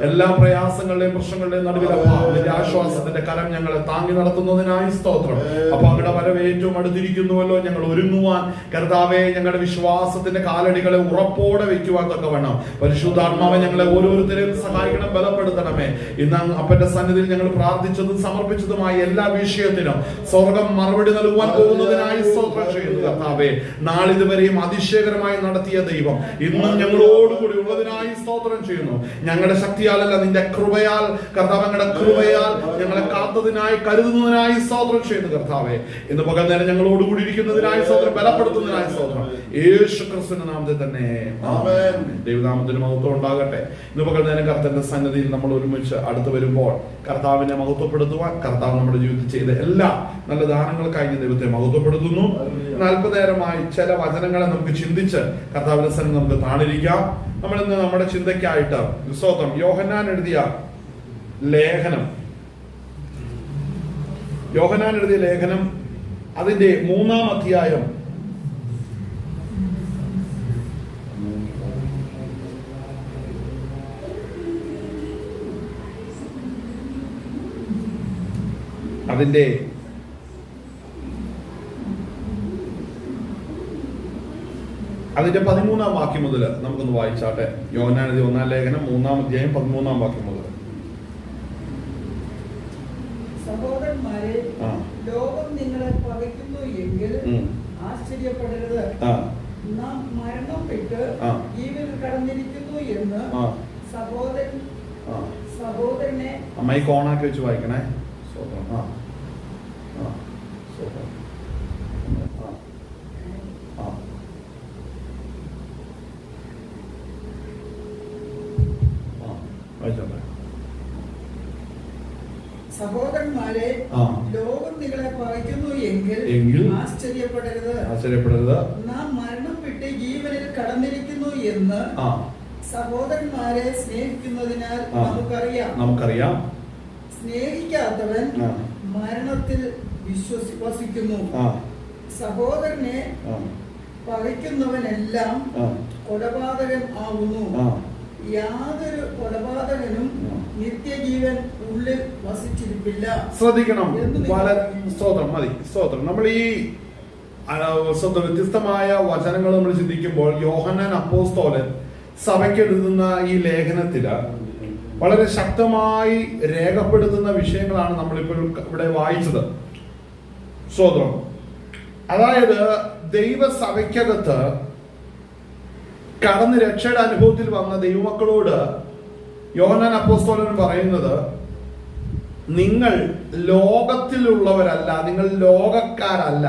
എല്ലാ പ്രയാസങ്ങളുടെയും പ്രശ്നങ്ങളുടെയും നടുവിൽ നിന്റെ ആശ്വാസത്തിന്റെ കരം ഞങ്ങളെ താങ്ങി നടത്തുന്നതിനായി സ്തോത്രം. അപ്പൊ അങ്ങയുടെ വരവ് ഏറ്റവും അടുത്തിരിക്കുന്നുവല്ലോ. ഞങ്ങൾ ഒരുങ്ങുവാൻ കർത്താവെ ഞങ്ങളുടെ വിശ്വാസത്തിന്റെ കാലടികളെ ഉറപ്പോടെ വെക്കുവാൻ തക്കവണ്ണം പരിശുദ്ധാത്മാവെ ഞങ്ങളെ ഓരോരുത്തരെയും സഹായിക്കണം, ബലപ്പെടുത്തണമേ. ഇന്ന് അപ്പന്റെ സന്നിധിയിൽ ഞങ്ങൾ പ്രാർത്ഥിച്ചതും സമർപ്പിച്ചതുമായ എല്ലാ വിഷയത്തിനും സ്വർഗം മറുപടി നൽകുവാൻ പോകുന്നതിനായി സ്തോത്രം ചെയ്യുന്നു കർത്താവേ. നാളിതുവരെയും അതിശയകരമായി നടത്തിയ ദൈവം ഇന്നും ഞങ്ങളോടുകൂടി ഉള്ളതിനായി സ്തോത്രം ചെയ്യുന്നു. ഞങ്ങളുടെ ശക്തിയാലല്ല, നിന്റെ കൃപയാൽ കർത്താവ്, ഞങ്ങളുടെ കൃപയാൽ ഞങ്ങളെ കാത്തതിനായി കരുതുന്നതിനായി സ്തോത്രം ചെയ്യുന്നു കർത്താവേ. ഇന്ന് പകൽ നേരം ഞങ്ങളോടുകൂടി ഇരിക്കുന്നതിനായി സ്തോത്രം, ബലപ്പെടുത്തുന്നതിനായി സ്തോത്രം. യേശു ക്രിസ്തുവിന്റെ നാമത്തിൽ തന്നെ ആമേൻ. ദൈവനാമത്തിന് മഹത്വം ഉണ്ടാകട്ടെ. ഇന്ന് പകൽ നേരം കർത്താവിന്റെ സന്നിധിയിൽ നമ്മൾ ഒരുമിച്ച് അടുത്ത് വരുമ്പോൾ കർത്താവിനെ മഹത്വപ്പെടുത്തുവാൻ, കർത്താവ് നമ്മുടെ ജീവിതത്തിൽ ചെയ്ത എല്ലാ നല്ല ദാനങ്ങൾക്കായി ദൈവത്തെ മഹത്വപ്പെടുത്തുന്നു. അല്പനേരമായി ചില വചനങ്ങളെ നമുക്ക് ചിന്തിച്ച് കർത്താവിന്റെ സന്നിധി നമുക്ക് താണിരിക്കാം. നമ്മൾ ഇന്ന് നമ്മുടെ ചിന്തയ്ക്കായിട്ട് സ്തോത്രം യോഹന്നാൻ എഴുതിയ ലേഖനം അതിന്റെ 3-ാം അധ്യായം അതിന്റെ 13-ാം വാക്യം മുതൽ നമുക്കൊന്ന് വായിച്ചാട്ടെ. യോഹന്നാൻ എഴുതിയ 1-ാം ലേഖനം 3-ാം അധ്യായം 13-ാം വാക്യം മുതൽ. സഹോദരന്മാരെ, ലോകം നിങ്ങളെ പകയ്ക്കുന്നു എങ്കിൽ ആശ്ചര്യപ്പെടരുത്. നാം മരണം വിട്ട് ജീവനിൽ കടന്നിരിക്കുന്നു എന്ന് സഹോദരനെ അമ്മായി കോണാക്കി വെച്ച് വായിക്കണേ. സഹോദരന്മാരെ, ലോകം നിങ്ങളെ പകയ്ക്കുന്നു എങ്കിൽ ആശ്ചര്യപ്പെടരുത്. നാം മരണം വിട്ട് ജീവനിൽ കടന്നിരിക്കുന്നു എന്ന് സഹോദരന്മാരെ സ്നേഹിക്കുന്നതിനാൽ നമുക്കറിയാം. സ്നേഹിക്കാത്തവൻ മരണത്തിൽ വസിക്കുന്നു. സഹോദരനെ പകയ്ക്കുന്നവനെല്ലാം കൊലപാതകൻ ആവുന്നു. യാതൊരു കൊലപാതകനും നിത്യജീവൻ ഉള്ളിൽ വസിച്ചിരിപ്പില്ല. ശ്രദ്ധിക്കണം. സ്തോത്രം മതി. സ്തോത്രം. നമ്മൾ ഈ വ്യത്യസ്തമായ വചനങ്ങൾ നമ്മൾ ചിന്തിക്കുമ്പോൾ യോഹന്നാൻ അപ്പോസ്തലൻ സഭയ്ക്ക് എഴുതുന്ന ഈ ലേഖനത്തില് വളരെ ശക്തമായി രേഖപ്പെടുത്തുന്ന വിഷയങ്ങളാണ് നമ്മളിപ്പോൾ ഇവിടെ വായിച്ചത്. സ്തോത്രം. അതായത് ദൈവസഭയ്ക്കകത്ത് കടന്ന് രക്ഷയുടെ അനുഭവത്തിൽ വന്ന ദൈവമക്കളോട് യോഹന്നാൻ അപ്പോസ്തലൻ പറയുന്നത്, നിങ്ങൾ ലോകത്തിലുള്ളവരല്ല, നിങ്ങൾ ലോകക്കാരല്ല.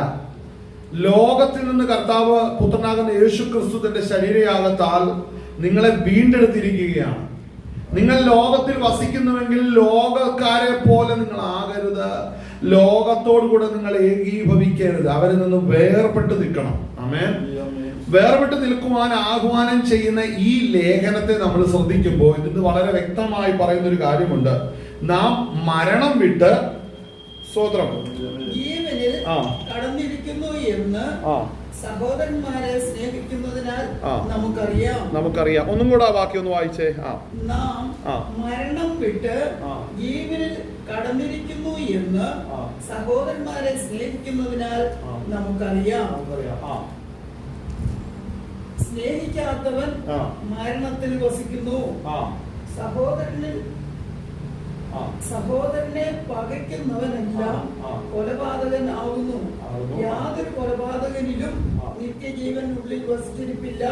ലോകത്തിൽ നിന്ന് കർത്താവ് പുത്രനാകുന്ന യേശു ക്രിസ്തു തന്റെ ശരീരയാഗത്താൽ നിങ്ങളെ വീണ്ടെടുത്തിരിക്കുകയാണ്. നിങ്ങൾ ലോകത്തിൽ വസിക്കുന്നുവെങ്കിൽ ലോകക്കാരെ പോലെ നിങ്ങൾ ആകരുത്. ലോകത്തോടു കൂടെ നിങ്ങൾ ഏകീഭവിക്കരുത്. അവരിൽ നിന്ന് വേർപെട്ട് നിൽക്കണം. ആമേൻ. വേർപെട്ട് നിൽക്കുവാൻ ആഹ്വാനം ചെയ്യുന്ന ഈ ലേഖനത്തെ നമ്മൾ ശ്രദ്ധിക്കുമ്പോൾ ഇതിന് വളരെ വ്യക്തമായി പറയുന്ന ഒരു കാര്യമുണ്ട്. നാം മരണം വിട്ട് സ്വതന്ത്രം ജീവനിൽ കടന്നിരിക്കുന്നു എന്ന് സഹോദരന്മാരെ സ്നേഹിക്കുന്നതിനാൽ നമുക്കറിയാം. ഒന്നും കൂടെ ആ വാക്യം ഒന്ന് വായിച്ചേ. നാം മരണം വിട്ട് ജീവനിൽ കടന്നിരിക്കുന്നു എന്ന് സഹോദരന്മാരെ സ്നേഹിക്കുന്നതിനാൽ നമുക്കറിയാം. സ്നേഹിക്കാത്തവൻ മരണത്തിൽ വസിക്കുന്നു. സഹോദരനെ പകയ്ക്കുന്നവനെല്ലാം കൊലപാതകൻ ആവുന്നു. യാതൊരു കൊലപാതകനിലും നിത്യജീവൻ ഉള്ളിൽ വസിച്ചിരിപ്പില്ല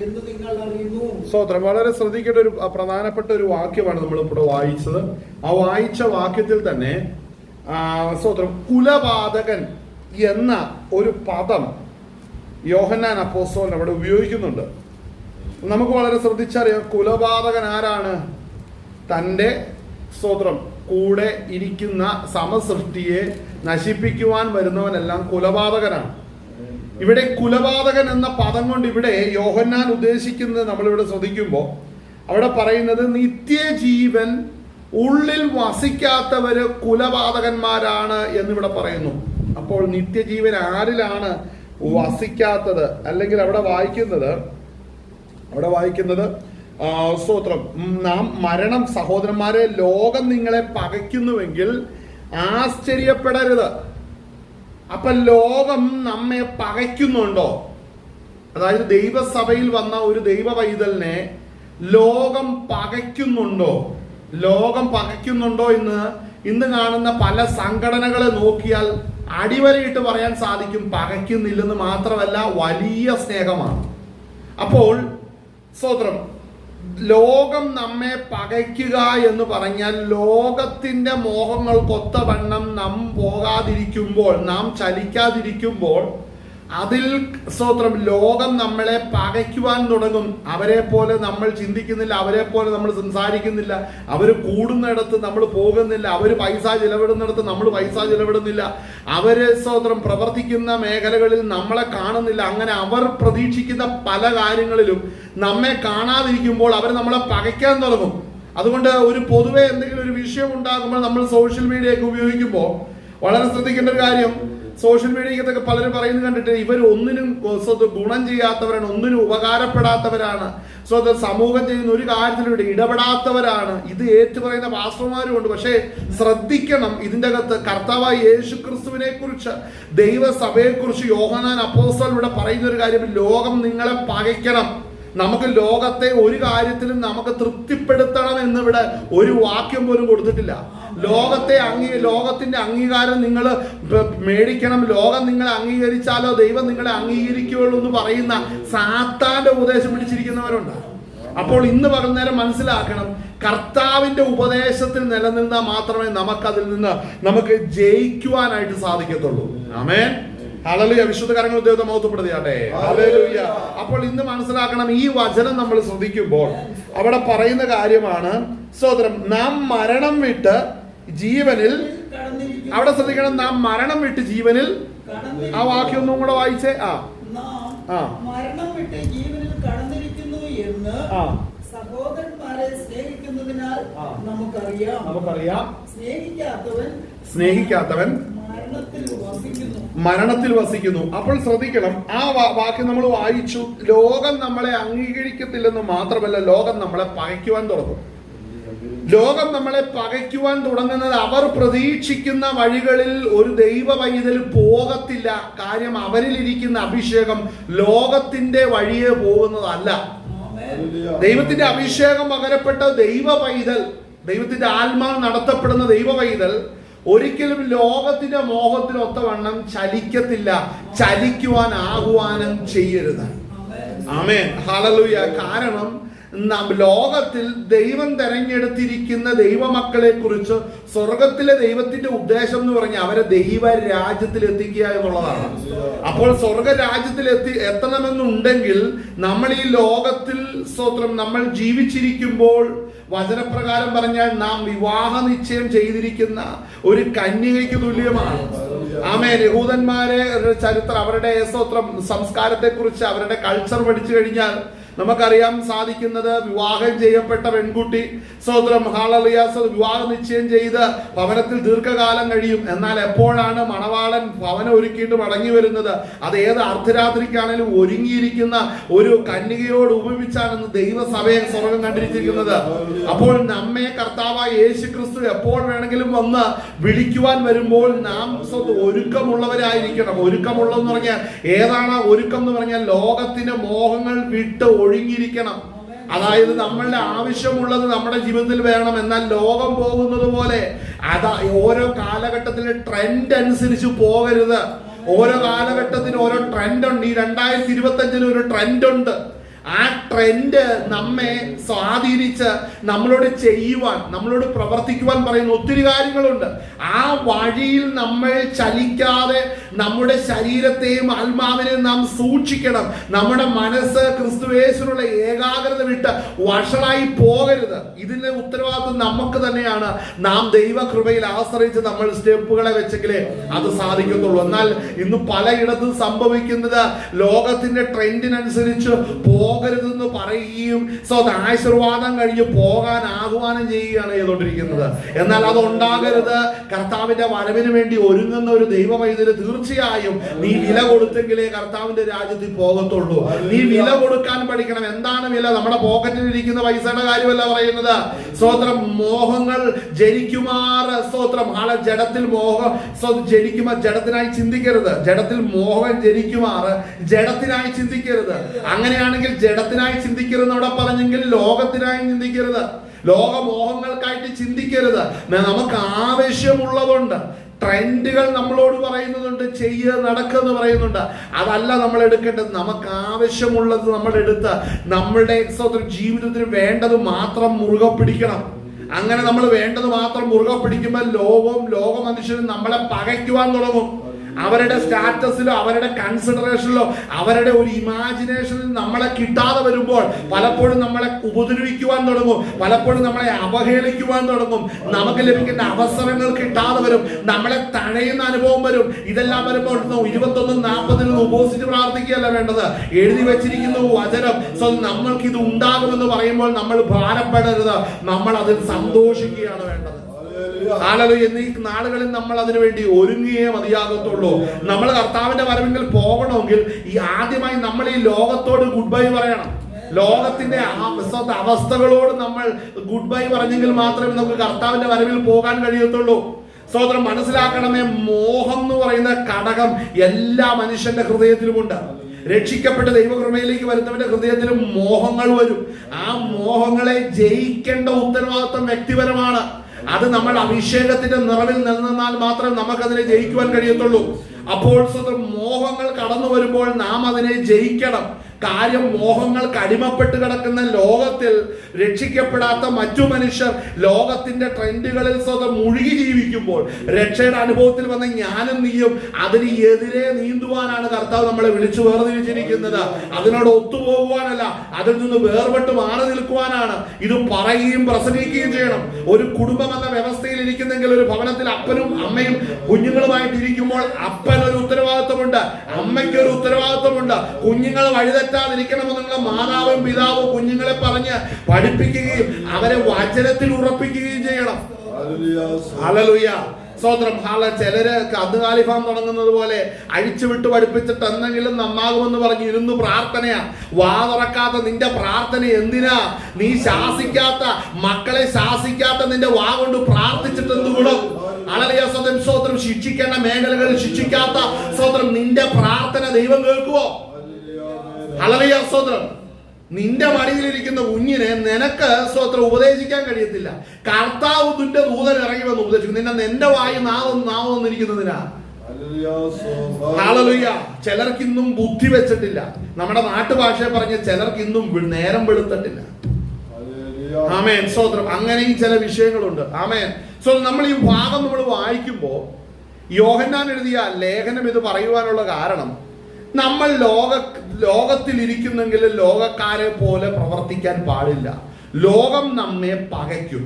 എന്ന് നിങ്ങൾ അറിയുന്നു. സ്തോത്രം. വളരെ ശ്രദ്ധിക്കേണ്ട ഒരു പ്രധാനപ്പെട്ട ഒരു വാക്യമാണ് നമ്മൾ ഇവിടെ വായിച്ചത്. ആ വായിച്ച വാക്യത്തിൽ തന്നെ സ്തോത്രം കുലപാതകൻ എന്ന ഒരു പദം യോഹന്നാൻ അപ്പോസ്തലൻ അവിടെ ഉപയോഗിക്കുന്നുണ്ട്. നമുക്ക് വളരെ ശ്രദ്ധിച്ചറിയാം, കുലപാതകൻ ആരാണ്? തൻ്റെ സ്തോത്രം കൂടെ ഇരിക്കുന്ന സമസൃഷ്ടിയെ നശിപ്പിക്കുവാൻ വരുന്നവനെല്ലാം കുലപാതകനാണ്. ഇവിടെ കുലപാതകൻ എന്ന പദം കൊണ്ട് ഇവിടെ യോഹന്നാൻ ഉദ്ദേശിക്കുന്നത് നമ്മളിവിടെ ശ്രദ്ധിക്കുമ്പോൾ അവിടെ പറയുന്നത് നിത്യജീവൻ ഉള്ളിൽ വസിക്കാത്തവര് കുലപാതകന്മാരാണ് എന്നിവിടെ പറയുന്നു. അപ്പോൾ നിത്യജീവൻ ആരിലാണ് വസിക്കാത്തത്? അല്ലെങ്കിൽ അവിടെ വായിക്കുന്നത് സ്തോത്രം, നാം മരണം, സഹോദരന്മാരെ, ലോകം നിങ്ങളെ പകയ്ക്കുന്നുവെങ്കിൽ ആശ്ചര്യപ്പെടരുത്. അപ്പൊ ലോകം നമ്മെ പകയ്ക്കുന്നുണ്ടോ? അതായത് ദൈവസഭയിൽ വന്ന ഒരു ദൈവ പൈതലിനെ ലോകം പകയ്ക്കുന്നുണ്ടോ? ലോകം പകയ്ക്കുന്നുണ്ടോ എന്ന് ഇന്ന് കാണുന്ന പല സംഘടനകളെ നോക്കിയാൽ അടിവരയിട്ട് പറയാൻ സാധിക്കും. പകയ്ക്കുന്നില്ലെന്ന് മാത്രമല്ല, വലിയ സ്നേഹമാണ്. അപ്പോൾ സ്തോത്രം, ലോകം നമ്മെ പകയ്ക്കുക എന്ന് പറഞ്ഞാൽ ലോകത്തിന്റെ മോഹങ്ങൾക്കൊത്തവണ്ണം നാം പോകാതിരിക്കുമ്പോൾ, നാം ചലിക്കാതിരിക്കുമ്പോൾ, അതിൽ സ്തോത്രം ലോകം നമ്മളെ പകയ്ക്കുവാൻ തുടങ്ങും. അവരെ പോലെ നമ്മൾ ചിന്തിക്കുന്നില്ല, അവരെ പോലെ നമ്മൾ സംസാരിക്കുന്നില്ല, അവർ കൂടുന്നിടത്ത് നമ്മൾ പോകുന്നില്ല, അവർ പൈസ ചിലവിടുന്നിടത്ത് നമ്മൾ പൈസ ചിലവിടുന്നില്ല, അവര് സ്തോത്രം പ്രവർത്തിക്കുന്ന മേഖലകളിൽ നമ്മളെ കാണുന്നില്ല. അങ്ങനെ അവർ പ്രതീക്ഷിക്കുന്ന പല കാര്യങ്ങളിലും നമ്മെ കാണാതിരിക്കുമ്പോൾ അവർ നമ്മളെ പകയ്ക്കാൻ തുടങ്ങും. അതുകൊണ്ട് ഒരു പൊതുവെ എന്തെങ്കിലും ഒരു വിഷയം ഉണ്ടാകുമ്പോൾ നമ്മൾ സോഷ്യൽ മീഡിയ ഒക്കെ ഉപയോഗിക്കുമ്പോൾ വളരെ ശ്രദ്ധിക്കേണ്ട ഒരു കാര്യം, സോഷ്യൽ മീഡിയക്കൊക്കെ പലരും പറയുന്നത് കണ്ടിട്ട് ഇവർ ഒന്നിനും ഗുണം ചെയ്യാത്തവരാണ്, ഒന്നിനും ഉപകാരപ്പെടാത്തവരാണ്, സമൂഹം ചെയ്യുന്ന ഒരു കാര്യത്തിലൂടെ ഇടപെടാത്തവരാണ്. ഇത് ഏറ്റുപറയുന്ന പാസ്റ്റർമാരും ഉണ്ട്. പക്ഷേ ശ്രദ്ധിക്കണം, ഇതിൻ്റെ അകത്ത് കർത്താവായ യേശു ക്രിസ്തുവിനെ കുറിച്ച്, ദൈവസഭയെ കുറിച്ച് യോഹന്നാൻ അപ്പോസ്തലൻ ഇവിടെ പറയുന്ന ഒരു കാര്യം, ലോകം നിങ്ങളെ പകയ്ക്കണം. നമുക്ക് ലോകത്തെ ഒരു കാര്യത്തിലും നമുക്ക് തൃപ്തിപ്പെടുത്തണം എന്നിവിടെ ഒരു വാക്യം പോലും കൊടുത്തിട്ടില്ല. ലോകത്തിന്റെ അംഗീകാരം നിങ്ങൾ മേടിക്കണം, ലോകം നിങ്ങളെ അംഗീകരിച്ചാലോ ദൈവം നിങ്ങളെ അംഗീകരിക്കുകയുള്ളൂ എന്ന് പറയുന്ന സാത്താന്റെ ഉപദേശം പിടിച്ചിരിക്കുന്നവരുണ്ട്. അപ്പോൾ ഇന്ന് പറഞ്ഞേരം മനസ്സിലാക്കണം, കർത്താവിന്റെ ഉപദേശത്തിൽ നിലനിന്നാൽ മാത്രമേ നമുക്കതിൽ നിന്ന് നമുക്ക് ജയിക്കുവാനായിട്ട് സാധിക്കത്തുള്ളൂ. ആമേൻ, ഹല്ലേലൂയ. വിശുദ്ധ കരങ്ങൾ ദൈവത്തെ മഹത്വപ്പെടുത്തിയാട്ടെ. ഹല്ലേലൂയ. അപ്പോൾ ഇന്ന് മനസ്സിലാക്കണം, ഈ വചനം നമ്മൾ ശ്രദ്ധിക്കുമ്പോൾ അവിടെ പറയുന്ന കാര്യമാണ്, സ്തോത്രം, നാം മരണം വിട്ട് ജീവനിൽ, അവിടെ ശ്രദ്ധിക്കണം, നാം മരണം വിട്ട് ജീവനിൽ. ആ വാക്യം ഒന്നും കൂടെ വായിച്ചേ. മരണം വിട്ട് ജീവനിൽ കടന്നിരിക്കുന്നു എന്ന് സഹോദരന്മാരെ സ്നേഹിക്കുന്നതിനാൽ നമുക്കറിയാം. സ്നേഹിക്കാത്തവൻ മരണത്തിൽ വസിക്കുന്നു. അപ്പോൾ ശ്രദ്ധിക്കണം, ആ വാക്യം നമ്മൾ വായിച്ചു. ലോകം നമ്മളെ അംഗീകരിക്കത്തില്ലെന്ന് മാത്രമല്ല, ലോകം നമ്മളെ പകയ്ക്കുവാൻ തുടങ്ങും. ലോകം നമ്മളെ പകയ്ക്കുവാൻ തുടങ്ങുന്നത് അവർ പ്രതീക്ഷിക്കുന്ന വഴികളിൽ ഒരു ദൈവ പൈതൽ പോകത്തില്ല. കാര്യം, അവരിലിരിക്കുന്ന അഭിഷേകം ലോകത്തിന്റെ വഴിയെ പോകുന്നതല്ല. ദൈവത്തിന്റെ അഭിഷേകം പകരപ്പെട്ട ദൈവ പൈതൽ, ദൈവത്തിന്റെ ആത്മാവ് നടത്തപ്പെടുന്ന ദൈവ പൈതൽ ഒരിക്കലും ലോകത്തിന്റെ മോഹത്തിനൊത്തവണ്ണം ചലിക്കത്തില്ല. ചലിക്കുവാൻ ആഹ്വാനം ചെയ്യരുത്. ആമേൻ, ഹല്ലേലൂയ. കാരണം ലോകത്തിൽ ദൈവം തെരഞ്ഞെടുത്തിരിക്കുന്ന ദൈവമക്കളെ കുറിച്ച് സ്വർഗത്തിലെ ദൈവത്തിന്റെ ഉദ്ദേശം എന്ന് പറഞ്ഞാൽ അവരെ ദൈവരാജ്യത്തിൽ എത്തിക്കുക എന്നുള്ളതാണ്. അപ്പോൾ സ്വർഗരാജ്യത്തിൽ എത്തണമെന്നുണ്ടെങ്കിൽ നമ്മൾ ഈ ലോകത്തിൽ സ്തോത്രം നമ്മൾ ജീവിച്ചിരിക്കുമ്പോൾ വചനപ്രകാരം പറഞ്ഞാൽ നാം വിവാഹ നിശ്ചയം ചെയ്തിരിക്കുന്ന ഒരു കന്യകയ്ക്ക് തുല്യമാണ്. ആമേൻ. യഹൂദന്മാരെ ചരിത്രം, അവരുടെ സ്തോത്രം സംസ്കാരത്തെ കുറിച്ച് അവരുടെ കൾച്ചർ പഠിച്ചു കഴിഞ്ഞാൽ നമുക്കറിയാൻ സാധിക്കുന്നത്, വിവാഹം ചെയ്യപ്പെട്ട പെൺകുട്ടി സ്തോത്രം ഹല്ലേലൂയ വിവാഹ നിശ്ചയം ചെയ്ത് ഭവനത്തിൽ ദീർഘകാലം കഴിയും. എന്നാൽ എപ്പോഴാണ് മണവാളൻ ഭവനം ഒരുക്കിയിട്ട് മടങ്ങി വരുന്നത്? അത് ഏത് അർദ്ധരാത്രിക്കാണെങ്കിലും ഒരുങ്ങിയിരിക്കുന്ന ഒരു കന്യകയോട് ഉപമിച്ചാണ് ദൈവസഭയെ സ്വർഗം കണ്ടിരിക്കുന്നത്. അപ്പോൾ നമ്മെ കർത്താവായ യേശു ക്രിസ്തു എപ്പോൾ വേണമെങ്കിലും വന്ന് വിളിക്കുവാൻ വരുമ്പോൾ നാം ഒരുക്കമുള്ളവരായിരിക്കണം. ഒരുക്കമുള്ളതെന്ന് പറഞ്ഞാൽ ഏതാണ് ഒരുക്കം എന്ന് പറഞ്ഞാൽ ലോകത്തിന്റെ മോഹങ്ങൾ വിട്ട് ഒഴുങ്ങിയിരിക്കണം. അതായത് നമ്മളുടെ ആവശ്യമുള്ളത് നമ്മുടെ ജീവിതത്തിൽ വേണം. എന്നാൽ ലോകം പോകുന്നത് പോലെ ഓരോ കാലഘട്ടത്തിലെ ട്രെൻഡ് അനുസരിച്ച് പോകരുത്. ഓരോ കാലഘട്ടത്തിന് ഓരോ ട്രെൻഡ് ഉണ്ട്. ഈ 2025 ഒരു ട്രെൻഡ് ഉണ്ട്. ആ ട്രെൻഡ് നമ്മെ സ്വാധീനിച്ച് നമ്മളോട് ചെയ്യുവാൻ, നമ്മളോട് പ്രവർത്തിക്കുവാൻ പറയുന്ന ഒത്തിരി കാര്യങ്ങളുണ്ട്. ആ വഴിയിൽ നമ്മൾ ചലിക്കാതെ നമ്മുടെ ശരീരത്തെയും ആത്മാവിനെയും നാം സൂക്ഷിക്കണം. നമ്മുടെ മനസ്സ് ക്രിസ്തുയേശുവിനുള്ള ഏകാഗ്രത വിട്ട് വഷളായി പോകരുത്. ഇതിന്റെ ഉത്തരവാദിത്വം നമുക്ക് തന്നെയാണ്. നാം ദൈവകൃപയിൽ ആശ്രയിച്ച് നമ്മൾ സ്റ്റെപ്പുകളെ വെച്ചെങ്കിലേ അത് സാധിക്കത്തുള്ളൂ. എന്നാൽ ഇന്ന് പലയിടത്തും സംഭവിക്കുന്നത് ലോകത്തിന്റെ ട്രെൻഡിനനുസരിച്ച് പോകരുതെന്ന് പറയുകയും ആശീർവാദം കഴിഞ്ഞ് പോകാൻ ആഹ്വാനം ചെയ്യുകയാണ് ചെയ്തുകൊണ്ടിരിക്കുന്നത്. എന്നാൽ അത് ഉണ്ടാകരുത്. കർത്താവിന്റെ വരവിന് വേണ്ടി ഒരുങ്ങുന്ന ഒരു ദൈവവൈദ്യര് തീർച്ചയായും നീ വില കൊടുത്തെങ്കിലേ കർത്താവിന്റെ രാജ്യത്തിൽ പോകത്തുള്ളൂ. നീ വില കൊടുക്കാൻ പഠിക്കണം. എന്താണ് വില? നമ്മുടെ പോക്കറ്റിൽ ഇരിക്കുന്ന പൈസയുടെ കാര്യമല്ല പറയുന്നത്. സ്തോത്രം. മോഹങ്ങൾ ജനിക്കുമാർ. സ്തോത്രം. ജഡത്തിൽ മോഹം ജനിക്കുമാർ. ജഡത്തിനായി ചിന്തിക്കരുത്. ജഡത്തിൽ മോഹം ജനിക്കുമാർ ജഡത്തിനായി ചിന്തിക്കരുത്. അങ്ങനെയാണെങ്കിൽ ജഡത്തിനായി ചിന്തിക്കരുത് അവിടെ പറഞ്ഞെങ്കിൽ ലോകത്തിനായി ചിന്തിക്കരുത്. ലോകമോഹങ്ങൾക്കായിട്ട് ചിന്തിക്കരുത്. നമുക്ക് ആവശ്യമുള്ളതുണ്ട്. ട്രെൻഡുകൾ നമ്മളോട് പറയുന്നുണ്ട്, നടക്കെന്ന് പറയുന്നുണ്ട്. അതല്ല നമ്മൾ എടുക്കേണ്ടത്. നമുക്ക് ആവശ്യമുള്ളത് നമ്മൾ എടുത്ത് നമ്മളുടെ ജീവിതത്തിന് വേണ്ടത് മാത്രം മുറുകെ പിടിക്കണം. അങ്ങനെ നമ്മൾ വേണ്ടത് മാത്രം മുറുകെ പിടിക്കുമ്പോൾ ലോക മനുഷ്യരും നമ്മളെ പകയ്ക്കുവാൻ തുടങ്ങും. അവരുടെ സ്റ്റാറ്റസിലോ അവരുടെ കൺസിഡറേഷനിലോ അവരുടെ ഒരു ഇമാജിനേഷനിൽ നമ്മളെ കിട്ടാതെ വരുമ്പോൾ പലപ്പോഴും നമ്മളെ ഉപദ്രവിക്കുവാൻ തുടങ്ങും. പലപ്പോഴും നമ്മളെ അവഹേളിക്കുവാൻ തുടങ്ങും. നമുക്ക് ലഭിക്കേണ്ട അവസരങ്ങൾ കിട്ടാതെ വരും. നമ്മളെ തഴയുന്ന അനുഭവം വരും. ഇതെല്ലാം വരുമ്പോൾ 21-40 ഉപവസിച്ച് പ്രാർത്ഥിക്കുകയല്ല വേണ്ടത്. എഴുതി വെച്ചിരിക്കുന്ന വചനം നമ്മൾക്ക് ഇത് ഉണ്ടാകുമെന്ന് പറയുമ്പോൾ നമ്മൾ ഭാരപ്പെടരുത്. നമ്മൾ അതിൽ സന്തോഷിക്കുകയാണ് വേണ്ടത്. എന്നീ നാളുകളിൽ നമ്മൾ അതിനു വേണ്ടി ഒരുങ്ങിയേ മതിയാകത്തുള്ളൂ. നമ്മൾ കർത്താവിന്റെ വരവെങ്കിൽ പോകണമെങ്കിൽ ആദ്യമായി നമ്മൾ ഈ ലോകത്തോട് ഗുഡ് ബൈ പറയണം. ലോകത്തിന്റെ അവസ്ഥകളോട് നമ്മൾ ഗുഡ് ബൈ പറഞ്ഞെങ്കിൽ മാത്രമേ നമുക്ക് കർത്താവിന്റെ വരവിൽ പോകാൻ കഴിയത്തുള്ളൂ. സഹോദരൻ മനസ്സിലാക്കണമേ, മോഹം എന്ന് പറയുന്ന ഘടകം എല്ലാ മനുഷ്യന്റെ ഹൃദയത്തിലുമുണ്ട്. രക്ഷിക്കപ്പെട്ട ദൈവകൃപയിലേക്ക് വരുന്നവന്റെ ഹൃദയത്തിലും മോഹങ്ങൾ വരും. ആ മോഹങ്ങളെ ജയിക്കേണ്ട ഉത്തരവാദിത്വം വ്യക്തിപരമാണ്. അത് നമ്മൾ അഭിഷേകത്തിന്റെ നിറവിൽ നിന്നാൽ മാത്രമേ നമുക്കതിനെ ജയിക്കുവാൻ കഴിയത്തുള്ളൂ. അപ്പോൾ മോഹങ്ങൾ കടന്നു വരുമ്പോൾ നാം അതിനെ ജയിക്കണം. കാര്യം മോഹങ്ങൾക്ക് അടിമപ്പെട്ട് കിടക്കുന്ന ലോകത്തിൽ രക്ഷിക്കപ്പെടാത്ത മറ്റു മനുഷ്യർ ലോകത്തിന്റെ ട്രെൻഡുകളിൽ മുഴുകി ജീവിക്കുമ്പോൾ രക്ഷയുടെ അനുഭവത്തിൽ വന്ന ഞാനും നീയും അതിന് എതിരെ നീന്തുവാനാണ് കർത്താവ് നമ്മളെ വിളിച്ചു വേർതിരിച്ചിരിക്കുന്നത്. അതിനോട് ഒത്തുപോകുവാനല്ല, അതിൽ നിന്ന് വേർപെട്ട് മാറി നിൽക്കുവാനാണ്. ഇത് പറയുകയും പ്രസംഗിക്കുകയും ചെയ്യണം. ഒരു കുടുംബം എന്ന വ്യവസ്ഥയിൽ ഇരിക്കുന്നെങ്കിൽ ഒരു ഭവനത്തിൽ അപ്പനും അമ്മയും കുഞ്ഞുങ്ങളുമായിട്ട് ഇരിക്കുമ്പോൾ അപ്പനൊരു ഉത്തരവാദിത്വമുണ്ട്, അമ്മയ്ക്കൊരു ഉത്തരവാദിത്വമുണ്ട്. കുഞ്ഞുങ്ങൾ വഴിതെറ്റാതിരിക്കണമെന്ന് നിങ്ങളുടെ മാതാവും പിതാവും കുഞ്ഞുങ്ങളെ പറഞ്ഞ് പഠിപ്പിക്കുകയും അവരെ വചനത്തിൽ ഉറപ്പിക്കുകയും ചെയ്യണം. ഹല്ലേലൂയ. സ്തോത്രം. ചിലര് കന്നുകാലിഫാം തുടങ്ങുന്നത് പോലെ അഴിച്ചുവിട്ട് പഠിപ്പിച്ചിട്ട് എന്തെങ്കിലും നന്നാകുമെന്ന് പറഞ്ഞ് ഇരുന്ന് പ്രാർത്ഥനയാ. വാ തുറക്കാത്ത നിന്റെ പ്രാർത്ഥന എന്തിനാ? നീ ശാസിക്കാത്ത മക്കളെ ശാസിക്കാത്ത നിന്റെ വാ കൊണ്ട് പ്രാർത്ഥിച്ചിട്ട് എന്ത് ഗുണം? ഹല്ലേലൂയ. സ്തോത്രം. ശിക്ഷിക്കേണ്ട മേഖലകളിൽ ശിക്ഷിക്കാത്ത സ്തോത്രം നിന്റെ പ്രാർത്ഥന ദൈവം കേൾക്കുവോ? ഹല്ലേലൂയ. സ്തോത്രം. നിന്റെ മടിയിലിരിക്കുന്ന കുഞ്ഞിനെ നിനക്ക് സ്തോത്രം ഉപദേശിക്കാൻ കഴിയത്തില്ല. കർത്താവ് നിന്റെ ദൂതൻ ഇറങ്ങി വന്ന് ഉപദേശിക്കും. നിന്റെ വായി നാവൊന്നിരിക്കുന്നതിനാ. ഹല്ലേലൂയ. ചിലർക്കിന്നും ബുദ്ധി വെച്ചിട്ടില്ല. നമ്മുടെ നാട്ടുഭാഷയെ പറഞ്ഞ ചിലർക്കിന്നും നേരം വെളുത്തിട്ടില്ല. ആമേൻ. സ്തോത്രം. അങ്ങനെയും ചില വിഷയങ്ങളുണ്ട്. ആമേൻ. നമ്മൾ ഈ ഭാഗം നമ്മൾ വായിക്കുമ്പോ യോഹന്നാൻ എഴുതിയ ലേഖനം ഇത് പറയുവാനുള്ള കാരണം, നമ്മൾ ലോകത്തിൽ ഇരിക്കുന്നെങ്കിൽ ലോകക്കാരെ പോലെ പ്രവർത്തിക്കാൻ പാടില്ല. ലോകം നമ്മെ പകയ്ക്കും.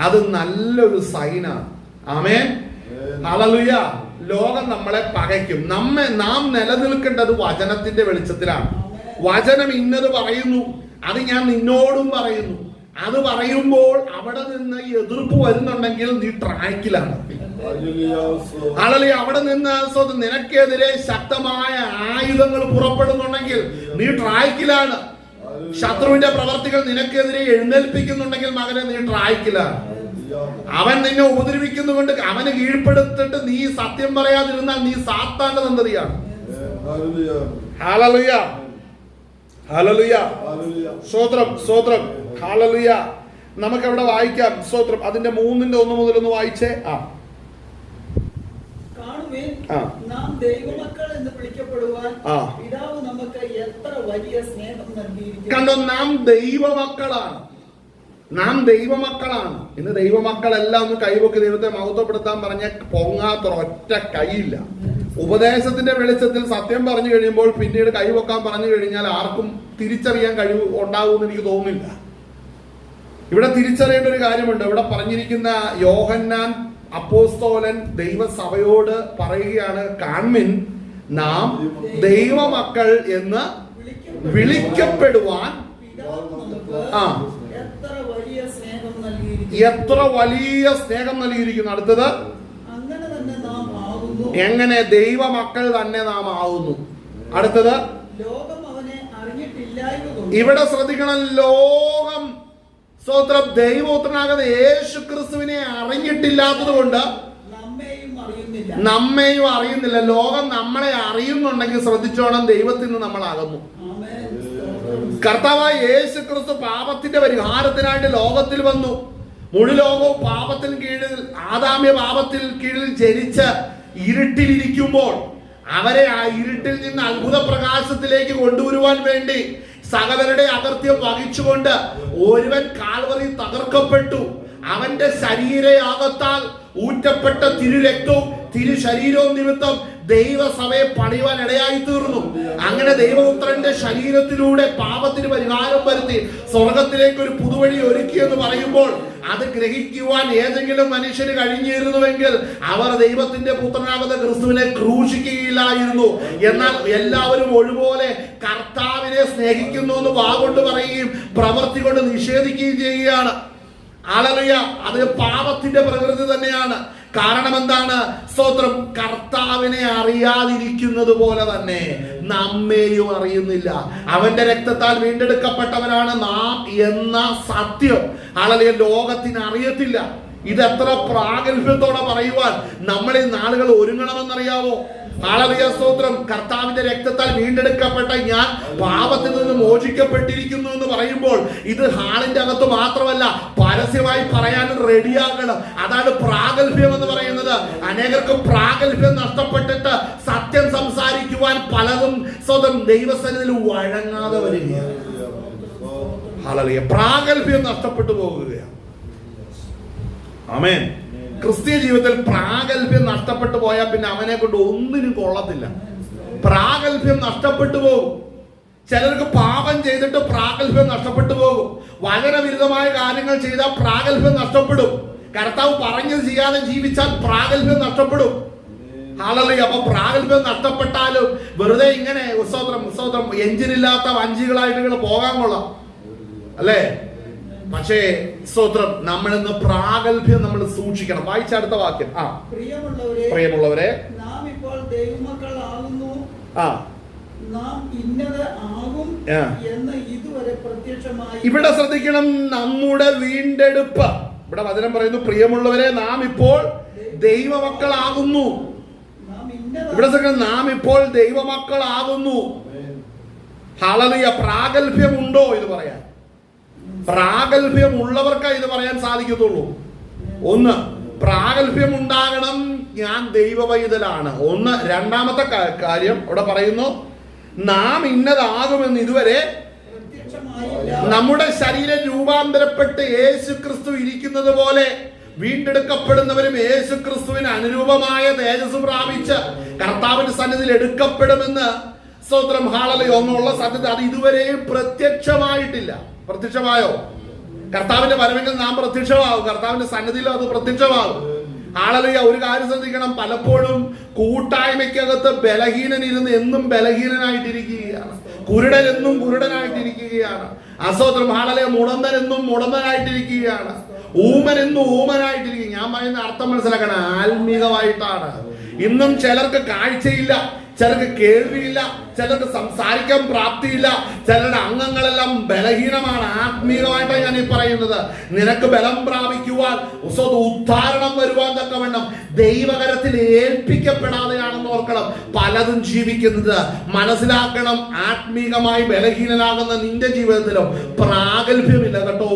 അത് നല്ലൊരു സൈനാണ്. ആമേൻ. ഹല്ലേലൂയ. ലോകം നമ്മളെ പകയ്ക്കും. നാം നിലനിൽക്കേണ്ടത് വചനത്തിന്റെ വെളിച്ചത്തിലാണ്. വചനം ഇന്നത് പറയുന്നു, അത് ഞാൻ നിന്നോടും പറയുന്നു. അത് പറയുമ്പോൾ അവിടെ നിന്ന് എതിർപ്പ് വരുന്നുണ്ടെങ്കിൽ നീ ട്രാക്കിലാണ്. ഹല്ലേലൂയ. അവിടെ നിന്ന് നിനക്കെതിരെ ശക്തമായ ആയുധങ്ങൾ പുറപ്പെടുന്നുണ്ടെങ്കിൽ നീ ട്രാക്കിലാണ്. ശത്രുവിന്റെ പ്രവർത്തികൾ നിനക്കെതിരെ എഴുന്നേൽപ്പിക്കുന്നുണ്ടെങ്കിൽ മകനെ നീ ട്രാക്കിലാണ്. അവൻ നിന്നെ ഉപദ്രവിക്കുന്നുകൊണ്ട് അവന് കീഴ്പ്പെടുത്തിട്ട് നീ സത്യം പറയാതിരുന്നാൽ നീ സാത്താന്റെ സന്തതിയാണ്. ഹല്ലേലൂയ. ഹല്ലേലൂയ. സ്തോത്രം. സ്തോത്രം. ഹല്ലേലൂയ. നമുക്ക് അവിടെ വായിക്കാം. സ്തോത്രം. അതിന്റെ 3:1 മുതൽ ഒന്ന് വായിച്ചേ. നാം ദൈവമക്കൾ എന്ന് വിളിക്കപ്പെടുവാൻ പിതാവ് നമുക്ക് എത്ര വലിയ സ്നേഹം നൽകിയിരിക്കുന്നു. കണ്ടോ, നാം ദൈവമക്കളാണ്. നാം ദൈവമക്കളാണ്. ഇന്ന് ദൈവമക്കളെല്ലാം ഒന്ന് കൈവൊക്കെ ദൈവത്തെ മഹത്വപ്പെടുത്താൻ പറഞ്ഞ പൊങ്ങാത്തൊരൊറ്റ കൈയില്ല. ഉപദേശത്തിന്റെ വെളിച്ചത്തിൽ സത്യം പറഞ്ഞു കഴിയുമ്പോൾ പിന്നീട് കൈവെക്കാൻ പറഞ്ഞു കഴിഞ്ഞാൽ ആർക്കും തിരിച്ചറിയാൻ കഴിവ് ഉണ്ടാകുമെന്ന് എനിക്ക് തോന്നുന്നില്ല. ഇവിടെ തിരിച്ചറിയേണ്ട ഒരു കാര്യമുണ്ട്. ഇവിടെ പറഞ്ഞിരിക്കുന്ന യോഹന്നാൻ അപ്പോസ്തലൻ ദൈവസഭയോട് പറയുകയാണ്, കാൺമിൻ നാം ദൈവമക്കൾ എന്ന് വിളിക്കപ്പെടുവാൻ എത്ര വലിയ സ്നേഹം നൽകിയിരിക്കുന്നു. എത്ര വലിയ സ്നേഹം നൽകിയിരിക്കുന്നു. അടുത്തത്, അങ്ങനെ തന്നെ നാം ആകുന്നു. എങ്ങനെ ദൈവമക്കൾ തന്നെ നാം ആവുന്നു. അടുത്തത്, ലോകം അവനെ അറിഞ്ഞിട്ടില്ലായതുകൊണ്ട്. ഇവിടെ ശ്രദ്ധിക്കണം, ലോകം സ്തോത്രം ദൈവപുത്രനാകുന്ന യേശു ക്രിസ്തുവിനെ അറിഞ്ഞിട്ടില്ലാത്തത് കൊണ്ട് നമ്മെയും അറിയുന്നില്ല. ലോകം നമ്മളെ അറിയുന്നുണ്ടെങ്കിൽ ശ്രദ്ധിച്ചോണം, ദൈവത്തിൽ നിന്ന് നമ്മൾ അകന്നു. കർത്താവായ യേശു ക്രിസ്തു പാപത്തിന്റെ പരിഹാരത്തിനായിട്ട് ലോകത്തിൽ വന്നു. മുഴു ലോകവും പാപത്തിന് കീഴിൽ, ആദാമ്യ പാപത്തിൽ കീഴിൽ ജനിച്ച് ഇരുട്ടിലിരിക്കുമ്പോൾ അവരെ ആ ഇരുട്ടിൽ നിന്ന് അത്ഭുത പ്രകാശത്തിലേക്ക് കൊണ്ടുവരുവാൻ വേണ്ടി സകലരുടെ അകൃത്യം വഹിച്ചുകൊണ്ട് ഒരുവൻ കാൽവറി തകർക്കപ്പെട്ടു. അവന്റെ ശരീരയാഗത്താൽ ഊറ്റപ്പെട്ട തിരുരക്തവും തിരുശരീരവും നിമിത്തം ദൈവസഭയെ പണിയുവാൻ ഇടയായി തീർന്നു. അങ്ങനെ ദൈവപുത്രന്റെ ശരീരത്തിലൂടെ പാപത്തിന് പരിഹാരം വരുത്തി സ്വർഗത്തിലേക്ക് ഒരു പുതുവഴി ഒരുക്കി എന്ന് പറയുമ്പോൾ അത് ഗ്രഹിക്കുവാൻ ഏതെങ്കിലും മനുഷ്യന് കഴിഞ്ഞിരുന്നുവെങ്കിൽ അവർ ദൈവത്തിന്റെ പുത്രനാകുന്ന ക്രിസ്തുവിനെ ക്രൂശിക്കുകയില്ലായിരുന്നു. എന്നാൽ എല്ലാവരും ഒരുപോലെ കർത്താവിനെ സ്നേഹിക്കുന്നു എന്ന് വാഗൊണ്ട് പറയുകയും പ്രവൃത്തി കൊണ്ട് നിഷേധിക്കുകയും ചെയ്യുകയാണ്. ഹല്ലേലൂയ. അത് പാപത്തിന്റെ പ്രകൃതി തന്നെയാണ്. കാരണം എന്താണ്? സ്തോത്രം, കർത്താവിനെ അറിയാതിരിക്കുന്നത് പോലെ തന്നെ നമ്മെയും അറിയുന്നില്ല. അവന്റെ രക്തത്താൽ വീണ്ടെടുക്കപ്പെട്ടവരാണ് നാം എന്ന സത്യം ഹല്ലേലൂയ ലോകത്തിന് അറിയത്തില്ല. ഇതെത്ര പ്രാഗൽഭ്യത്തോടെ പറയുവാൻ നമ്മൾ ഈ നാളുകൾ ഒരുങ്ങണമെന്നറിയാവോ? ഹല്ലേലൂയ, സ്തോത്രം. കർത്താവിന്റെ രക്തത്താൽ വീണ്ടെടുക്കപ്പെട്ട ഞാൻ പാപത്തിൽ നിന്ന് മോചിക്കപ്പെട്ടിരിക്കുന്നു എന്ന് പറയുമ്പോൾ ഇത് ഹാളിന്റെ അകത്ത് മാത്രമല്ല, പരസ്യമായി പറയാൻ റെഡിയാകണം. അതാണ് പ്രാഗൽഭ്യം എന്ന് പറയുന്നത്. അനേകർക്ക് പ്രാഗൽഭ്യം നഷ്ടപ്പെട്ടിട്ട് സത്യം സംസാരിക്കുവാൻ പലതും സ്വന്തം ദൈവസന്നിധിയിൽ വഴങ്ങാതെ വരികയാണ്. ഹല്ലേലൂയ. പ്രാഗൽഭ്യം നഷ്ടപ്പെട്ടു പോകുകയാണ്. ആമേൻ. ക്രിസ്തീയ ജീവിതത്തിൽ പ്രാഗൽഭ്യം നഷ്ടപ്പെട്ടു പോയാൽ പിന്നെ അവനെ കൊണ്ട് ഒന്നിനും കൊള്ളത്തില്ല. പ്രാഗൽഭ്യം നഷ്ടപ്പെട്ടു പോകും. ചിലർക്ക് പാപം ചെയ്തിട്ട് പ്രാഗൽഭ്യം നഷ്ടപ്പെട്ടു പോകും. വചനവിരുദ്ധമായ കാര്യങ്ങൾ ചെയ്താൽ പ്രാഗൽഭ്യം നഷ്ടപ്പെടും. കർത്താവ് പറഞ്ഞത് ചെയ്യാതെ ജീവിച്ചാൽ പ്രാഗൽഭ്യം നഷ്ടപ്പെടും. ഹല്ലേലൂയ. അപ്പൊ പ്രാഗൽഭ്യം നഷ്ടപ്പെട്ടാലും വെറുതെ ഇങ്ങനെ സ്വതന്ത്രം എഞ്ചിനില്ലാത്ത വഞ്ചികളായിട്ട് ഇങ്ങനെ പോകാൻ കൊള്ളാം, അല്ലേ? പക്ഷേ സ്തോത്രം, നമ്മളിന്ന് പ്രാഗൽഭ്യം നമ്മൾ സൂക്ഷിക്കണം. വായിച്ച അടുത്ത വാക്യം. പ്രിയമുള്ളവരെ, നാം ഇപ്പോൾ ദൈവമക്കളാകുന്നു, നാം ഇന്നത് ആകും എന്ന് ഇതുവരെ പ്രത്യക്ഷമായി. ഇവിടെ ശ്രദ്ധിക്കണം, നമ്മുടെ വീണ്ടെടുപ്പ്. ഇവിടെ വചനം പറയുന്നു, പ്രിയമുള്ളവരെ, നാം ഇപ്പോൾ ദൈവമക്കളാകുന്നു. ഇവിടെ ശ്രദ്ധിക്കണം, നാം ഇപ്പോൾ ദൈവമക്കളാകുന്നു. ഹല്ലേലൂയ. പ്രാഗൽഭ്യം ഉണ്ടോ ഇത് പറയാൻ? പ്രാഗൽഭ്യം ഉള്ളവർക്കാ ഇത് പറയാൻ സാധിക്കത്തുള്ളൂ. ഒന്ന്, പ്രാഗൽഭ്യം ഉണ്ടാകണം, ഞാൻ ദൈവവൈതലാണ്. ഒന്ന്. രണ്ടാമത്തെ കാര്യം ഇവിടെ പറയുന്നു, നാം ഇന്നതാകുമെന്ന് ഇതുവരെ നമ്മുടെ ശരീരം രൂപാന്തരപ്പെട്ട് യേശു ക്രിസ്തു ഇരിക്കുന്നത് പോലെ വീണ്ടെടുക്കപ്പെടുന്നവരും യേശു ക്രിസ്തുവിന് അനുരൂപമായ തേജസ് പ്രാപിച്ച് കർത്താവിന്റെ സന്നിധിയിൽ എടുക്കപ്പെടുമെന്ന് സ്തോത്രം ഹല്ലേലൂയ ഒന്നുള്ള സത്യത അത് ഇതുവരെയും പ്രത്യക്ഷമായിട്ടില്ല. പ്രത്യക്ഷമായോ? കർത്താവിന്റെ വരവെങ്കിൽ നാം പ്രത്യക്ഷമാകും. കർത്താവിന്റെ സന്നിധിയിലും അത് പ്രത്യക്ഷമാകും. ഹല്ലേലൂയ. ഒരു കാര്യം ശ്രദ്ധിക്കണം, പലപ്പോഴും കൂട്ടായ്മയ്ക്കകത്ത് ബലഹീനനിരുന്ന് എന്നും ബലഹീനനായിട്ടിരിക്കുകയാണ്. കുരുടനെന്നും കുരുടനായിട്ടിരിക്കുകയാണ്. അസ്തോത്രം ഹല്ലേലൂയ. മുടന്തനെന്നും മുടന്തനായിട്ടിരിക്കുകയാണ്. ഊമനെന്നും ഊമനായിട്ടിരിക്കുക. ഞാൻ പറയുന്ന അർത്ഥം മനസ്സിലാക്കണം, ആത്മീകമായിട്ടാണ്. ഇന്നും ചിലർക്ക് കാഴ്ചയില്ല, ചിലർക്ക് കേൾവിയില്ല, ചിലർക്ക് സംസാരിക്കാൻ പ്രാപ്തിയില്ല, ചിലരുടെ അംഗങ്ങളെല്ലാം ബലഹീനമാണ്. ആത്മീയമായിട്ടാണ് ഞാൻ ഈ പറയുന്നത്. നിനക്ക് ബലം പ്രാപിക്കുവാൻ, ഉദ്ധാരണം വരുവാൻ തക്കവണ്ണം ദൈവകരത്തിൽ ഏൽപ്പിക്കപ്പെടാതെയാണെന്ന് ഓർക്കണം പലതും ജീവിക്കുന്നത്. മനസ്സിലാക്കണം, ആത്മീകമായി ബലഹീനനാകുന്ന നിന്റെ ജീവിതത്തിലും പ്രാഗൽഭ്യമില്ല കേട്ടോ.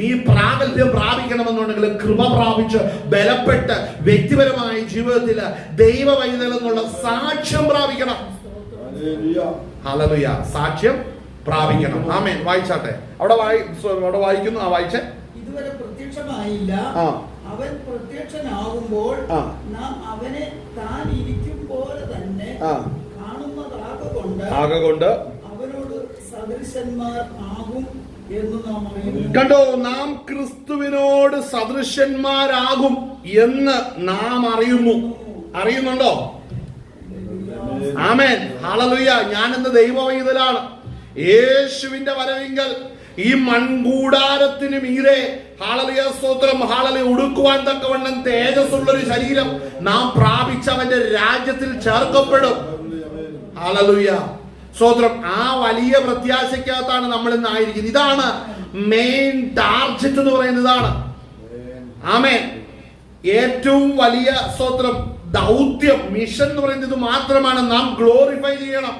നീ പ്രാഗൽഭ്യം പ്രാപിക്കണമെന്നുണ്ടെങ്കിൽ കൃപ പ്രാപിച്ച് ബലപ്പെട്ട് വ്യക്തിപരമായ ജീവിതത്തിൽ ദൈവവൈതലെന്നുള്ള സാക്ഷ്യം പ്രാപിക്കണം. ഹല്ലേലൂയ. സാക്ഷ്യം പ്രാപിക്കണം. ആമേൻ. വായിച്ചാട്ടെ. അവിടെ വായിക്കുന്നു. വായിച്ചേ. ഇതുവരെ പ്രത്യക്ഷമായില്ല, അവൻ പ്രത്യക്ഷനാകുമ്പോൾ നാം അവനെ താൻ ഇരിക്കും പോലെ തന്നെ കാണുന്നതാകൊണ്ട് അവനോട് സദൃശന്മാർ ആകും എന്ന് നാം അറിയുന്നു. കണ്ടോ, നാം ക്രിസ്തുവിനോട് സദൃശന്മാരാകും എന്ന് നാം അറിയുന്നു. അറിയുന്നുണ്ടോ? ആമേൻ. ഹല്ലേലൂയ. ഞാൻ ഇന്ന് ദൈവവൈതലാണ്. യേശുവിന്റെ വരവിങ്കൽ ഈ മൺകൂടാരത്തിന് മീതെ ഹല്ലേലൂയ സ്തോത്രം ഹല്ലേലൂയ ഉടുക്കുവാൻ തക്കവണ്ണം തേജസ്സുള്ളൊരു ശരീരം നാം പ്രാപിച്ചവന്റെ രാജ്യത്തിൽ ചേർക്കപ്പെടും. ഹല്ലേലൂയ സ്തോത്രം. ആ വലിയ പ്രത്യാശയ്ക്കകത്താണ് നമ്മൾ ഇന്ന് ആയിരിക്കുന്നത്. ഇതാണ് മെയിൻ ടാർഗറ്റ് എന്ന് പറയുന്നത്. ഇതാണ് ആമേൻ ഏറ്റവും വലിയ സ്തോത്രം ദൗത്യം, മിഷൻ എന്ന് പറയുന്നത് ഇത് മാത്രമാണ്. നാം ഗ്ലോറിഫൈ ചെയ്യണം,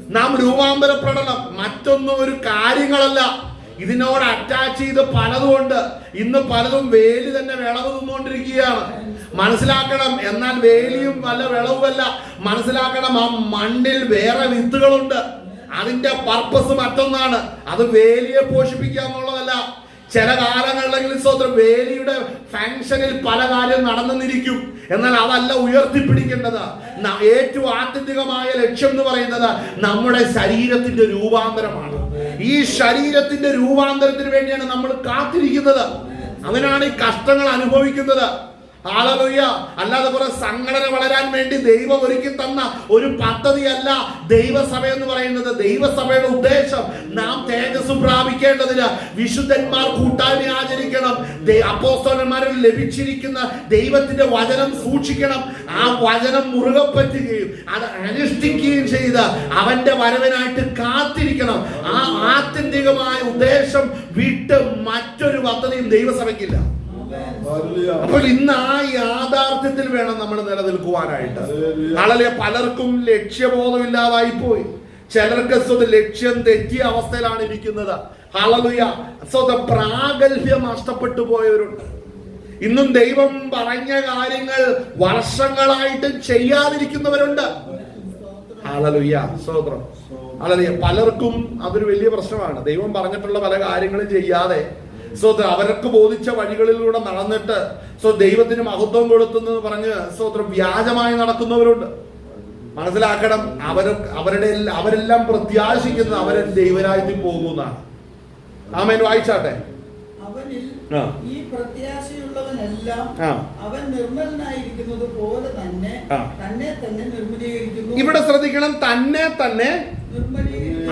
നാം രൂപാന്തരപ്പെടണം. മറ്റൊന്നും ഒരു കാര്യങ്ങളല്ല. ഇതിനോട് അറ്റാച്ച് ചെയ്ത് പലതുകൊണ്ട് ഇന്ന് പലതും വേലി തന്നെ വിളവ് തിന്നുകൊണ്ടിരിക്കുകയാണ്. മനസ്സിലാക്കണം. എന്നാൽ വേലിയും വല്ല വിളവുമല്ല. മനസ്സിലാക്കണം, ആ മണ്ണിൽ വേറെ വിത്തുകളുണ്ട്. അതിന്റെ പർപ്പസ് മറ്റൊന്നാണ്. അത് വേലിയെ പോഷിപ്പിക്കുക എന്നുള്ളതല്ല. ചില കാലങ്ങളിലെങ്കിലും സ്വന്തം വേലിയുടെ ഫംഗ്ഷനിൽ പല കാര്യം നടന്നിരിക്കും. എന്നാൽ അതല്ല ഉയർത്തിപ്പിടിക്കേണ്ടത്. ഏറ്റവും ആത്യന്തികമായ ലക്ഷ്യം എന്ന് പറയുന്നത് നമ്മുടെ ശരീരത്തിന്റെ രൂപാന്തരമാണ്. ഈ ശരീരത്തിന്റെ രൂപാന്തരത്തിന് വേണ്ടിയാണ് നമ്മൾ കാത്തിരിക്കുന്നത്. അതിനാണ് ഈ കഷ്ടങ്ങൾ അനുഭവിക്കുന്നത്. ഹല്ലേലൂയ. അല്ലാതെ കുറെ സംഘടന വളരാൻ വേണ്ടി ദൈവം ഒരുക്കി തന്ന ഒരു പദ്ധതിയല്ല ദൈവസഭ എന്ന് പറയുന്നത്. ദൈവസഭയുടെ ഉദ്ദേശം നാം തേജസ് പ്രാപിക്കേണ്ടതിന് വിശുദ്ധന്മാർ കൂട്ടായ്മ ആചരിക്കണം, അപ്പോസ്തലന്മാരിൽ ലഭിച്ചിരിക്കുന്ന ദൈവത്തിന്റെ വചനം സൂക്ഷിക്കണം, ആ വചനം മുറുകെ പറ്റുകയും അത് അനുഷ്ഠിക്കുകയും ചെയ്ത് അവന്റെ വരവിനായിട്ട് കാത്തിരിക്കണം. ആ ആത്യന്തികമായ ഉദ്ദേശം വിട്ട് മറ്റൊരു പദ്ധതിയും ദൈവസഭയ്ക്കില്ല. അപ്പോൾ ഇന്ന് ആ യാഥാർത്ഥ്യത്തിൽ വേണം നമ്മൾ നിലനിൽക്കുവാനായിട്ട്. ഹല്ലേലൂയ. പലർക്കും ലക്ഷ്യബോധമില്ലാതായി പോയി. ചിലർക്ക് ലക്ഷ്യം തെറ്റിയ അവസ്ഥയിലാണ് ഇരിക്കുന്നത്. ഹല്ലേലൂയ. പ്രാഗൽഭ്യം നഷ്ടപ്പെട്ടു പോയവരുണ്ട്. ഇന്നും ദൈവം പറഞ്ഞ കാര്യങ്ങൾ വർഷങ്ങളായിട്ട് ചെയ്യാതിരിക്കുന്നവരുണ്ട്. ഹല്ലേലൂയ. സ്തോത്രം. ഹല്ലേലൂയ. പലർക്കും അതൊരു വലിയ പ്രശ്നമാണ്. ദൈവം പറഞ്ഞിട്ടുള്ള പല കാര്യങ്ങളും ചെയ്യാതെ അവർക്ക് ബോധിച്ച വഴികളിലൂടെ നടന്നിട്ട് ദൈവത്തിന് മഹത്വം കൊടുത്തെന്ന് പറഞ്ഞ് വ്യാജമായി നടക്കുന്നവരുണ്ട്. മനസ്സിലാക്കണം, അവരെല്ലാം പ്രത്യാശിക്കുന്നത് അവരെ ദൈവരാജ്യത്തിൽ പോകുന്നതാണ്. ആമേൻ. വായിച്ചാട്ടെ. അവനിൽ ഈ പ്രത്യാശയുള്ളവനെല്ലാം അവൻ നിർമ്മലനായിരിക്കുന്നത് പോലെ തന്നെ തന്നെ തന്നെ നിർമ്മലീകരിക്കുന്നു. ഇവിടെ ശ്രദ്ധിക്കണം, തന്നെ തന്നെ.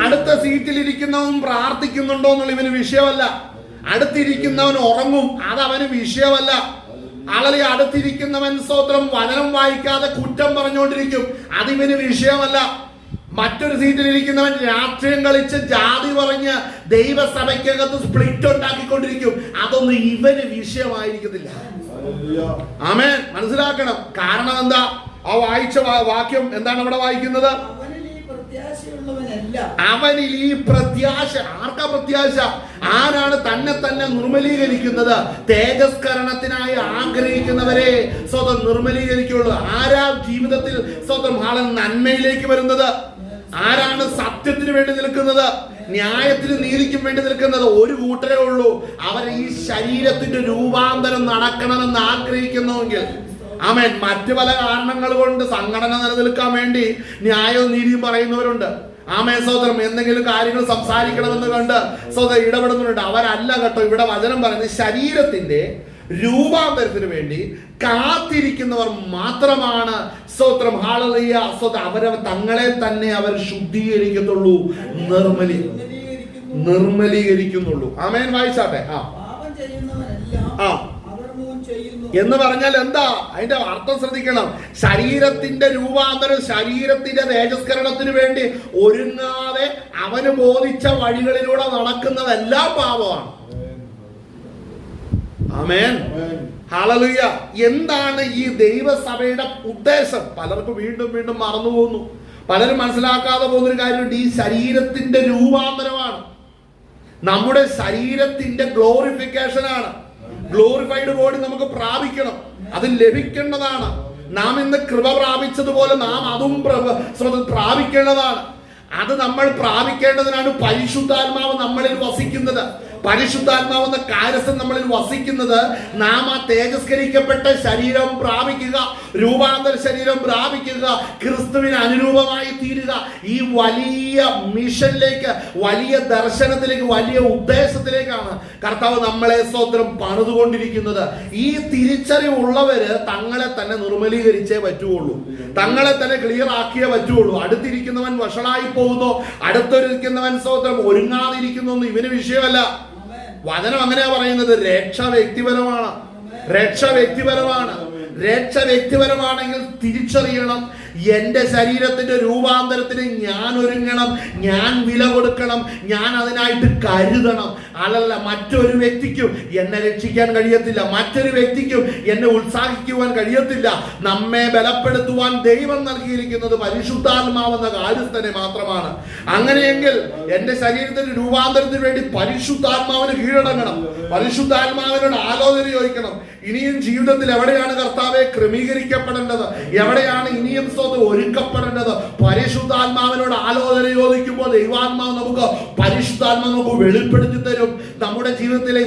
അടുത്ത സീറ്റിലിരിക്കുന്നവൻ പ്രാർത്ഥിക്കുന്നുണ്ടോ എന്നുള്ള ഇവന് വിഷയമല്ല. അടുത്തിരിക്കുന്നവൻ ഉറങ്ങും, അത് അവന് വിഷയമല്ല. ആളെ അടുത്തിരിക്കുന്നവൻ സ്തോത്രം വചനം വായിക്കാതെ കുറ്റം പറഞ്ഞുകൊണ്ടിരിക്കും, അതിവന് വിഷയമല്ല. മറ്റൊരു സീറ്റിലിരിക്കുന്നവൻ രാഷ്ട്രീയം കളിച്ച് ജാതി പറഞ്ഞ് ദൈവസഭയ്ക്കകത്ത് സ്പ്ലിറ്റ് ഉണ്ടാക്കിക്കൊണ്ടിരിക്കും, അതൊന്നും ഇവന് വിഷയമായിരിക്കത്തില്ല. ആമേൻ. മനസ്സിലാക്കണം. കാരണം എന്താ? ആ വായിച്ച വാക്യം എന്താണ് അവിടെ വായിക്കുന്നത്? അവനിൽ ഈ പ്രത്യാശ. ആർക്കാ പ്രത്യാശ? ആരാണ് തന്നെ തന്നെ നിർമ്മലീകരിക്കുന്നത്? തേജസ്കരണത്തിനായി ആഗ്രഹിക്കുന്നവരെ സ്വതം നിർമ്മലീകരിക്കുള്ളൂ. ആരാ ജീവിതത്തിൽ സ്വതം നന്മയിലേക്ക് വരുന്നത്? ആരാണ് സത്യത്തിന് വേണ്ടി നിൽക്കുന്നത്? ന്യായത്തിനും നീതിക്കും വേണ്ടി നിൽക്കുന്നത്? ഒരു കൂട്ടരേ ഉള്ളൂ. അവർ ഈ ശരീരത്തിന്റെ രൂപാന്തരം നടക്കണമെന്ന് ആഗ്രഹിക്കുന്നുവെങ്കിൽ ആമേൻ. മറ്റു പല കാരണങ്ങൾ കൊണ്ട് സംഘടന നിലനിൽക്കാൻ വേണ്ടി ന്യായവും നീതിയും പറയുന്നവരുണ്ട്. ആമേൻ. സഹോദരം, എന്തെങ്കിലും കാര്യങ്ങൾ സംസാരിക്കണമെന്ന് കണ്ട് സഹോദരൻ ഇടപെടുന്നുണ്ട്. അവരല്ല കേട്ടോ. ഇവിടെ വചനം പറയുന്നത് ശരീരത്തിന്റെ രൂപാന്തരത്തിന് വേണ്ടി കാത്തിരിക്കുന്നവർ മാത്രമാണ് സ്തോത്രം. ഹല്ലേലൂയ. അവരവർ തങ്ങളെ തന്നെ അവർ ശുദ്ധീകരിക്കത്തുള്ളൂ, നിർമ്മലീകരിക്കുന്നുള്ളൂ. ആമേൻ. വായിച്ചാട്ടെ. എന്ന് പറഞ്ഞാൽ എന്താ അതിന്റെ അർത്ഥം? ശ്രദ്ധിക്കണം. ശരീരത്തിന്റെ രൂപാന്തരം, ശരീരത്തിന്റെ തേജസ്കരണത്തിന് വേണ്ടി ഒരുങ്ങാതെ അവന് ബോധിച്ച വഴികളിലൂടെ നടക്കുന്നതെല്ലാം പാപമാണ്. ആമേൻ. ഹല്ലേലൂയ. എന്താണ് ഈ ദൈവസഭയുടെ ഉദ്ദേശം? പലർക്കും വീണ്ടും വീണ്ടും മറന്നു പോകുന്നു. പലരും മനസ്സിലാക്കാതെ പോകുന്നൊരു കാര്യമുണ്ട്. ഈ ശരീരത്തിന്റെ രൂപാന്തരമാണ്, നമ്മുടെ ശരീരത്തിന്റെ ഗ്ലോറിഫിക്കേഷൻ ആണ്. ഗ്ലോറിഫൈഡ് ബോഡി നമുക്ക് പ്രാപിക്കണം, അത് ലഭിക്കേണ്ടതാണ്. നാം ഇന്ന് കൃപ പ്രാപിച്ചതുപോലെ നാം അതും പ്രാപിക്കേണ്ടതാണ്. അത് നമ്മൾ പ്രാപിക്കേണ്ടതിനാണ് പരിശുദ്ധാത്മാവ് നമ്മളിൽ വസിക്കുന്നത്. പരിശുദ്ധാത്മാവെന്ന കാര്യസ്ഥൻ നമ്മളിൽ വസിക്കുന്നത് നാം ആ തേജസ്കരിക്കപ്പെട്ട ശരീരം പ്രാപിക്കുക, രൂപാന്തര ശരീരം പ്രാപിക്കുക, ക്രിസ്തുവിന് അനുരൂപമായി തീരുക. ഈ വലിയ മിഷനിലേക്ക്, വലിയ ദർശനത്തിലേക്ക്, വലിയ ഉദ്ദേശത്തിലേക്കാണ് കർത്താവ് നമ്മളെ സ്വതന്ത്രം പണിതുകൊണ്ടിരിക്കുന്നത്. ഈ തിരിച്ചറിവുള്ളവര് തങ്ങളെ തന്നെ നിർമ്മലീകരിച്ചേ പറ്റുള്ളൂ, തങ്ങളെ തന്നെ ക്ലിയർ ആക്കിയേ പറ്റുള്ളൂ. അടുത്തിരിക്കുന്നവൻ വഷളായി പോകുന്നു, അടുത്തൊരിക്കുന്നവൻ സ്വതന്ത്രം ഒരുങ്ങാതിരിക്കുന്നു ഇവന് വിഷയമല്ല. വചനം അങ്ങനെയാ പറയുന്നത്. രക്ഷ വ്യക്തിപരമാണ്, രക്ഷ വ്യക്തിപരമാണ്. രക്ഷ വ്യക്തിപരമാണെങ്കിൽ തിരിച്ചറിയണം, എന്റെ ശരീരത്തിന്റെ രൂപാന്തരത്തിന് ഞാൻ ഒരുങ്ങണം, ഞാൻ വില കൊടുക്കണം, ഞാൻ അതിനായിട്ട് കരുതണം. അല്ലല്ല, മറ്റൊരു വ്യക്തിക്കും എന്നെ രക്ഷിക്കാൻ കഴിയത്തില്ല, മറ്റൊരു വ്യക്തിക്കും എന്നെ ഉത്സാഹിക്കുവാൻ കഴിയത്തില്ല. നമ്മെ ബലപ്പെടുത്തുവാൻ ദൈവം നൽകിയിരിക്കുന്നത് പരിശുദ്ധാത്മാവെന്ന കാര്യസ്ഥനെ മാത്രമാണ്. അങ്ങനെയെങ്കിൽ എന്റെ ശരീരത്തിന്റെ രൂപാന്തരത്തിന് വേണ്ടി പരിശുദ്ധാത്മാവിന് കീഴടങ്ങണം, പരിശുദ്ധാത്മാവിനോട് ആലോചന ചോദിക്കണം. ഇനിയും ജീവിതത്തിൽ എവിടെയാണ് കർത്താവെ ക്രമീകരിക്കപ്പെടേണ്ടത്, എവിടെയാണ് ഇനിയും ഒരുക്കപ്പെടേണ്ടത്? പരിശുദ്ധാത്മാവിനോട് ആലോചന ചോദിക്കുമ്പോൾ ദൈവാത്മാവ് നമുക്ക്, പരിശുദ്ധാത്മാവ് നമുക്ക് വെളിപ്പെടുത്തി തരും. നമ്മുടെ ജീവിതത്തിലെ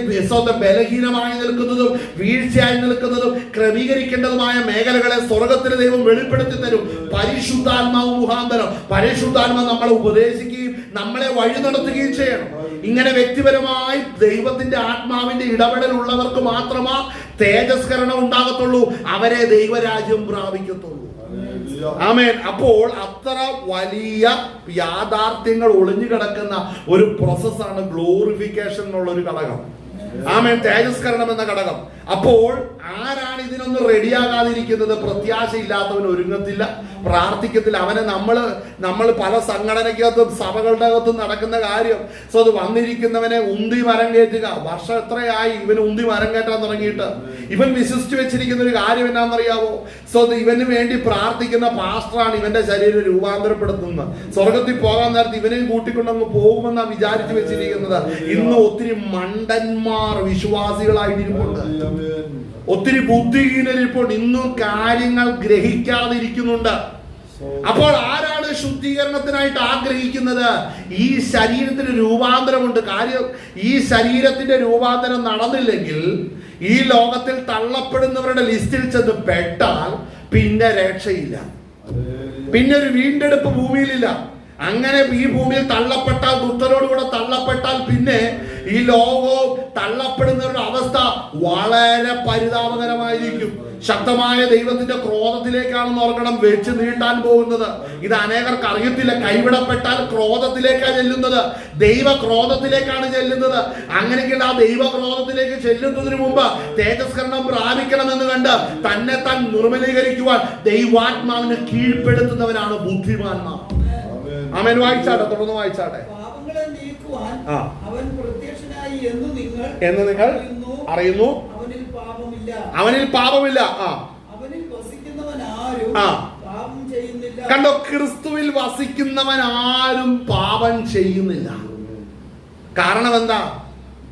ബലഹീനമായി നിൽക്കുന്നതും വീഴ്ചയായി നിൽക്കുന്നതും ക്രമീകരിക്കേണ്ടതുമായ മേഖലകളെ സ്വർഗത്തിലെ ദൈവം വെളിപ്പെടുത്തി തരും. പരിശുദ്ധാത്മാവ് മുഖാന്തരം പരിശുദ്ധാത്മാവ് നമ്മളെ ഉപദേശിക്കുകയും നമ്മളെ വഴി നടത്തുകയും ചെയ്യണം. ഇങ്ങനെ വ്യക്തിപരമായി ദൈവത്തിന്റെ ആത്മാവിന്റെ ഇടപെടൽ ഉള്ളവർക്ക് മാത്രമാ തേജസ്കരണം ഉണ്ടാകത്തുള്ളൂ, അവരെ ദൈവരാജ്യം പ്രാപിക്കത്തുള്ളൂ. ആമേൻ. അപ്പോൾ അത്ര വലിയ യാഥാർത്ഥ്യങ്ങൾ ഒളിഞ്ഞു കിടക്കുന്ന ഒരു പ്രോസസ്സാണ് ഗ്ലോറിഫിക്കേഷൻ എന്നുള്ള ഒരു ഘടകം. ആമേൻ. തേജസ്കരണം എന്ന ഘടകം. അപ്പോൾ ആരാണ് ഇതിനൊന്നും റെഡിയാകാതിരിക്കുന്നത്? പ്രത്യാശയില്ലാത്തവൻ ഒരുങ്ങത്തില്ല, പ്രാർത്ഥിക്കത്തില്ല. അവനെ നമ്മൾ പല സംഘടനയ്ക്കകത്തും സഭകളുടെ അകത്തും നടക്കുന്ന കാര്യം. അത് വന്നിരിക്കുന്നവനെ ഉന്തി മരം കയറ്റുക. വർഷം എത്രയായി ഇവന് ഉന്തി മരം കയറ്റാൻ തുടങ്ങിയിട്ട്? ഇവൻ വിശ്വസിച്ച് വെച്ചിരിക്കുന്ന ഒരു കാര്യം എന്നാണെന്നറിയാവോ? അത് ഇവന് വേണ്ടി പ്രാർത്ഥിക്കുന്ന പാസ്റ്ററാണ് ഇവന്റെ ശരീരം രൂപാന്തരപ്പെടുത്തുന്നത്. സ്വർഗത്തിൽ പോകാൻ നേരത്ത് ഇവനെയും കൂട്ടിക്കൊണ്ടങ്ങ് പോകുമെന്നാണ് വിചാരിച്ചു വെച്ചിരിക്കുന്നത്. ഇന്ന് ഒത്തിരി മണ്ടന്മാർ വിശ്വാസികളായിട്ടിരിപ്പുണ്ട്, ഒത്തിരി ബുദ്ധിഹീനരിപ്പോൾ ഇന്നും കാര്യങ്ങൾ ഗ്രഹിക്കാതിരിക്കുന്നുണ്ട്. അപ്പോൾ ആരാണ് ശുദ്ധീകരണത്തിനായിട്ട് ആഗ്രഹിക്കുന്നത്? ഈ ശരീരത്തിന് രൂപാന്തരമുണ്ട്. കാര്യം, ഈ ശരീരത്തിന്റെ രൂപാന്തരം നടന്നില്ലെങ്കിൽ ഈ ലോകത്തിൽ തള്ളപ്പെടുന്നവരുടെ ലിസ്റ്റിൽ ചെന്ന് പെട്ടാൽ പിന്നെ രക്ഷയില്ല, പിന്നെ ഒരു വീണ്ടെടുപ്പ് ഭൂമിയിലില്ല. അങ്ങനെ ഈ ഭൂമിയിൽ തള്ളപ്പെട്ടാൽ, ദുഷ്ടരോടുകൂടെ തള്ളപ്പെട്ടാൽ പിന്നെ ഈ ലോകവും തള്ളപ്പെടുന്നവരുടെ അവസ്ഥ വളരെ പരിതാപകരമായിരിക്കും. ശക്തമായ ദൈവത്തിന്റെ ക്രോധത്തിലേക്കാണെന്ന് ഓർക്കണം വെച്ച് നീട്ടാൻ പോകുന്നത്. ഇത് അനേകർക്ക് അറിയത്തില്ല. കൈവിടപ്പെട്ടാൽ ക്രോധത്തിലേക്കാണ് ചെല്ലുന്നത്, ദൈവ ക്രോധത്തിലേക്കാണ് ചെല്ലുന്നത്. അങ്ങനെയെങ്കിൽ ആ ദൈവ ക്രോധത്തിലേക്ക് ചെല്ലുന്നതിന് മുമ്പ് തേജസ്കരണം പ്രാപിക്കണമെന്ന് കണ്ട് തന്നെ താൻ നിർമ്മലീകരിക്കുവാൻ ദൈവാത്മാവിനെ കീഴ്പ്പെടുത്തുന്നവനാണ് ബുദ്ധിമാന്മാർ. ആമേൻ. വായിച്ചാട്ടെ, തുടർന്ന് വായിച്ചാട്ടെ. അവൻ പ്രത്യക്ഷനായി എന്ന് നിങ്ങൾ അറിയുന്നു, അവനിൽ പാപമില്ല. അവനിൽ വസിക്കുന്നവൻ ആരും പാപം ചെയ്യുന്നില്ല. കണ്ടോ, ക്രിസ്തുവിൽ വസിക്കുന്നവൻ ആരും പാപം ചെയ്യുന്നില്ല. കാരണം എന്താ?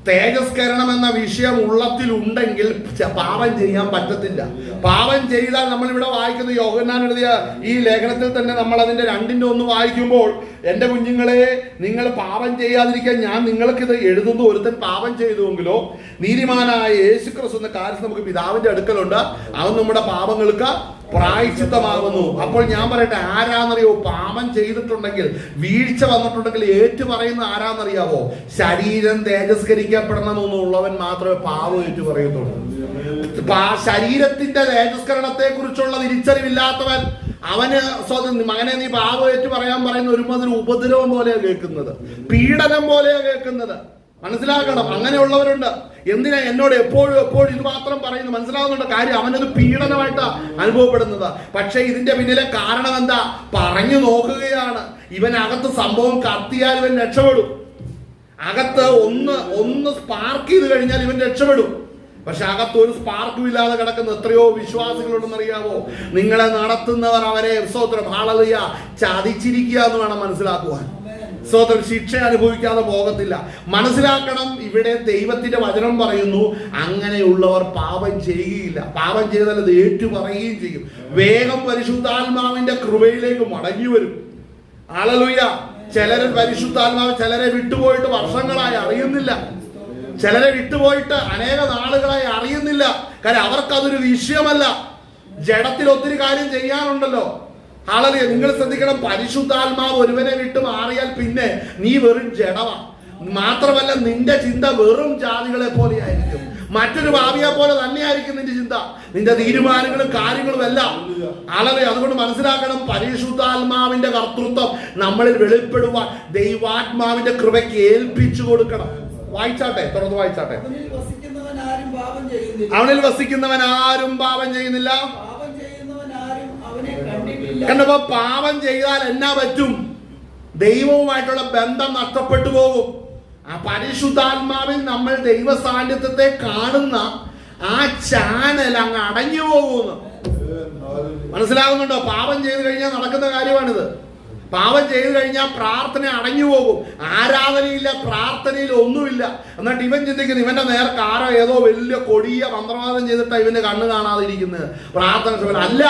തേജസ്കരണം എന്ന വിഷയം ഉള്ളത്തിൽ ഉണ്ടെങ്കിൽ പാപം ചെയ്യാൻ പറ്റത്തില്ല. പാപം ചെയ്താൽ നമ്മൾ ഇവിടെ വായിക്കുന്ന യോഹന്നാൻ എഴുതിയ ഈ ലേഖനത്തിൽ തന്നെ നമ്മൾ അതിന്റെ 2:1 വായിക്കുമ്പോൾ, എന്റെ കുഞ്ഞുങ്ങളെ, നിങ്ങൾ പാപം ചെയ്യാതിരിക്കാൻ ഞാൻ നിങ്ങൾക്കിത് എഴുതുന്നു. ഒരുത്തൻ പാപം ചെയ്തുവെങ്കിലോ നീതിമാനായ യേശുക്രിസ്തു എന്ന കാര്യം നമുക്ക് പിതാവിന്റെ അടുക്കലുണ്ട്, അവൻ നമ്മുടെ പാപങ്ങൾക്ക് പ്രായശ്ചിത്തമാകുന്നു. അപ്പോൾ ഞാൻ പറയട്ടെ, ആരാന്നറിയോ? പാപം ചെയ്തിട്ടുണ്ടെങ്കിൽ, വീഴ്ച വന്നിട്ടുണ്ടെങ്കിൽ ഏറ്റു പറയുന്ന ആരാന്നറിയാവോ? ശരീരം തേജസ്കരിക്കപ്പെടണമെന്നുള്ളവൻ മാത്രമേ പാപം ഏറ്റു പറയത്തുള്ളൂ. ശരീരത്തിന്റെ തേജസ്കരണത്തെ കുറിച്ചുള്ള തിരിച്ചറിവില്ലാത്തവൻ, അവന് മകനെ നീ പാപം ഏറ്റു പറയാൻ പറയുന്ന ഒരുമാതിരി ഉപദ്രവം പോലെയാ കേൾക്കുന്നത്, പീഡനം പോലെയാ കേൾക്കുന്നത്. മനസ്സിലാക്കണം, അങ്ങനെയുള്ളവരുണ്ട്. എന്തിനാ എന്നോട് എപ്പോഴും ഇത് മാത്രം പറയുന്നു? മനസ്സിലാവുന്നുണ്ട് കാര്യം, അവനത് പീഡനമായിട്ടാ അനുഭവപ്പെടുന്നത്. പക്ഷെ ഇതിന്റെ പിന്നിലെ കാരണം എന്താ? പറഞ്ഞു നോക്കുകയാണ്. ഇവനകത്ത് സംഭവം കത്തിയാൽ ഇവൻ രക്ഷപ്പെടും. അകത്ത് ഒന്ന് സ്പാർക്ക് ചെയ്ത് കഴിഞ്ഞാൽ ഇവൻ രക്ഷപ്പെടും. പക്ഷെ അകത്ത് ഒരു സ്പാർക്കും ഇല്ലാതെ കിടക്കുന്ന എത്രയോ വിശ്വാസികളുണ്ടെന്ന് അറിയാവോ? നിങ്ങളെ നടത്തുന്നവർ അവരെ സ്തോത്രം ഹല്ലേലൂയ ചതിച്ചിരിക്കുക എന്ന് വേണം മനസ്സിലാക്കുവാൻ. സ്വതം ശിക്ഷ അനുഭവിക്കാതെ പോകത്തില്ല. മനസ്സിലാക്കണം, ഇവിടെ ദൈവത്തിന്റെ വചനം പറയുന്നു, അങ്ങനെയുള്ളവർ പാപം ചെയ്യുകയില്ല. പാപം ചെയ്താൽ അത് ഏറ്റു പറയുകയും ചെയ്യും. വേഗം പരിശുദ്ധാത്മാവിന്റെ കൃപയിലേക്ക് മടങ്ങി വരും. ഹല്ലേലൂയ. ചിലര് പരിശുദ്ധാത്മാവ് ചിലരെ വിട്ടുപോയിട്ട് വർഷങ്ങളായി അറിയുന്നില്ല. ചിലരെ വിട്ടുപോയിട്ട് അനേക നാളുകളായി അറിയുന്നില്ല. കാര്യം അവർക്കതൊരു വിഷയമല്ല. ജഡത്തിൽ ഒത്തിരി കാര്യം ചെയ്യാനുണ്ടല്ലോ. ആളറിയ നിങ്ങൾ ശ്രദ്ധിക്കണം, പരിശുദ്ധാത്മാവ് ഒരുവനെ വിട്ട് മാറിയാൽ പിന്നെ നീ വെറും ജഡമാ. മാത്രമല്ല നിന്റെ ചിന്ത വെറും ജാതികളെ പോലെയായിരിക്കും. മറ്റൊരു ഭാവിയെ പോലെ തന്നെയായിരിക്കും നിന്റെ ചിന്ത, നിന്റെ തീരുമാനങ്ങളും കാര്യങ്ങളും എല്ലാം. ആളെ അതുകൊണ്ട് മനസ്സിലാക്കണം, പരിശുദ്ധാത്മാവിന്റെ കർത്തൃത്വം നമ്മളിൽ വെളിപ്പെടുവാൻ ദൈവാത്മാവിന്റെ കൃപയ്ക്ക് ഏൽപ്പിച്ചു കൊടുക്കണം. വായിച്ചാട്ടെ, തുറന്ന് വായിച്ചാട്ടെ. അവനിൽ വസിക്കുന്നവൻ ആരും പാപം ചെയ്യുന്നില്ല. കണ്ടപ്പോ പാപം ചെയ്താൽ എന്നാ പറ്റും? ദൈവവുമായിട്ടുള്ള ബന്ധം നഷ്ടപ്പെട്ടു പോകും. ആ പരിശുദ്ധാത്മാവിൽ നമ്മൾ ദൈവ സാന്നിധ്യത്തെ കാണുന്ന ആ ചാനൽ അങ്ങ് അടഞ്ഞു പോകുന്നു. മനസ്സിലാകുന്നുണ്ടോ? പാപം ചെയ്തു കഴിഞ്ഞാൽ നടക്കുന്ന കാര്യമാണിത്. പാപം ചെയ്തു കഴിഞ്ഞാൽ പ്രാർത്ഥന അടഞ്ഞു പോകും. ആരാധനയില്ല, പ്രാർത്ഥനയിൽ ഒന്നുമില്ല. എന്നിട്ട് ഇവൻ ചിന്തിക്കുന്നു ഇവന്റെ നേർക്ക് ആരോ ഏതോ വലിയ കൊടിയ മന്ത്രവാദം ചെയ്തിട്ടാണ് ഇവന്റെ കണ്ണ് കാണാതിരിക്കുന്നത്. പ്രാർത്ഥന അല്ല,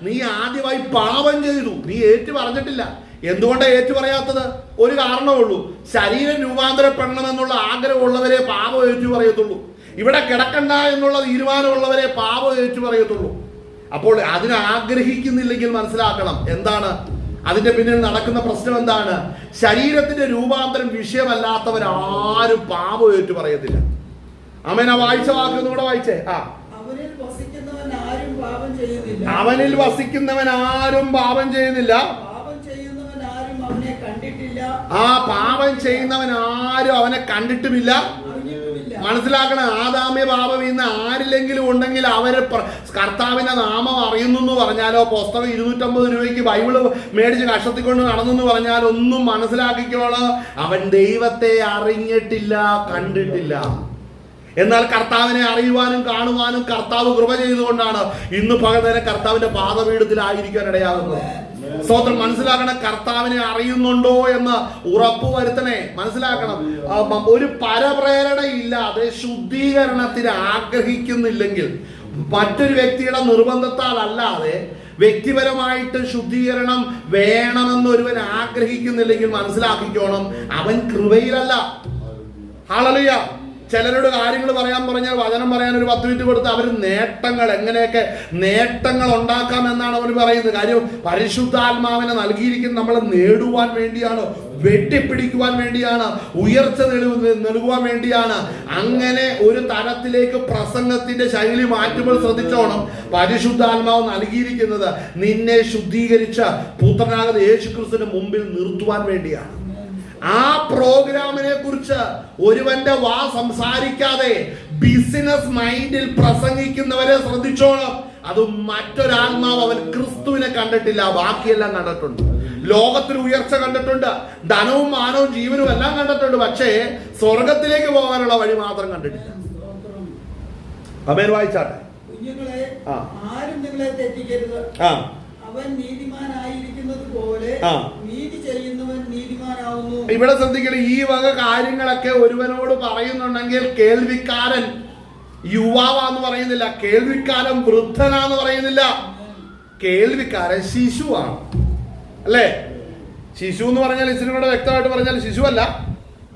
നീ ആദ്യമായി പാപം ചെയ്തു, നീ ഏറ്റു പറഞ്ഞിട്ടില്ല. എന്തുകൊണ്ടാണ് ഏറ്റു പറയാത്തത്? ഒരു കാരണമേ ഉള്ളൂ, ശരീരം രൂപാന്തരപ്പെടണമെന്നുള്ള ആഗ്രഹമുള്ളവരെ പാപം ഏറ്റു പറയത്തുള്ളൂ. ഇവിടെ കിടക്കണ്ട എന്നുള്ള തീരുമാനമുള്ളവരെ പാപം ഏറ്റു പറയത്തുള്ളൂ. അപ്പോൾ അതിന് ആഗ്രഹിക്കുന്നില്ലെങ്കിൽ മനസ്സിലാക്കണം എന്താണ് അതിന്റെ പിന്നിൽ നടക്കുന്ന പ്രശ്നം. എന്താണ്? ശരീരത്തിന്റെ രൂപാന്തരം വിഷയമല്ലാത്തവരാരും പാപം ഏറ്റു പറയത്തില്ല. ആമേൻ. ആ വായിച്ച വാക്കൊന്നും കൂടെ വായിച്ചേ. അവനിൽ വസിക്കുന്നവൻ ആരും പാപം ചെയ്യുന്നില്ല. ആ പാപം ചെയ്യുന്നവൻ ആരും അവനെ കണ്ടിട്ടുമില്ല. മനസ്സിലാക്കണം, ആദാമ്യ പാപം ഇന്ന് ആരില്ലെങ്കിലും ഉണ്ടെങ്കിൽ അവര് കർത്താവിന്റെ നാമം അറിയുന്നു എന്ന് പറഞ്ഞാലോ, പുസ്തകം 250 രൂപയ്ക്ക് ബൈബിള് മേടിച്ച് കഷത്തിക്കൊണ്ട് നടന്നു പറഞ്ഞാലോ ഒന്നും മനസ്സിലാക്കിക്കോളൂ, അവൻ ദൈവത്തെ അറിഞ്ഞിട്ടില്ല, കണ്ടിട്ടില്ല. എന്നാൽ കർത്താവിനെ അറിയുവാനും കാണുവാനും കർത്താവ് കൃപ ചെയ്തുകൊണ്ടാണ് ഇന്ന് പകൽ നേരം കർത്താവിന്റെ പാദപീഠത്തിലായിരിക്കാൻ ഇടയാകുന്നത്. സ്തോത്രം. മനസ്സിലാക്കണം, കർത്താവിനെ അറിയുന്നുണ്ടോ എന്ന് ഉറപ്പ് വരുത്തണേ. മനസ്സിലാക്കണം, ഒരു പരപ്രേരണയില്ലാതെ ശുദ്ധീകരണത്തിന് ആഗ്രഹിക്കുന്നില്ലെങ്കിൽ, മറ്റൊരു വ്യക്തിയുടെ നിർബന്ധത്താൽ അല്ലാതെ വ്യക്തിപരമായിട്ട് ശുദ്ധീകരണം വേണമെന്ന് ഒരുവൻ ആഗ്രഹിക്കുന്നില്ലെങ്കിൽ മനസ്സിലാക്കിക്കോണം, അവൻ കൃപയിലല്ല. ഹല്ലേലൂയ. ചിലരോട് കാര്യങ്ങൾ പറയാൻ പറഞ്ഞാൽ വചനം പറയാൻ ഒരു 10 മിനിറ്റ് കൊടുത്ത് അവർ നേട്ടങ്ങൾ എങ്ങനെയൊക്കെ നേട്ടങ്ങൾ ഉണ്ടാക്കാം എന്നാണ് അവർ പറയുന്നത്. കാര്യം പരിശുദ്ധാത്മാവിനെ നൽകിയിരിക്കുന്നത് നമ്മളെ നേടുവാൻ വേണ്ടിയാണ്, വെട്ടിപ്പിടിക്കുവാൻ വേണ്ടിയാണ്, ഉയർച്ച നൽകുവാൻ വേണ്ടിയാണ്. അങ്ങനെ ഒരു തരത്തിലേക്ക് പ്രസംഗത്തിന്റെ ശൈലി മാറ്റുമ്പോൾ ശ്രദ്ധിച്ചോണം, പരിശുദ്ധാത്മാവ് നൽകിയിരിക്കുന്നത് നിന്നെ ശുദ്ധീകരിച്ച പുത്രനാകുന്ന യേശുക്രിസ്തുവിന്റെ മുമ്പിൽ നിർത്തുവാൻ വേണ്ടിയാണ്. ആ പ്രോഗ്രാമിനെ കുറിച്ച് ഒരുവന്റെ വാ സംസാരിക്കാതെ ബിസിനസ് മൈൻഡിൽ പ്രസംഗിക്കുന്നവരെ ശ്രദ്ധിച്ചോണം. അത് മറ്റൊരാത്മാവ് അവൻ ക്രിസ്തുവിനെ കണ്ടിട്ടില്ല, ബാക്കിയെല്ലാം കണ്ടിട്ടുണ്ട്. ലോകത്തിൽ ഉയർച്ച കണ്ടിട്ടുണ്ട്, ധനവും മാനവും ജീവനും എല്ലാം കണ്ടിട്ടുണ്ട്, പക്ഷേ സ്വർഗത്തിലേക്ക് പോകാനുള്ള വഴി മാത്രം കണ്ടിട്ടില്ല. അമേൻ. വായിച്ചാട്ടെ. കുഞ്ഞുങ്ങളെ, ആരും നിങ്ങളെ തെറ്റിക്കരുത്. അവൻ നീതിമാനായിരിക്കുന്നത് പോലെ നീതി ചെയ്യുന്നവൻ നീതിമാനാവുന്നു. ഇവിടെ ശ്രദ്ധിക്കണം, ഈ വക കാര്യങ്ങളൊക്കെ ഒരുവനോട് പറയുന്നുണ്ടെങ്കിൽ കേൾവിക്കാരൻ യുവാവാന്ന് പറയുന്നില്ല, കേൾവിക്കാരൻ വൃദ്ധനാന്ന് പറയുന്നില്ല, കേൾവിക്കാരൻ ശിശുവാണ്. അല്ലേ? ശിശു എന്ന് പറഞ്ഞാൽ ഇച്ചിരി കൂടെ വ്യക്തമായിട്ട് പറഞ്ഞാൽ ശിശുവല്ല,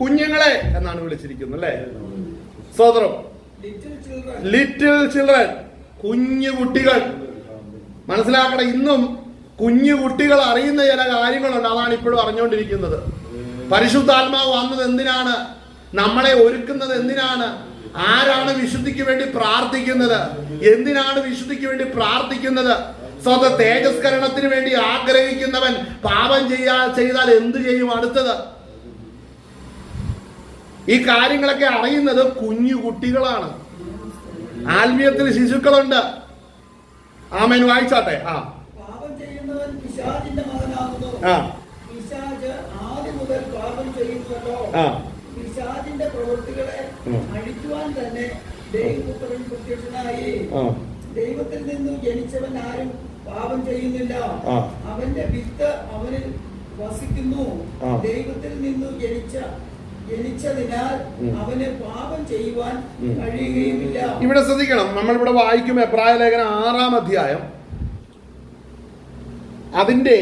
കുഞ്ഞുങ്ങളെ എന്നാണ് വിളിച്ചിരിക്കുന്നത്. അല്ലേ? സോദരം, ലിറ്റിൽ ചിൽഡ്രൻ, കുഞ്ഞു കുട്ടികൾ. മനസ്സിലാക്കണം, ഇന്നും കുഞ്ഞു കുട്ടികൾ അറിയുന്ന ചില കാര്യങ്ങളുണ്ട്, അതാണ് ഇപ്പോഴും അറിഞ്ഞുകൊണ്ടിരിക്കുന്നത്. പരിശുദ്ധാത്മാവ് വന്നത് എന്തിനാണ്? നമ്മളെ ഒരുക്കുന്നത് എന്തിനാണ്? ആരാണ് വിശുദ്ധിക്ക് വേണ്ടി പ്രാർത്ഥിക്കുന്നത്? എന്തിനാണ് വിശുദ്ധിക്ക് വേണ്ടി പ്രാർത്ഥിക്കുന്നത്? സ്വന്തം തേജസ്കരണത്തിന് വേണ്ടി ആഗ്രഹിക്കുന്നവൻ പാപം ചെയ്താൽ എന്ത് ചെയ്യും? അടുത്തത് ഈ കാര്യങ്ങളൊക്കെ അറിയുന്നത് കുഞ്ഞു കുട്ടികളാണ്. ആത്മീയത്തിൽ ശിശുക്കളുണ്ട്. ആമേൻ. വായിച്ചാട്ടെ. പാപം ചെയ്യുന്നവൻ പിശാചിന്റെ മകനാകുന്നു. പിശാച് ആദ്യം മുതൽ പാപം ചെയ്യുന്നുവല്ലോ. പിശാചിന്റെ പ്രവൃത്തികളെ അഴിക്കുവാൻ തന്നെ ദൈവപുത്രൻ പ്രത്യക്ഷനായി. ദൈവത്തിൽ നിന്നും ജനിച്ചവൻ ആരും പാപം ചെയ്യുന്നില്ല, അവന്റെ വിത്ത് അവനിൽ വസിക്കുന്നു. ദൈവത്തിൽ നിന്നും ജനിച്ചതിനാൽ അവന് പാപം ചെയ്യുവാൻ കഴിയുകയുമില്ല. ഇവിടെ ശ്രദ്ധിക്കണം, നമ്മളിവിടെ വായിക്കും എബ്രായ ലേഖനം 6-ാം അധ്യായം, അതിന്റെ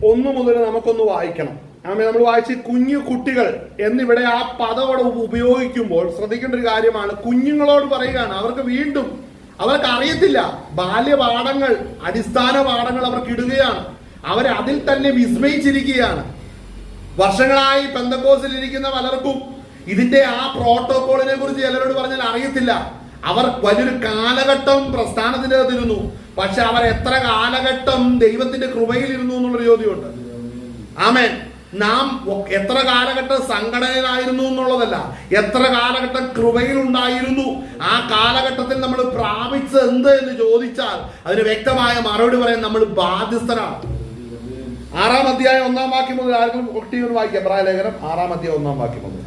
1 മുതൽ നമുക്കൊന്ന് വായിക്കണം. നമ്മൾ വായിച്ച് കുഞ്ഞു കുട്ടികൾ എന്നിവിടെ ആ പദം ഉപയോഗിക്കുമ്പോൾ ശ്രദ്ധിക്കേണ്ട ഒരു കാര്യമാണ്. കുഞ്ഞുങ്ങളോട് പറയുകയാണ്, അവർക്ക് വീണ്ടും അവർക്ക് അറിയത്തില്ല, ബാല്യപാഠങ്ങൾ, അടിസ്ഥാന പാഠങ്ങൾ അവർക്ക് ഇടുകയാണ്. അവർ അതിൽ തന്നെ വിസ്മയിച്ചിരിക്കുകയാണ്. വർഷങ്ങളായി പെന്തക്കോസ്തിൽ ഇരിക്കുന്ന പലർക്കും ഇതിന്റെ ആ പ്രോട്ടോകോളിനെ കുറിച്ച് ചിലരോട് പറഞ്ഞാൽ അറിയത്തില്ല. അവർ വലിയൊരു കാലഘട്ടം പ്രസ്ഥാനത്തിനകത്തിരുന്നു, പക്ഷെ അവർ എത്ര കാലഘട്ടം ദൈവത്തിന്റെ കൃപയിൽ ഇരുന്നു എന്നുള്ളൊരു ചോദ്യമുണ്ട്. ആമേൻ. നാം എത്ര കാലഘട്ടം സംഘടനയിലായിരുന്നു എന്നുള്ളതല്ല, എത്ര കാലഘട്ടം കൃപയിൽ ഉണ്ടായിരുന്നു. ആ കാലഘട്ടത്തിൽ നമ്മൾ പ്രാപിച്ചത് എന്ത് എന്ന് ചോദിച്ചാൽ അതിന് വ്യക്തമായ മറുപടി പറയാൻ നമ്മൾ ബാധ്യസ്ഥരാണ്. 6-ാം അധ്യായം 1-ാം വാക്യം മുതൽ ആർക്കും ഒട്ടിയൊരു വായിക്കാം. എബ്രായ ലേഖനം 6-ാം അധ്യായം 1-ാം വാക്യം മുതൽ.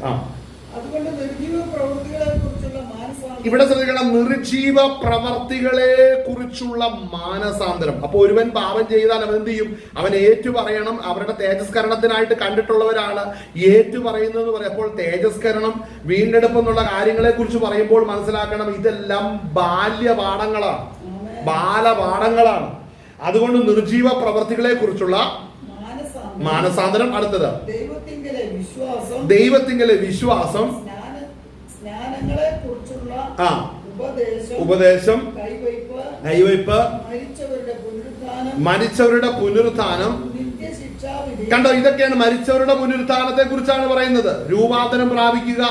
അതുകൊണ്ട് നിർജീവ പ്രവൃത്തികളെ കുറിച്ചുള്ള മാനസാന്തരം. ഇവിടെ ശ്രദ്ധിക്കണം, നിർജീവ പ്രവർത്തികളെ കുറിച്ചുള്ള മാനസാന്തരം. അപ്പൊ ഒരുവൻ പാപം ചെയ്താൽ അവൻ എന്ത് ചെയ്യും? അവൻ ഏറ്റു പറയണം. അവരുടെ തേജസ്കരണത്തിനായിട്ട് കണ്ടിട്ടുള്ളവരാണ് ഏറ്റു പറയുന്നത് എന്ന് പറയും. അപ്പോൾ തേജസ്കരണം, വീണ്ടെടുപ്പ് എന്നുള്ള കാര്യങ്ങളെ കുറിച്ച് പറയുമ്പോൾ മനസ്സിലാക്കണം, ഇതെല്ലാം ബാല്യപാഠങ്ങളാണ്, ബാലപാഠങ്ങളാണ്. അതുകൊണ്ട് നിർജീവ പ്രവർത്തികളെ കുറിച്ചുള്ള മാനസാന്തരം. അടുത്തത് ദൈവത്തിങ്കലെ വിശ്വാസം, ഉപദേശം, കൈവയ്പ്, മരിച്ചവരുടെ പുനരുത്ഥാനം. കണ്ടോ, ഇതൊക്കെയാണ് മരിച്ചവരുടെ പുനരുത്ഥാനത്തെ കുറിച്ചാണ് പറയുന്നത്. രൂപാന്തരം പ്രാപിക്കുക,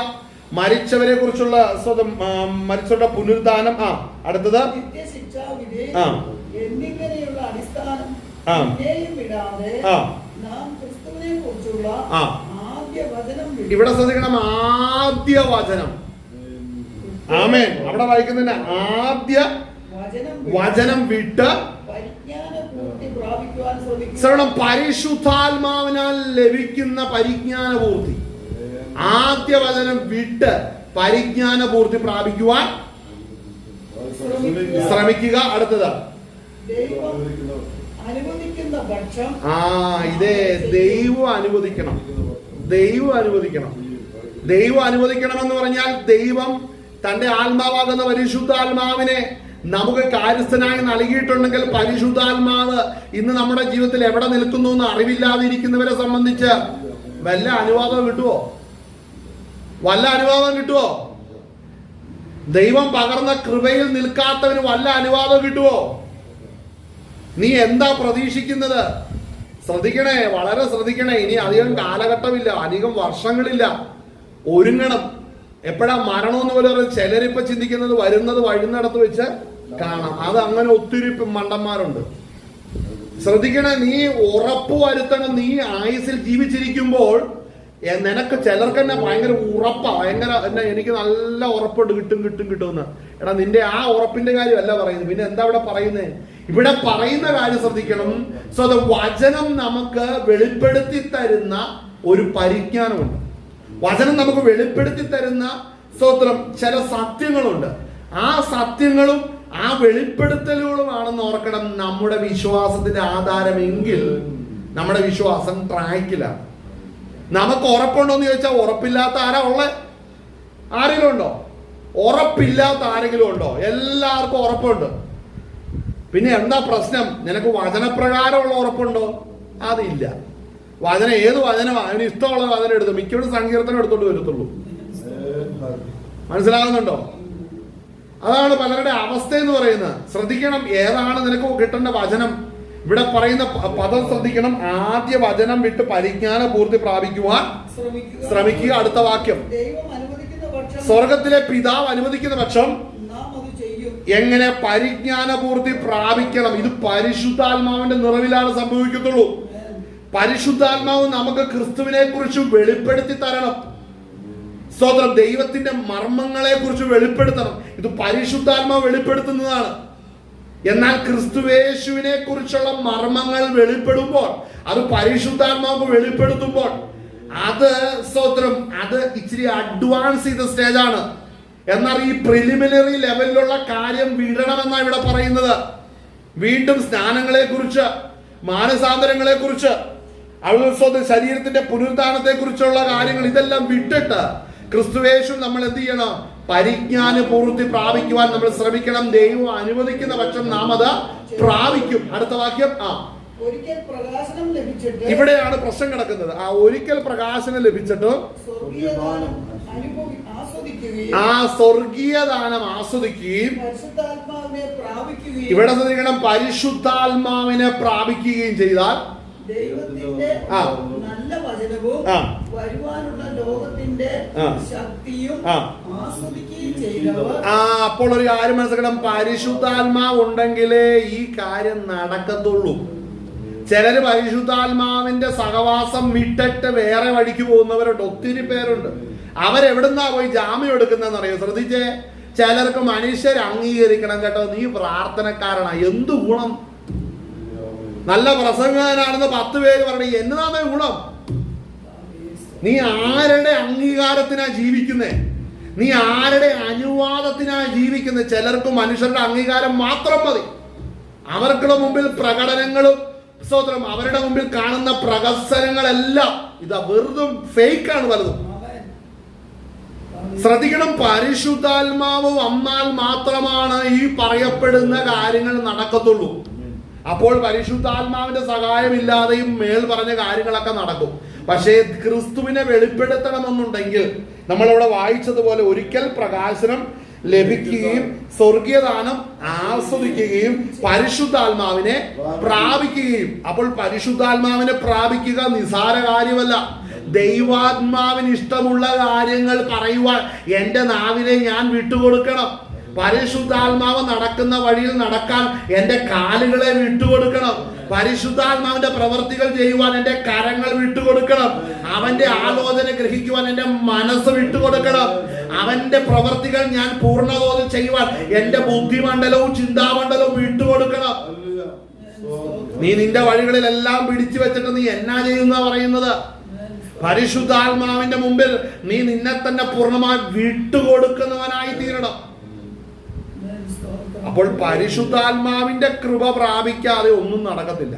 മരിച്ചവരെ കുറിച്ചുള്ള മരിച്ചവരുടെ പുനരുത്ഥാനം. അടുത്തത് എന്നിങ്ങനെയുള്ള അടിസ്ഥാനം വിടാതെ നാം ക്രിസ്തുവിനെ കുറിച്ചുള്ള ആദ്യ വചനം. ഇവിടെ ശ്രദ്ധിക്കണം, ആദ്യ വചനം. ആമേൻ. അവിടെ വായിക്കുന്നതിന് ആദ്യ വചനം വിട്ട് പരിജ്ഞാനപൂർത്തി പ്രാപിക്കുവാൻ ശ്രമിക്കണം. പരിശുദ്ധാത്മാവിനാൽ ലഭിക്കുന്ന പരിജ്ഞാനപൂർത്തി. ആദ്യ വചനം വിട്ട് പരിജ്ഞാനപൂർത്തി പ്രാപിക്കുവാൻ ശ്രമിക്കുക. അടുത്തത് ഇതേ ദൈവം അനുവദിക്കണം. ദൈവം അനുവദിക്കണം. ദൈവം അനുവദിക്കണം എന്ന് പറഞ്ഞാൽ ദൈവം തന്റെ ആത്മാവാകുന്ന പരിശുദ്ധാത്മാവിനെ നമുക്ക് കാര്യസ്ഥനായി നൽകിയിട്ടുണ്ടെങ്കിൽ പരിശുദ്ധാത്മാവ് ഇന്ന് നമ്മുടെ ജീവിതത്തിൽ എവിടെ നിൽക്കുന്നു എന്ന് അറിവില്ലാതിരിക്കുന്നവരെ സംബന്ധിച്ച് വല്ല അനുവാദം കിട്ടുവോ? വല്ല അനുവാദം കിട്ടുവോ? ദൈവം പകർന്ന കൃപയിൽ നിൽക്കാത്തവന് വല്ല അനുവാദം കിട്ടുവോ? നീ എന്താ പ്രതീക്ഷിക്കുന്നത്? ശ്രദ്ധിക്കണേ, വളരെ ശ്രദ്ധിക്കണേ. ഇനി അധികം കാലഘട്ടമില്ല, അധികം വർഷങ്ങളില്ല. ഒരുങ്ങണം. എപ്പോഴാ മരണം എന്ന് പോലെ ചിലരിപ്പോ ചിന്തിക്കുന്നത് വരുന്നത് വഴുന്നിടത്ത് വെച്ച് കാണാം. അത് അങ്ങനെ ഒത്തിരി മണ്ടന്മാരുണ്ട്. ശ്രദ്ധിക്കണേ, നീ ഉറപ്പ് വരുത്തണം. നീ ആയുസിൽ ജീവിച്ചിരിക്കുമ്പോൾ നിനക്ക് ചിലർക്ക് തന്നെ ഭയങ്കര ഉറപ്പാ, ഭയങ്കര എനിക്ക് നല്ല ഉറപ്പുണ്ട്, കിട്ടുമെന്ന്. എടാ, നിന്റെ ആ ഉറപ്പിന്റെ കാര്യമല്ല പറയുന്നത്. പിന്നെ എന്താ ഇവിടെ പറയുന്നത്? ഇവിടെ പറയുന്ന കാര്യം ശ്രദ്ധിക്കണം. സോ വചനം നമുക്ക് വെളിപ്പെടുത്തി തരുന്ന ഒരു പരിജ്ഞാനമുണ്ട്. വചനം നമുക്ക് വെളിപ്പെടുത്തി തരുന്ന സ്തോത്രം ചില സത്യങ്ങളുണ്ട്. ആ സത്യങ്ങളും ആ വെളിപ്പെടുത്തലുകളുമാണെന്ന് ഓർക്കണം നമ്മുടെ വിശ്വാസത്തിന്റെ ആധാരമെങ്കിൽ നമ്മുടെ വിശ്വാസം ട്രാക്കിലാണ്. നമുക്ക് ഉറപ്പുണ്ടോന്ന് ചോദിച്ചാൽ ഉറപ്പില്ലാത്ത ആരാ ഉള്ളത്? ആരെങ്കിലും ഉണ്ടോ? ഉറപ്പില്ലാത്ത ആരെങ്കിലും ഉണ്ടോ? എല്ലാവർക്കും ഉറപ്പുണ്ട്. പിന്നെ എന്താ പ്രശ്നം? നിനക്ക് വചനപ്രകാരമുള്ള ഉറപ്പുണ്ടോ? അതില്ല. വചനം ഏത് വചനമാണ്? അവന് ഇഷ്ടമുള്ള വചനം എടുത്തു. മിക്കവരും സങ്കീർത്തനം എടുത്തോണ്ട് വരത്തുള്ളൂ. മനസ്സിലാകുന്നുണ്ടോ? അതാണ് പലരുടെ അവസ്ഥ എന്ന് പറയുന്നത്. ശ്രദ്ധിക്കണം, ഏതാണ് നിനക്ക് കിട്ടേണ്ട വചനം. ഇവിടെ പറയുന്ന പദം ശ്രദ്ധിക്കണം. ആദ്യ വചനം വിട്ട് പരിജ്ഞാന പൂർത്തി പ്രാപിക്കുവാൻ ശ്രമിക്കുക. അടുത്ത വാക്യം, സ്വർഗത്തിലെ പിതാവ് അനുവദിക്കുന്ന പക്ഷം എങ്ങനെ പരിജ്ഞാന പൂർത്തി പ്രാപിക്കണം? ഇത് പരിശുദ്ധാത്മാവിന്റെ നിറവിലാണ് സംഭവിക്കത്തുള്ളൂ. പരിശുദ്ധാത്മാവ് നമുക്ക് ക്രിസ്തുവിനെ കുറിച്ച് വെളിപ്പെടുത്തി തരണം. സ്തോത്രം. ദൈവത്തിന്റെ മർമ്മങ്ങളെ കുറിച്ച് വെളിപ്പെടുത്തണം. ഇത് പരിശുദ്ധാത്മാവ് വെളിപ്പെടുത്തുന്നതാണ്. എന്നാൽ ക്രിസ്തുവേശുവിനെ കുറിച്ചുള്ള മർമ്മങ്ങൾ വെളിപ്പെടുമ്പോൾ, അത് പരിശുദ്ധാത്മാവ് വെളിപ്പെടുത്തുമ്പോൾ അത് സ്തോത്രം, അത് ഇച്ചിരി അഡ്വാൻസ് ചെയ്ത സ്റ്റേജാണ്. എന്നാൽ ഈ പ്രിലിമിനറി ലെവലിലുള്ള കാര്യം വിടണമെന്നാണ് ഇവിടെ പറയുന്നത്. വീണ്ടും സ്നാനങ്ങളെ കുറിച്ച്, മാനസാന്തരങ്ങളെ കുറിച്ച്, അവരുടെ ശരീരത്തിന്റെ പുനരുദ്ധാനത്തെ കുറിച്ചുള്ള കാര്യങ്ങൾ ഇതെല്ലാം വിട്ടിട്ട് ക്രിസ്തുവേശു നമ്മൾ എന്ത് ചെയ്യണം? പരിജ്ഞാന പൂർത്തി പ്രാപിക്കുവാൻ നമ്മൾ ശ്രമിക്കണം. ദൈവം അനുവദിക്കുന്ന പക്ഷം നാം അത് പ്രാപിക്കും. അടുത്ത വാക്യം, ഒരിക്കൽ പ്രകാശനം ലഭിച്ചിട്ട് ഇവിടെയാണ് പ്രശ്നം കിടക്കുന്നത്. ആ ഒരിക്കൽ പ്രകാശനം ലഭിച്ചിട്ട് സ്വർഗീയദാനം ആസ്വദിക്കുകയും ആ സ്വർഗീയദാനം ആസ്വദിക്കുകയും പരിശുദ്ധാത്മാവിനെ പ്രാപിക്കുകയും ഇവിടെ ശ്രദ്ധിക്കണം, പരിശുദ്ധാത്മാവിനെ പ്രാപിക്കുകയും ചെയ്താൽ ദൈവത്തിന്റെ നല്ല വചനവും വരുവാനുള്ള ലോകത്തിന്റെ ശക്തിയും ആസ്വദിക്കുകയും ചെയ്തവർ. അപ്പോൾ ഒരു കാര്യം മനസ്സിലാക്കണം, പരിശുദ്ധാത്മാവ് ഉണ്ടെങ്കിലേ ഈ കാര്യം നടക്കത്തുള്ളൂ. ചിലര് പരിശുദ്ധാത്മാവിന്റെ സഹവാസം വിട്ടിട്ട് വേറെ വഴിക്ക് പോകുന്നവരുണ്ട്, ഒത്തിരി പേരുണ്ട്. അവരെവിടുന്നാ പോയി ജാമ്യം എടുക്കുന്നതെന്ന് അറിയോ? ശ്രദ്ധിച്ചേ, ചിലർക്ക് മനുഷ്യർ അംഗീകരിക്കണം കേട്ടോ, നീ പ്രാർത്ഥനക്കാരനാ, എന്ത് ഗുണം, നല്ല പ്രസംഗകനാണെന്ന് 10 പേര് പറഞ്ഞു, എന്നതാണേ ഗുണം? നീ ആരുടെ അംഗീകാരത്തിനാ ജീവിക്കുന്നേ? നീ ആരുടെ അനുവാദത്തിനാ ജീവിക്കുന്നത്? ചിലർക്ക് മനുഷ്യരുടെ അംഗീകാരം മാത്രം മതി. അവർക്കുടെ മുമ്പിൽ പ്രകടനങ്ങളും സ്തോത്രം, അവരുടെ മുമ്പിൽ കാണുന്ന പ്രകസനങ്ങളെല്ലാം ഇതാ വെറുതും ഫേക്കാണ് പലതും. ശ്രദ്ധിക്കണം, പരിശുദ്ധാത്മാവ് വന്നാൽ മാത്രമാണ് ഈ പറയപ്പെടുന്ന കാര്യങ്ങൾ നടക്കത്തുള്ളൂ. അപ്പോൾ പരിശുദ്ധാത്മാവിന്റെ സഹായമില്ലാതെയും മേൽ പറഞ്ഞ കാര്യങ്ങളൊക്കെ നടക്കും. പക്ഷേ ക്രിസ്തുവിനെ വെളിപ്പെടുത്തണമെന്നുണ്ടെങ്കിൽ നമ്മളിവിടെ വായിച്ചതുപോലെ ഒരിക്കൽ പ്രകാശനം ലഭിക്കുകയും സ്വർഗീയദാനം ആസ്വദിക്കുകയും പരിശുദ്ധാത്മാവിനെ പ്രാപിക്കുകയും. അപ്പോൾ പരിശുദ്ധാത്മാവിനെ പ്രാപിക്കുക നിസാര കാര്യമല്ല. ദൈവാത്മാവിന് ഇഷ്ടമുള്ള കാര്യങ്ങൾ പറയുവാൻ എൻ്റെ നാവിനെ ഞാൻ വിട്ടുകൊടുക്കണം. പരിശുദ്ധാത്മാവ് നടക്കുന്ന വഴിയിൽ നടക്കാൻ എൻ്റെ കാലുകളെ വിട്ടുകൊടുക്കണം. പരിശുദ്ധാത്മാവിന്റെ പ്രവർത്തികൾ ചെയ്യുവാൻ എൻ്റെ കരങ്ങൾ വിട്ടുകൊടുക്കണം. അവന്റെ ആലോചന ഗ്രഹിക്കുവാൻ എൻ്റെ മനസ്സ് വിട്ടുകൊടുക്കണം. അവന്റെ പ്രവർത്തികൾ ഞാൻ പൂർണ്ണതോതിൽ ചെയ്യുവാൻ എൻ്റെ ബുദ്ധിമണ്ഡലവും ചിന്താമണ്ഡലവും വിട്ടുകൊടുക്കണം. നീ നിന്റെ വഴികളിലെല്ലാം പിടിച്ചു വെച്ചിട്ട് നീ എന്നാ ചെയ്യുന്ന പറയുന്നത്? പരിശുദ്ധാത്മാവിന്റെ മുമ്പിൽ നീ നിന്നെ തന്നെ പൂർണ്ണമായി വിട്ടുകൊടുക്കുന്നവനായി തീരണം. അപ്പോൾ പരിശുദ്ധാത്മാവിന്റെ കൃപ പ്രാപിക്കാതെ ഒന്നും നടക്കത്തില്ല.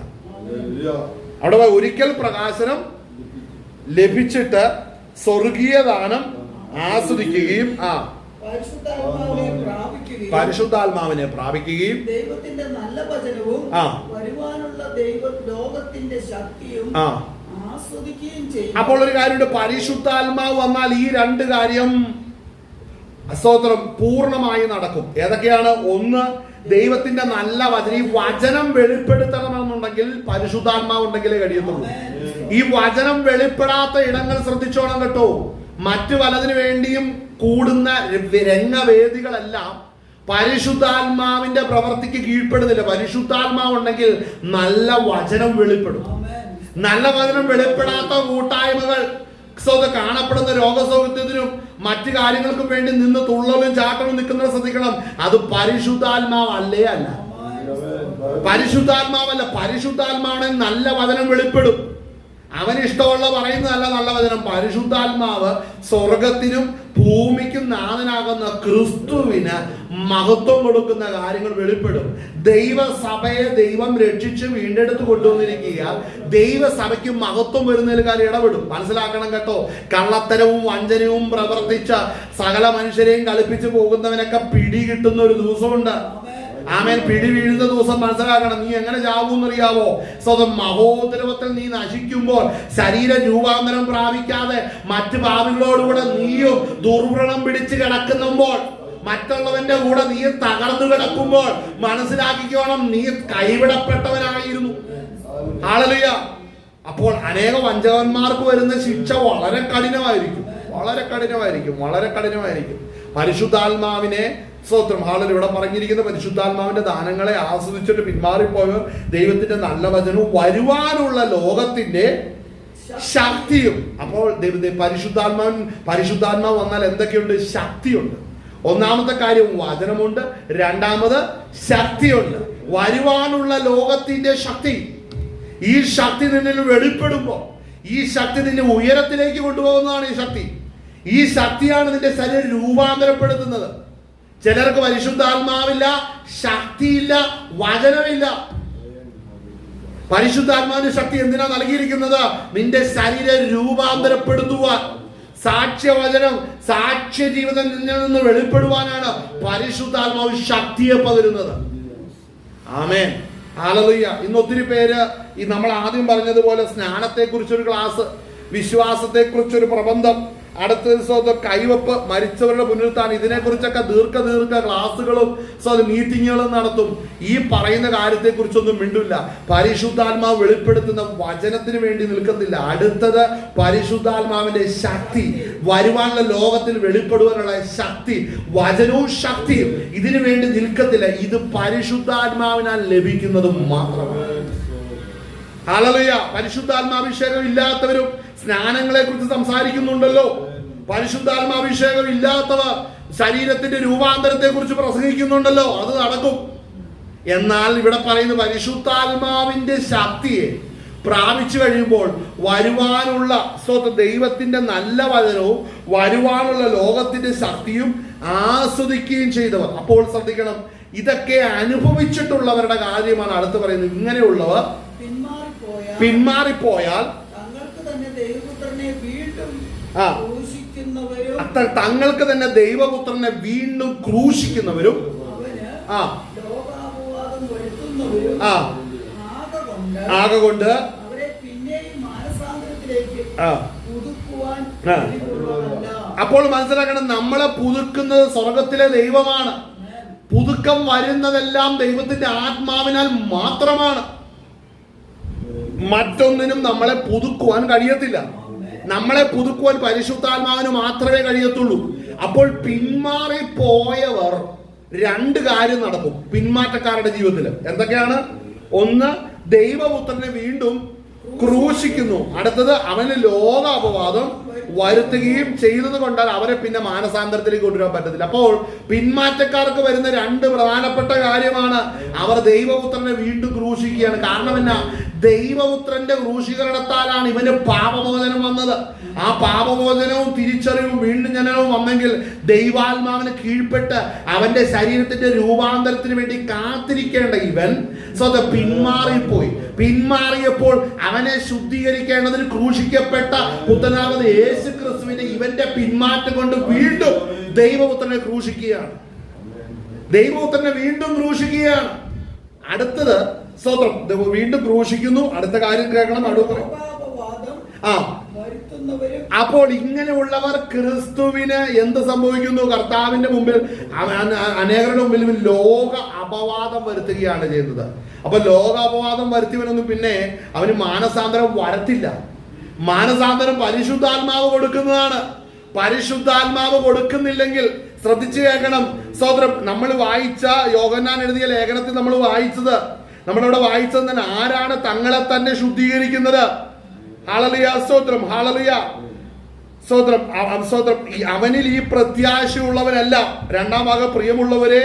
അവിടെ ഒരിക്കൽ പ്രകാശനം ലഭിച്ചിട്ട് സ്വർഗീയദാനം ആസ്വദിക്കുകയും പരിശുദ്ധാത്മാവിനെ പ്രാപിക്കുകയും ദൈവത്തിന്റെ നല്ല വചനവും വരുവാനുള്ള ലോകത്തിന്റെ ശക്തിയും ആസ്വദിക്കുകയും ചെയ്യും. അപ്പോൾ ഒരു കാര്യമുണ്ട്, പരിശുദ്ധാത്മാവ് വന്നാൽ ഈ 2 കാര്യം സ്തോത്രം പൂർണ്ണമായി നടക്കും. ഏതൊക്കെയാണ്? ഒന്ന്, ദൈവത്തിന്റെ നല്ല വചനം. ഈ വചനം വെളിപ്പെടുത്തണമെന്നുണ്ടെങ്കിൽ പരിശുദ്ധാത്മാവ് ഉണ്ടെങ്കിലേ കഴിയത്തുള്ളൂ. ഈ വചനം വെളിപ്പെടാത്ത ഇടങ്ങൾ ശ്രദ്ധിച്ചോണം കേട്ടോ. മറ്റു പലതിനു വേണ്ടിയും കൂടുന്ന രംഗവേദികളെല്ലാം പരിശുദ്ധാത്മാവിന്റെ പ്രവർത്തിക്ക് കീഴ്പ്പെടുന്നില്ല. പരിശുദ്ധാത്മാവ് ഉണ്ടെങ്കിൽ നല്ല വചനം വെളിപ്പെടും. നല്ല വചനം വെളിപ്പെടാത്ത കൂട്ടായ്മകൾ കാണപ്പെടുന്ന രോഗസൗഖ്യത്തിനും മറ്റു കാര്യങ്ങൾക്കും വേണ്ടി നിന്ന് തുള്ളലും ചാട്ടവും നിൽക്കുന്നത് ശ്രദ്ധിക്കണം. അത് പരിശുദ്ധാത്മാവല്ലേ? അല്ല, പരിശുദ്ധാത്മാവല്ല. പരിശുദ്ധാത്മാവാണെങ്കിൽ നല്ല വചനം വെളിപ്പെടും. അവന് ഇഷ്ടമുള്ള പറയുന്നതല്ല നല്ല വചനം. പരിശുദ്ധാത്മാവ് സ്വർഗത്തിനും ഭൂമിക്കും നാഥനാകുന്ന ക്രിസ്തുവിന് മഹത്വം കൊടുക്കുന്ന കാര്യങ്ങൾ വെളിപ്പെടും. ദൈവസഭയെ ദൈവം രക്ഷിച്ച് വീണ്ടെടുത്ത് കൊണ്ടുവന്നിരിക്കുക. ദൈവസഭയ്ക്ക് മഹത്വം വരുന്നതിൽ കാര്യം ഇടപെടും. മനസ്സിലാക്കണം കേട്ടോ. കള്ളത്തരവും വഞ്ചനവും പ്രവർത്തിച്ച സകല മനുഷ്യരെയും കളിപ്പിച്ചു പോകുന്നവനൊക്കെ പിടികിട്ടുന്ന ഒരു ദിവസമുണ്ട്. ആമേൻ. പിടി വീഴുന്ന ദിവസം മനസ്സിലാക്കണം. നീ എങ്ങനെ ചാവൂന്നറിയാവോ? സ്വന്തം മഹോദരവത്തിൽ നീ നശിക്കുമ്പോൾ, ശരീര രൂപാന്തരം പ്രാപിക്കാതെ മറ്റു പാപികളോടുകൂടെ നീയും ദുർവ്രണം പിടിച്ച് കിടക്കുമ്പോൾ, മറ്റുള്ളവന്റെ കൂടെ നീ തകർന്നു കിടക്കുമ്പോൾ മനസ്സിലാക്കിക്കോണം, നീ കൈവിടപ്പെട്ടവനായിരുന്നു. ഹല്ലേലൂയ. അപ്പോൾ അനേക വഞ്ചകന്മാർക്ക് വരുന്ന ശിക്ഷ വളരെ കഠിനമായിരിക്കും. വളരെ കഠിനമായിരിക്കും. വളരെ കഠിനമായിരിക്കും. പരിശുദ്ധാത്മാവിനെ സ്തോത്രം. ഹാളിൽ ഇവിടെ പറഞ്ഞിരിക്കുന്ന പരിശുദ്ധാത്മാവിന്റെ ദാനങ്ങളെ ആസ്വദിച്ചിട്ട് പിന്മാറിപ്പോയവർ ദൈവത്തിന്റെ നല്ല വചനവും വരുവാനുള്ള ലോകത്തിന്റെ ശക്തിയും. അപ്പോൾ പരിശുദ്ധാത്മാവ് വന്നാൽ എന്തൊക്കെയുണ്ട്? ശക്തിയുണ്ട്. ഒന്നാമത്തെ കാര്യം വചനമുണ്ട്, രണ്ടാമത് ശക്തിയുണ്ട്. വരുവാനുള്ള ലോകത്തിന്റെ ശക്തി. ഈ ശക്തി നിന്നിൽ വെളിപ്പെടുമ്പോൾ ഈ ശക്തി നിന്നെ ഉയരത്തിലേക്ക് കൊണ്ടുപോകുന്നതാണ്. ഈ ശക്തി, ഈ ശക്തിയാണ് നിന്റെ ശരീരം രൂപാന്തരപ്പെടുത്തുന്നത്. ചിലർക്ക് പരിശുദ്ധാത്മാവില്ല, ശക്തിയില്ല, വചനമില്ല. പരിശുദ്ധാത്മാവിന്റെ ശക്തി എന്തിനാ നൽകിയിരിക്കുന്നത്? നിന്റെ ശരീരം രൂപാന്തരപ്പെടുത്തുവാൻ. സാക്ഷ്യവചനം, സാക്ഷ്യ ജീവിതം നിന്നിൽ നിന്ന് വെളിപ്പെടുവാനാണ് പരിശുദ്ധാത്മാവ് ശക്തിയെ പകരുന്നത്. ആമേൻ. ഹല്ലേലൂയ. ഇന്ന് ഒത്തിരി പേര് ഈ നമ്മൾ ആദ്യം പറഞ്ഞതുപോലെ സ്നാനത്തെക്കുറിച്ചൊരു ക്ലാസ്, വിശ്വാസത്തെക്കുറിച്ചൊരു പ്രബന്ധം, അടുത്ത ദിവസം കൈവപ്പ്, മരിച്ചവരുടെ പുനരുത്ഥാനം, ഇതിനെക്കുറിച്ചൊക്കെ ദീർഘ ക്ലാസ്സുകളും മീറ്റിങ്ങുകളും നടത്തും. ഈ പറയുന്ന കാര്യത്തെക്കുറിച്ചൊന്നും മിണ്ടില്ല. പരിശുദ്ധാത്മാവ് വെളിപ്പെടുത്തുന്ന വചനത്തിന് വേണ്ടി നിൽക്കുന്നില്ല. അടുത്തത് പരിശുദ്ധാത്മാവിന്റെ ശക്തി, വരുവാനുള്ള ലോകത്തിൽ വെളിപ്പെടുവാനുള്ള ശക്തി, വചനവും ശക്തിയും ഇതിനു വേണ്ടി നിൽക്കത്തില്ല. ഇത് പരിശുദ്ധാത്മാവിനാൽ ലഭിക്കുന്നത് മാത്രമാണ്. ഹല്ലേലൂയ. പരിശുദ്ധാത്മാഭിഷേകം ഇല്ലാത്തവരും സ്നാനങ്ങളെ കുറിച്ച് സംസാരിക്കുന്നുണ്ടല്ലോ. പരിശുദ്ധാത്മാഭിഷേകം ഇല്ലാത്തവർ ശരീരത്തിന്റെ രൂപാന്തരത്തെ കുറിച്ച് പ്രസംഗിക്കുന്നുണ്ടല്ലോ. അത് നടക്കും. എന്നാൽ ഇവിടെ പറയുന്ന പരിശുദ്ധാത്മാവിന്റെ ശക്തിയെ പ്രാപിച്ചു കഴിയുമ്പോൾ വരുവാനുള്ള ദൈവത്തിന്റെ നല്ല വചനവും വരുവാനുള്ള ലോകത്തിന്റെ ശക്തിയും ആസ്വദിക്കുകയും ചെയ്തവർ. അപ്പോൾ ശ്രദ്ധിക്കണം, ഇതൊക്കെ അനുഭവിച്ചിട്ടുള്ളവരുടെ കാര്യമാണ് അടുത്ത് പറയുന്നത്. ഇങ്ങനെയുള്ളവർ പിന്മാറിപ്പോയാൽ തങ്ങൾക്ക് തന്നെ ദൈവപുത്രനെ വീണ്ടും ക്രൂശിക്കുന്നവരും ആകൊണ്ട് അപ്പോൾ മനസ്സിലാക്കണം, നമ്മളെ പുതുക്കുന്നത് സ്വർഗത്തിലെ ദൈവമാണ്. പുതുക്കം വരുന്നതെല്ലാം ദൈവത്തിന്റെ ആത്മാവിനാൽ മാത്രമാണ്. മറ്റൊന്നിനും നമ്മളെ പുതുക്കുവാൻ കഴിയത്തില്ല. നമ്മളെ പുതുക്കുവാൻ പരിശുദ്ധാത്മാവിന് മാത്രമേ കഴിയത്തുള്ളൂ. അപ്പോൾ പിന്മാറിപ്പോയവർ രണ്ട് കാര്യം നടക്കും പിന്മാറ്റക്കാരുടെ ജീവിതത്തിൽ. എന്തൊക്കെയാണ്? ഒന്ന്, ദൈവപുത്രനെ വീണ്ടും ക്രൂശിക്കുന്നു. അടുത്തത്, അവന് ലോക അപവാദം വരുത്തുകയും ചെയ്തത് കൊണ്ടാൽ അവരെ പിന്നെ മാനസാന്തരത്തിലേക്ക് കൊണ്ടുവരാൻ പറ്റത്തില്ല. അപ്പോൾ പിന്മാറ്റക്കാർക്ക് വരുന്ന രണ്ട് പ്രധാനപ്പെട്ട കാര്യമാണ്. അവർ ദൈവപുത്രനെ വീണ്ടും ക്രൂശിക്കുകയാണ്. കാരണം എന്നാ? ദൈവപുത്രന്റെ ക്രൂശീകരണത്താലാണ് ഇവന് പാപമോചനം വന്നത്. ആ പാപമോചനവും തിരിച്ചറിവും വീണ്ടും ജനനവും വന്നെങ്കിൽ ദൈവാത്മാവിന് കീഴ്പ്പെട്ട് അവന്റെ ശരീരത്തിന്റെ രൂപാന്തരത്തിന് വേണ്ടി കാത്തിരിക്കേണ്ട ഇവൻ പിന്മാറിപ്പോയി. പിന്മാറിയപ്പോൾ അവനെ ശുദ്ധീകരിക്കേണ്ടതിന് ക്രൂശിക്കപ്പെട്ട പുത്രനാകുന്ന യേശു ക്രിസ്തുവിനെ ഇവന്റെ പിന്മാറ്റം കൊണ്ട് വീണ്ടും ദൈവപുത്രനെ ക്രൂശിക്കുകയാണ്. ദൈവപുത്രനെ വീണ്ടും ക്രൂശിക്കുകയാണ്. അടുത്തത് വീണ്ടും ക്രൂശിക്കുന്നു. അടുത്ത കാര്യം കേൾക്കണം. അപ്പോൾ ഇങ്ങനെയുള്ളവർ ക്രിസ്തുവിന് എന്ത് സംഭവിക്കുന്നു? കർത്താവിന്റെ മുമ്പിൽ, അനേകരുടെ മുമ്പിൽ ലോക അപവാദം വരുത്തുകയാണ് ചെയ്യുന്നത്. അപ്പൊ ലോക അപവാദം വരുത്തിയവനൊന്നും പിന്നെ അവന് മാനസാന്തരം വരത്തില്ല. മാനസാന്തരം പരിശുദ്ധാത്മാവ് കൊടുക്കുന്നതാണ്. പരിശുദ്ധാത്മാവ് കൊടുക്കുന്നില്ലെങ്കിൽ ശ്രദ്ധിച്ചു കേൾക്കണം. നമ്മൾ വായിച്ച യോഹന്നാൻ എഴുതിയ ലേഖനത്തിൽ നമ്മൾ വായിച്ചത്, നമ്മളിവിടെ വായിച്ചത് തന്നെ, ആരാണ് തങ്ങളെ തന്നെ ശുദ്ധീകരിക്കുന്നത്? ഹല്ലേലൂയ, സ്തോത്രം, ഹല്ലേലൂയ, സ്തോത്രം, സ്തോത്രം. അവനിൽ ഈ പ്രത്യാശയുള്ളവനല്ല. രണ്ടാം ഭാഗം, പ്രിയമുള്ളവരെ,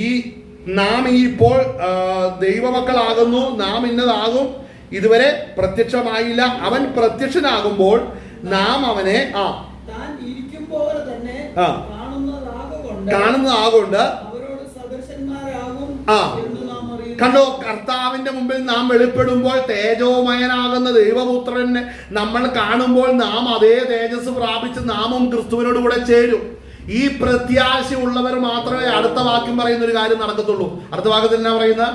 ഈ നാം ഇപ്പോൾ ദൈവമക്കളാകുന്നു, നാം ഇന്നതാകും, ഇതുവരെ പ്രത്യക്ഷമായില്ല. അവൻ പ്രത്യക്ഷനാകുമ്പോൾ നാം അവനെ കാണുന്നതാകൊണ്ട് കണ്ടോ, കർത്താവിന്റെ മുമ്പിൽ നാം വെളിപ്പെടുമ്പോൾ തേജോമയനാകുന്ന ദൈവപുത്രനെ നമ്മൾ കാണുമ്പോൾ നാം അതേ തേജസ് പ്രാപിച്ച് നാമും ക്രിസ്തുവിനോട് കൂടെ ചേരും. ഈ പ്രത്യാശ ഉള്ളവർ മാത്രമേ അടുത്ത വാക്യം പറയുന്ന ഒരു കാര്യം നടക്കത്തുള്ളൂ. അടുത്ത വാക്യത്തിൽ എന്നാ പറയുന്നത്?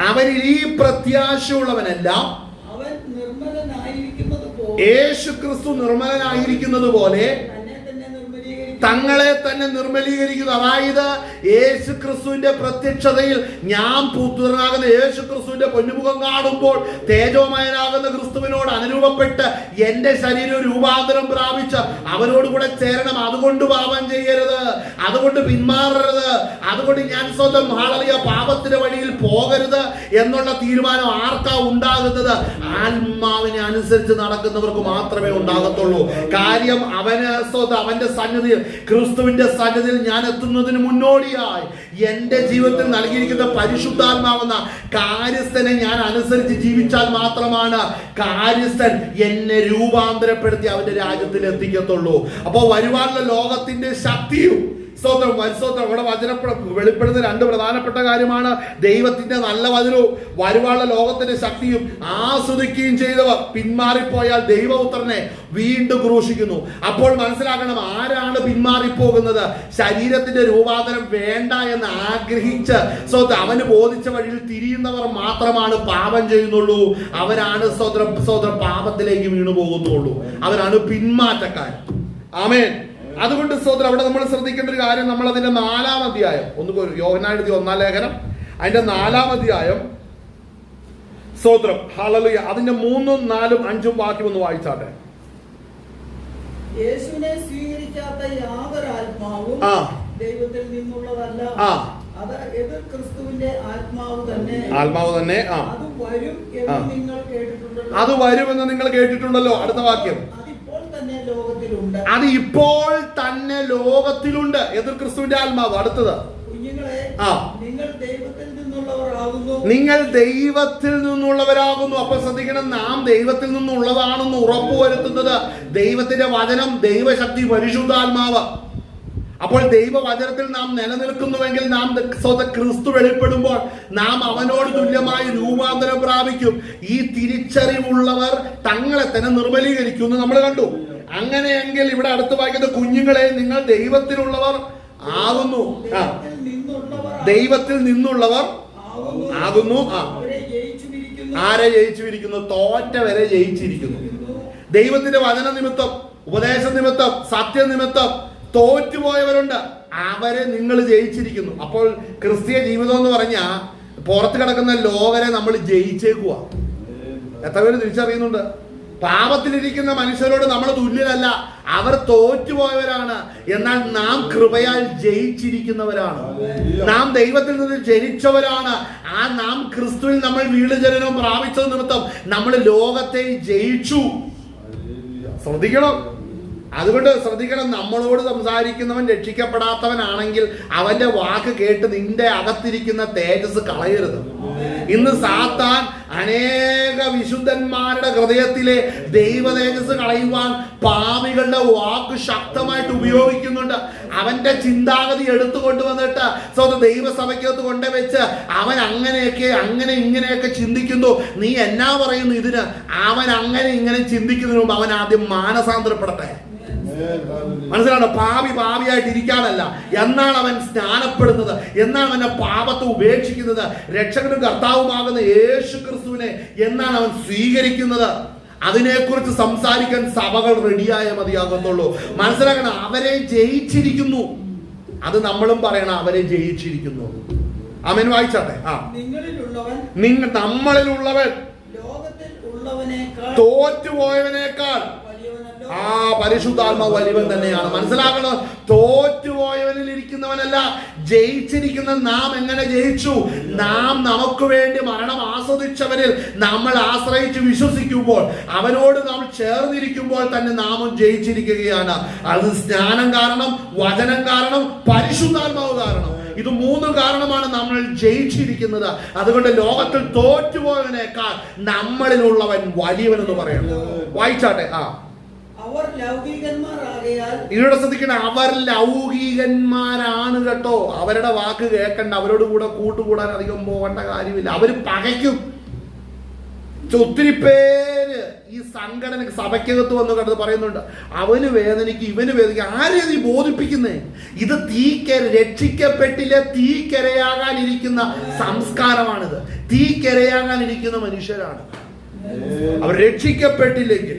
അവനിൽ ഈ പ്രത്യാശയുള്ളവനെല്ലാം യേശു ക്രിസ്തു നിർമ്മലനായിരിക്കുന്നത് പോലെ തങ്ങളെ തന്നെ നിർമ്മലീകരിക്കുന്നു. അതായത് യേശു ക്രിസ്തുവിന്റെ പ്രത്യക്ഷതയിൽ ഞാൻ പുത്രനാകുന്ന യേശു ക്രിസ്തുവിന്റെ പൊന്നുമുഖം കാണുമ്പോൾ തേജോമയനാകുന്ന ക്രിസ്തുവിനോട് അനുരൂപപ്പെട്ട് എന്റെ ശരീരം രൂപാന്തരം പ്രാപിച്ച് അവരോട് കൂടെ ചേരണം. അതുകൊണ്ട് പാപം ചെയ്യരുത്, അതുകൊണ്ട് പിന്മാറരുത്, അതുകൊണ്ട് ഞാൻ സ്വന്തം പാപത്തിന്റെ വഴിയിൽ പോകരുത് എന്നുള്ള തീരുമാനം ആർക്കാ ഉണ്ടാകുന്നത്? ആത്മാവിനെ അനുസരിച്ച് നടക്കുന്നവർക്ക് മാത്രമേ ഉണ്ടാകത്തുള്ളൂ. കാര്യം അവന്റെ സന്നിധിയിൽ, ക്രിസ്തുവിന്റെ സന്നിധിയിൽ ഞാൻ എത്തുന്നതിന് മുന്നോടിയായി എന്റെ ജീവിതത്തിൽ നൽകിയിരിക്കുന്ന പരിശുദ്ധാത്മാവെന്ന കാര്യസ്ഥനെ ഞാൻ അനുസരിച്ച് ജീവിച്ചാൽ മാത്രമാണ് കാര്യസ്ഥൻ എന്നെ രൂപാന്തരപ്പെടുത്തി അവന്റെ രാജ്യത്തിൽ എത്തിക്കത്തുള്ളൂ. അപ്പോൾ വരുവാനുള്ള ലോകത്തിന്റെ ശക്തിയും സ്തോത്രം ഇവിടെ വെളിപ്പെടുന്ന രണ്ട് പ്രധാനപ്പെട്ട കാര്യമാണ്. ദൈവത്തിന്റെ നല്ല വചനവും വരുവാനുള്ള ലോകത്തിന്റെ ശക്തിയും ആസ്വദിക്കുകയും ചെയ്തവർ പിന്മാറിപ്പോയാൽ ദൈവപുത്രനെ വീണ്ടും ക്രൂശിക്കുന്നു. അപ്പോൾ മനസ്സിലാക്കണം, ആരാണ് പിന്മാറിപ്പോകുന്നത്? ശരീരത്തിന്റെ രൂപാന്തരം വേണ്ട എന്ന് ആഗ്രഹിച്ച് അവന് ബോധിച്ച വഴിയിൽ തിരിയുന്നവർ മാത്രമാണ് പാപം ചെയ്യുന്നുള്ളൂ. അവരാണ് സ്തോത്രം പാപത്തിലേക്ക് വീണു പോകുന്നുള്ളൂ. അവരാണ് പിന്മാറ്റക്കാർ. ആമേൻ. അതുകൊണ്ട് സ്തോത്രം അവിടെ നമ്മൾ ശ്രദ്ധിക്കേണ്ട ഒരു കാര്യം, നമ്മൾ അതിന്റെ 4-ാം അധ്യായം, യോഹന്നാൻ എഴുതിയ 1-ാം ലേഖനം അതിന്റെ 4-ാം അധ്യായം സ്തോത്രം ഹല്ലേലൂയ അതിന്റെ 3, 4, 5 വാക്യം ഒന്ന് വായിച്ചാട്ടെ. യേശുവിനെ സ്വീകരിക്കാത്ത യാതൊരു ആത്മാവും ദൈവത്തിൽ നിന്നുള്ളതല്ല. അത് എതിർ ക്രിസ്തുവിന്റെ ആത്മാവ് തന്നെ. അത് വരുമെന്ന് നിങ്ങൾ കേട്ടിട്ടുണ്ടല്ലോ. അടുത്ത വാക്യം, അത് ഇപ്പോൾ തന്നെ ലോകത്തിലുണ്ട്. എതിർ ക്രിസ്തുവിന്റെ ആത്മാവ്. അടുത്തത്, നിങ്ങൾ ദൈവത്തിൽ നിന്നുള്ളവരാകുന്നു. അപ്പൊ ശ്രദ്ധിക്കണം, നാം ദൈവത്തിൽ നിന്നുള്ളതാണെന്ന് ഉറപ്പുവരുത്തുന്നത് ദൈവത്തിന്റെ വചനം, ദൈവശക്തി, പരിശുദ്ധാത്മാവ്. അപ്പോൾ ദൈവവചനത്തിൽ നാം നിലനിൽക്കുന്നുവെങ്കിൽ നാം ക്രിസ്തു വെളിപ്പെടുമ്പോൾ നാം അവനോട് തുല്യമായി രൂപാന്തരം പ്രാപിക്കും. ഈ തിരിച്ചറിവുള്ളവർ തങ്ങളെ തന്നെ നിർമ്മലീകരിക്കും നമ്മൾ കണ്ടു. അങ്ങനെയെങ്കിൽ ഇവിടെ അടുത്ത് വായിക്കുന്നത്, കുഞ്ഞുങ്ങളെ നിങ്ങൾ ദൈവത്തിലുള്ളവർ ആകുന്നു. ദൈവത്തിൽ നിന്നുള്ളവർ ആകുന്നു. ആരെ ജയിച്ചിരിക്കുന്നു? തോറ്റവരെ ജയിച്ചിരിക്കുന്നു. ദൈവത്തിന്റെ വചന നിമിത്തം, ഉപദേശ നിമിത്തം, സത്യനിമിത്തം തോറ്റുപോയവരുണ്ട്. അവരെ നിങ്ങൾ ജയിച്ചിരിക്കുന്നു. അപ്പോൾ ക്രിസ്തീയ ജീവിതം എന്ന് പറഞ്ഞാൽ പുറത്ത് കിടക്കുന്ന ലോകരെ നമ്മൾ ജയിച്ചേക്കുക. എത്ര പേര് തിരിച്ചറിയുന്നുണ്ട്? പാപത്തിലിരിക്കുന്ന മനുഷ്യരോട് നമ്മൾ തുല്യരല്ല, അവർ തോറ്റുപോയവരാണ്. എന്നാൽ നാം കൃപയാൽ ജയിച്ചിരിക്കുന്നവരാണ്. നാം ദൈവത്തിൽ നിന്ന് ജനിച്ചവരാണ്. നാം ക്രിസ്തുവിൽ നമ്മൾ വീണ്ടുജനനം പ്രാപിച്ചത് നിമിത്തം നമ്മൾ ലോകത്തെ ജയിച്ചു. ശ്രദ്ധിക്കണം. അതുകൊണ്ട് ശ്രദ്ധിക്കണം, നമ്മളോട് സംസാരിക്കുന്നവൻ രക്ഷിക്കപ്പെടാത്തവനാണെങ്കിൽ അവന്റെ വാക്ക് കേട്ട് നിന്റെ അകത്തിരിക്കുന്ന തേജസ് കളയരുത്. ഇന്ന് സാത്താൻ അനേക വിശുദ്ധന്മാരുടെ ഹൃദയത്തിലെ ദൈവ തേജസ് കളയുവാൻ പാപികളുടെ വാക്ക് ശക്തമായിട്ട് ഉപയോഗിക്കുന്നുണ്ട്. അവന്റെ ചിന്താഗതി എടുത്തു കൊണ്ടുവന്നിട്ട് ദൈവസഭയ്ക്കകത്ത് കൊണ്ടുവച്ച് അവൻ അങ്ങനെ ഇങ്ങനെയൊക്കെ ചിന്തിക്കുന്നു. നീ എന്നാ പറയുന്നു ഇതിന്? അവൻ അങ്ങനെ ഇങ്ങനെ ചിന്തിക്കുന്നതിന് മുമ്പ് അവൻ ആദ്യം മാനസാന്തരപ്പെടട്ടെ. മനസ്സിലാണോ? പാപിയായിട്ട് ഇരിക്കാനല്ല. എന്നാണ് അവൻ സ്നാനപ്പെടുന്നത്, എന്നാണ് അവന്റെ പാപത്തെ ഉപേക്ഷിക്കുന്നത്, രക്ഷകനും കർത്താവുമാകുന്ന യേശു ക്രിസ്തുവിനെ എന്നാണ് അവൻ സ്വീകരിക്കുന്നത്. അതിനെക്കുറിച്ച് സംസാരിക്കാൻ സഭകൾ റെഡിയായ മതിയാകത്തുള്ളൂ. മനസ്സിലാക്കണം, അവരെ ജയിച്ചിരിക്കുന്നു. അത് നമ്മളും പറയണം, അവരെ ജയിച്ചിരിക്കുന്നു. ആമേൻ. വായിച്ചാട്ടെ. നമ്മളിലുള്ളവൻ തോറ്റുപോയവനേക്കാൾ പരിശുദ്ധാത്മാവ് വലിയവൻ തന്നെയാണ്. മനസ്സിലാക്കണം, തോറ്റുപോയവനിൽ ഇരിക്കുന്നവനല്ല, ജയിച്ചിരിക്കുന്ന നാം. എങ്ങനെ ജയിച്ചു? നാം നമുക്ക് വേണ്ടി മരണം ആസ്വദിച്ചവരിൽ നമ്മൾ ആശ്രയിച്ച് വിശ്വസിക്കുമ്പോൾ, അവനോട് നാം ചേർന്നിരിക്കുമ്പോൾ തന്നെ നാമും ജയിച്ചിരിക്കുകയാണ്. അത് സ്നാനം കാരണം, വചനം കാരണം, പരിശുദ്ധാത്മാവ് കാരണം. ഇത് 3 കാരണമാണ് നമ്മൾ ജയിച്ചിരിക്കുന്നത്. അതുകൊണ്ട് ലോകത്തിൽ തോറ്റുപോയവനേക്കാൾ നമ്മളിലുള്ളവൻ വലിയവൻ എന്ന് പറയണം. വായിച്ചാട്ടെ. ഇവിടെ ശ്രദ്ധിക്കണം, അവർ ലൗകികന്മാരാണ് കേട്ടോ. അവരുടെ വാക്ക് കേൾക്കണ്ട, അവരോട് കൂടെ കൂട്ടുകൂടാൻ അധികം പോകേണ്ട കാര്യമില്ല. അവര് പകയ്ക്കും. ഒത്തിരി പേര് ഈ സംഘടന സഭയ്ക്കകത്ത് വന്ന് കണ്ടത് പറയുന്നുണ്ട്, അവന് വേദനിക്കും, ഇവന് വേദനിക്കും. ആരെയാ നീ ബോധിപ്പിക്കുന്നേ? ഇത് രക്ഷിക്കപ്പെട്ടില്ല, തീക്കരയാകാനിരിക്കുന്ന സംസ്കാരമാണിത്. തീക്കരയാകാനിരിക്കുന്ന മനുഷ്യരാണ്. അവർ രക്ഷിക്കപ്പെട്ടില്ലെങ്കിൽ